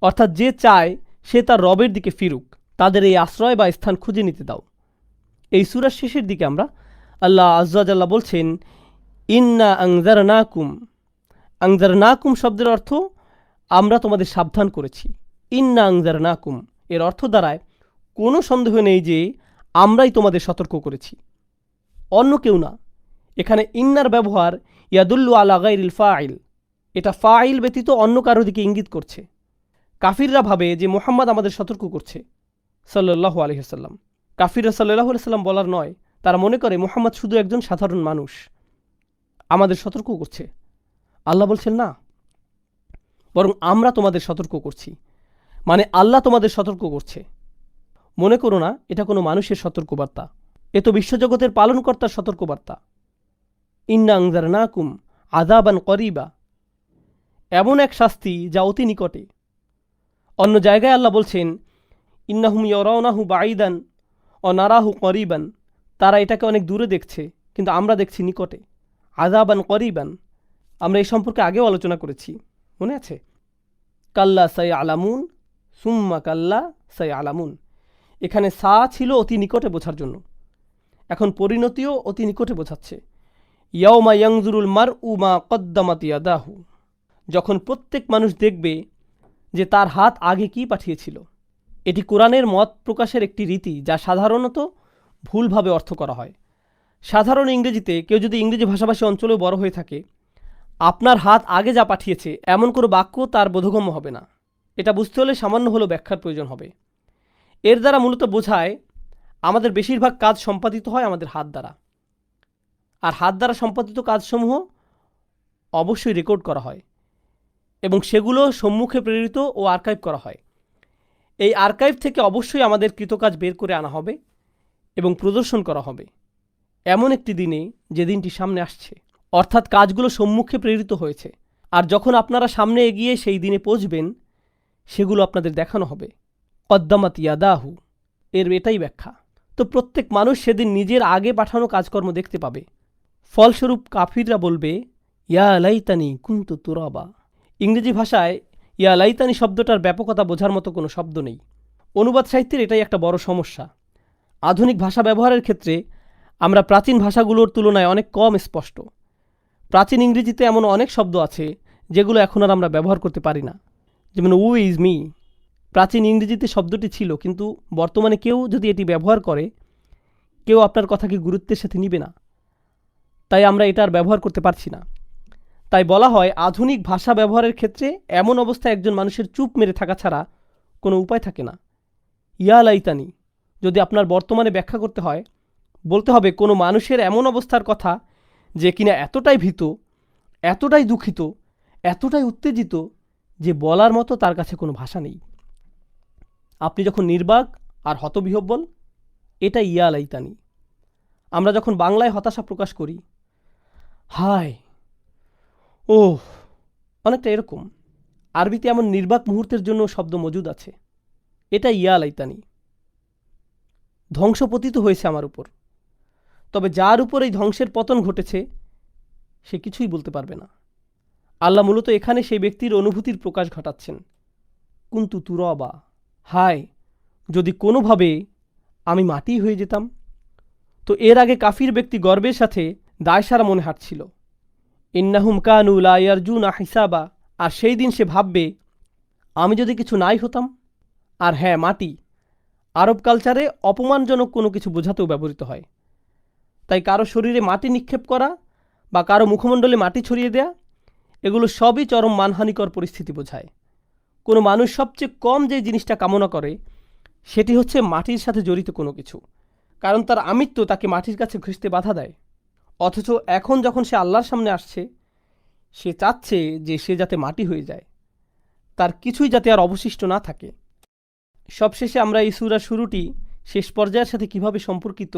S1: অর্থাৎ যে চায় সে তার রবের দিকে ফিরুক, তাদের এই আশ্রয় বা স্থান খুঁজে নিতে দাও। এই সূরার শেষের দিকে আমরা আল্লাহ আযজা ওয়াজাল্লা বলছেন ইন্না আনজারনাকুম। আনজারনাকুম শব্দের অর্থ আমরা তোমাদের সাবধান করেছি। ইন্না আনজারনাকুম এর অর্থ দাঁড়ায় কোনো সন্দেহ নেই যে আমরাই তোমাদের সতর্ক করেছি, অন্য কেউ না। এখানে ইন্নার ব্যবহার ইয়াদুল্লু আলা গায়রিল ফাইল, এটা ফাইল ব্যতীত অন্য কারো দিকে ইঙ্গিত করছে। কাফিররা ভাবে যে মুহাম্মদ আমাদের সতর্ক করছে সাল্লাল্লাহু আলাইহি ওয়াসাল্লাম। কাফিররা সাল্লাল্লাহু আলাইহি ওয়াসাল্লাম বলার নয়, তারা মনে করে মুহাম্মদ শুধু একজন সাধারণ মানুষ, আমাদের সতর্ক করছে। আল্লাহ বলছেন না, বরং আমরা তোমাদের সতর্ক করছি, মানে আল্লাহ তোমাদের সতর্ক করছে। মনে করো না এটা কোনো মানুষের সতর্কবার্তা, এ তো বিশ্বজগতের পালনকর্তার সতর্কবার্তা। ইন্না আনজারনাকুম আযাবান করিবা, এমন এক শাস্তি যা অতি নিকটে। অন্য জায়গায় আল্লাহ বলছেন ইন্নাহুম ইয়ারাউনাহু বাঈদান ওয়া নারাহু করিবান, তারা এটাকে অনেক দূরে দেখছে কিন্তু আমরা দেখছি নিকটে। আযাবান করিবান, আমরা এই সম্পর্কে আগেও আলোচনা করেছি, মনে আছে? কাল্লা সায়ালামুন সুম্মা কাল্লা সায়ালামুন, এখানে সা ছিল অতি নিকটে বোঝার জন্য, এখন পরিণতিও অতি নিকটে বোঝাচ্ছে। ইয়াউমা ইয়ানজুরুল মারউ মা কদ্দামাত ইয়াদাহু, যখন প্রত্যেক মানুষ দেখবে যে তার হাত আগে কি পাঠিয়েছিল। এটি কোরআনের মত প্রকাশের একটি রীতি, যা সাধারণত ভুলভাবে অর্থ করা হয়। সাধারণ ইংরেজিতে কেউ যদি ইংরেজি ভাষাভাষী অঞ্চলেও বড় হয়ে থাকে, আপনার হাত আগে যা পাঠিয়েছে এমন কোনো বাক্য তার বোধগম্য হবে না। এটা বুঝতে হলে সামান্য হলেও ব্যাখ্যার প্রয়োজন হবে। এর দ্বারা মূলত বোঝায় আমাদের বেশিরভাগ কাজ সম্পাদিত হয় আমাদের হাত দ্বারা, আর হাত দ্বারা সম্পাদিত কাজসমূহ অবশ্যই রেকর্ড করা হয় এবং সেগুলো সম্মুখে প্রেরিত ও আর্কাইভ করা হয়। এই আর্কাইভ থেকে অবশ্যই আমাদের কৃতকাজ বের করে আনা হবে এবং প্রদর্শন করা হবে এমন একটি দিনে, যে দিনটি সামনে আসছে, অর্থাৎ কাজগুলো সম্মুখে প্রেরিত হয়েছে, আর যখন আপনারা সামনে এগিয়ে সেই দিনে পৌঁছবেন সেগুলো আপনাদের দেখানো হবে। কদ্দামাত ইয়াদাহু, এর এটাই ব্যাখ্যা। তো প্রত্যেক মানুষ সেদিন নিজের আগে পাঠানো কাজকর্ম দেখতে পাবে। ফলস্বরূপ কাফিররা বলবে, ইয়া লাইতানি কুনতু তুরাবা। ইংরেজি ভাষায় ইয়া লাইতানি শব্দটার ব্যাপকতা বোঝার মতো কোনো শব্দ নেই। অনুবাদ সাহিত্যের এটাই একটা বড় সমস্যা। আধুনিক ভাষা ব্যবহারের ক্ষেত্রে আমরা প্রাচীন ভাষাগুলোর তুলনায় অনেক কম স্পষ্ট। প্রাচীন ইংরেজিতে এমন অনেক শব্দ আছে যেগুলো এখন আর আমরা ব্যবহার করতে পারি না, যেমন উ ইজ মি। প্রাচীন ইংরেজিতে শব্দটি ছিল, কিন্তু বর্তমানে কেউ যদি এটি ব্যবহার করে, কেউ আপনার কথাকে গুরুত্বের সাথে নিবে না, তাই আমরা এটা আর ব্যবহার করতে পারছি না। তাই বলা হয়, আধুনিক ভাষা ব্যবহারের ক্ষেত্রে এমন অবস্থায় একজন মানুষের চুপ মেরে থাকা ছাড়া কোনো উপায় থাকে না। ইয়া লাইতানি যদি আপনার বর্তমানে ব্যাখ্যা করতে হয়, বলতে হবে কোনো মানুষের এমন অবস্থার কথা যে কিনা এতটাই ভীত, এতটাই দুঃখিত, এতটাই উত্তেজিত যে বলার মতো তার কাছে কোনো ভাষা নেই। আপনি যখন নির্বাক আর হতবিহ্বল, এটা ইয়া লাইতানি। আমরা যখন বাংলায় হতাশা প্রকাশ করি, হায়, ওহ, অনেকটা এরকম। আরবিতে এমন নির্বাক মুহূর্তের জন্য শব্দ মজুদ আছে, এটা ইয়া লাইতানি। ধ্বংস পতিত হয়েছে আমার উপর, তবে যার উপর এই ধ্বংসের পতন ঘটেছে সে কিছুই বলতে পারবে না। আল্লাহ মূলত এখানে সেই ব্যক্তির অনুভূতির প্রকাশ ঘটাচ্ছেন। কুন্তু তুরাবা, হায়, যদি কোনোভাবে আমি মাটি হয়ে যেতাম। তো এর আগে কাফির ব্যক্তি গর্বের সাথে দায়সারা মনে হাঁটছিল, ইন্নাহুম কানু লা ইয়ারজুনা হিসাবা। আর সেই দিন সে ভাববে, আমি যদি কিছু নাই হতাম। আর হ্যাঁ, মাটি আরব কালচারে অপমানজনক কোনো কিছু বোঝাতেও ব্যবহৃত হয়। তাই কারো শরীরে মাটি নিক্ষেপ করা বা কারো মুখমণ্ডলে মাটি ছড়িয়ে দেয়া, এগুলো সবই চরম মানহানিকর পরিস্থিতি বোঝায়। কোনো মানুষ সবচেয়ে কম যে জিনিসটা কামনা করে সেটি হচ্ছে মাটির সাথে জড়িত কোনো কিছু, কারণ তার আমিত্ব তাকে মাটির কাছে ঘেঁষতে বাধা দেয়। অথচ এখন যখন সে আল্লাহর সামনে আসছে, সে চাচ্ছে যে সে যাতে মাটি হয়ে যায়, তার কিছুই যাতে আর অবশিষ্ট না থাকে। সবশেষে আমরা এই সূরার শুরুটি শেষ পর্যায়ের সাথে কিভাবে সম্পর্কিত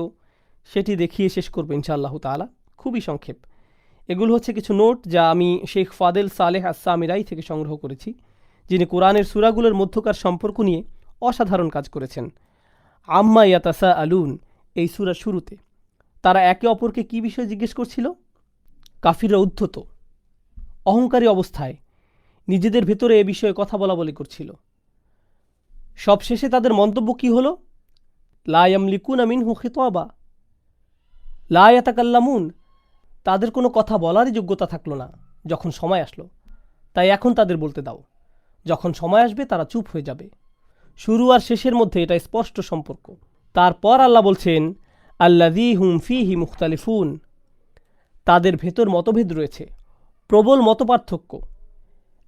S1: সেটি দেখিয়ে শেষ করব ইনশাআল্লাহ তাআলা। খুবই সংক্ষেপ। এগুলো হচ্ছে কিছু নোট যা আমি শেখ ফাদেল সালেহ আস-সামিরাই থেকে সংগ্রহ করেছি, যিনি কোরআনের সূরাগুলোর মধ্যকার সম্পর্ক নিয়ে অসাধারণ কাজ করেছেন। আম্মা ইয়াতাসাআলুন, এই সূরার শুরুতে তারা একে অপরকে কী বিষয়ে জিজ্ঞেস করছিল? কাফিররা উদ্ধত অহংকারী অবস্থায় নিজেদের ভেতরে এ বিষয়ে কথা বলাবলি করছিল। সবশেষে তাদের মন্তব্য কী হলো? লা ইয়ামলিকুনা মিনহু খিতাবা, লা ইয়াতাকাল্লামুন, তাদের কোনো কথা বলারই যোগ্যতা থাকলো না যখন সময় আসলো। তাই এখন তাদের বলতে দাও, যখন সময় আসবে তারা চুপ হয়ে যাবে। শুরু আর শেষের মধ্যে এটা স্পষ্ট সম্পর্ক। তারপর আল্লাহ বলছেন, আল্লাযী হুম ফীহি মুখতালিফুন, তাদের ভেতর মতভেদ রয়েছে, প্রবল মতপার্থক্য।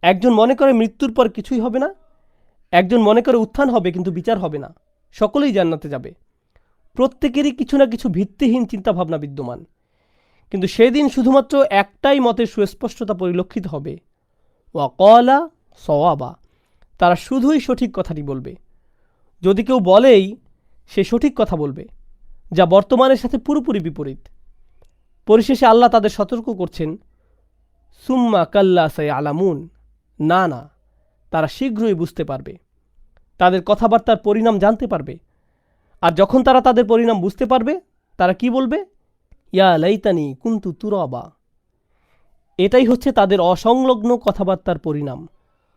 S1: একজন মনে করে মৃত্যুর পর কিছুই হবে না, একজন মনে করে উত্থান হবে কিন্তু বিচার হবে না, সকলেই জান্নাতে যাবে। প্রত্যেকেরই কিছু না কিছু ভিত্তিহীন চিন্তাভাবনা বিদ্যমান। কিন্তু সেদিন শুধুমাত্র একটাই মতের সুস্পষ্টতা পরিলক্ষিত হবে, ওয়াকালা সওয়াবা, তারা শুধুই সঠিক কথাটি বলবে। যদি কেউ বলেই সে সঠিক কথা বলবে, যা বর্তমানের সাথে পুরোপুরি বিপরীত। পরিশেষে আল্লাহ তাদের সতর্ক করছেন, সুম্মা কাল্লা সায়ালামুন, না না, তারা শীঘ্রই বুঝতে পারবে, তাদের কথাবার্তার পরিণাম জানতে পারবে। আর যখন তারা তাদের পরিণাম বুঝতে পারবে, তারা কি বলবে? ইয়া লাইতানি কুনতু তুরাবা। এটাই হচ্ছে তাদের অসংলগ্ন কথাবার্তার পরিণাম।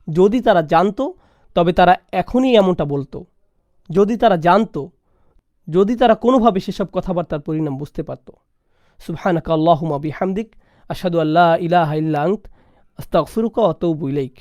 S1: যদি তারা জানতো তবে তারা এখনই এমনটা বলতো। যদি তারা জানতো, যদি তারা কোনোভাবে সেসব কথাবার্তার পরিণাম বুঝতে পারত। সুবহানাকা আল্লাহুম্মা বিহামদিক, আশহাদু আল্লা ইলাহা ইল্লা আনত, আস্তাগফিরুকা ওয়া আতুবু ইলাইক।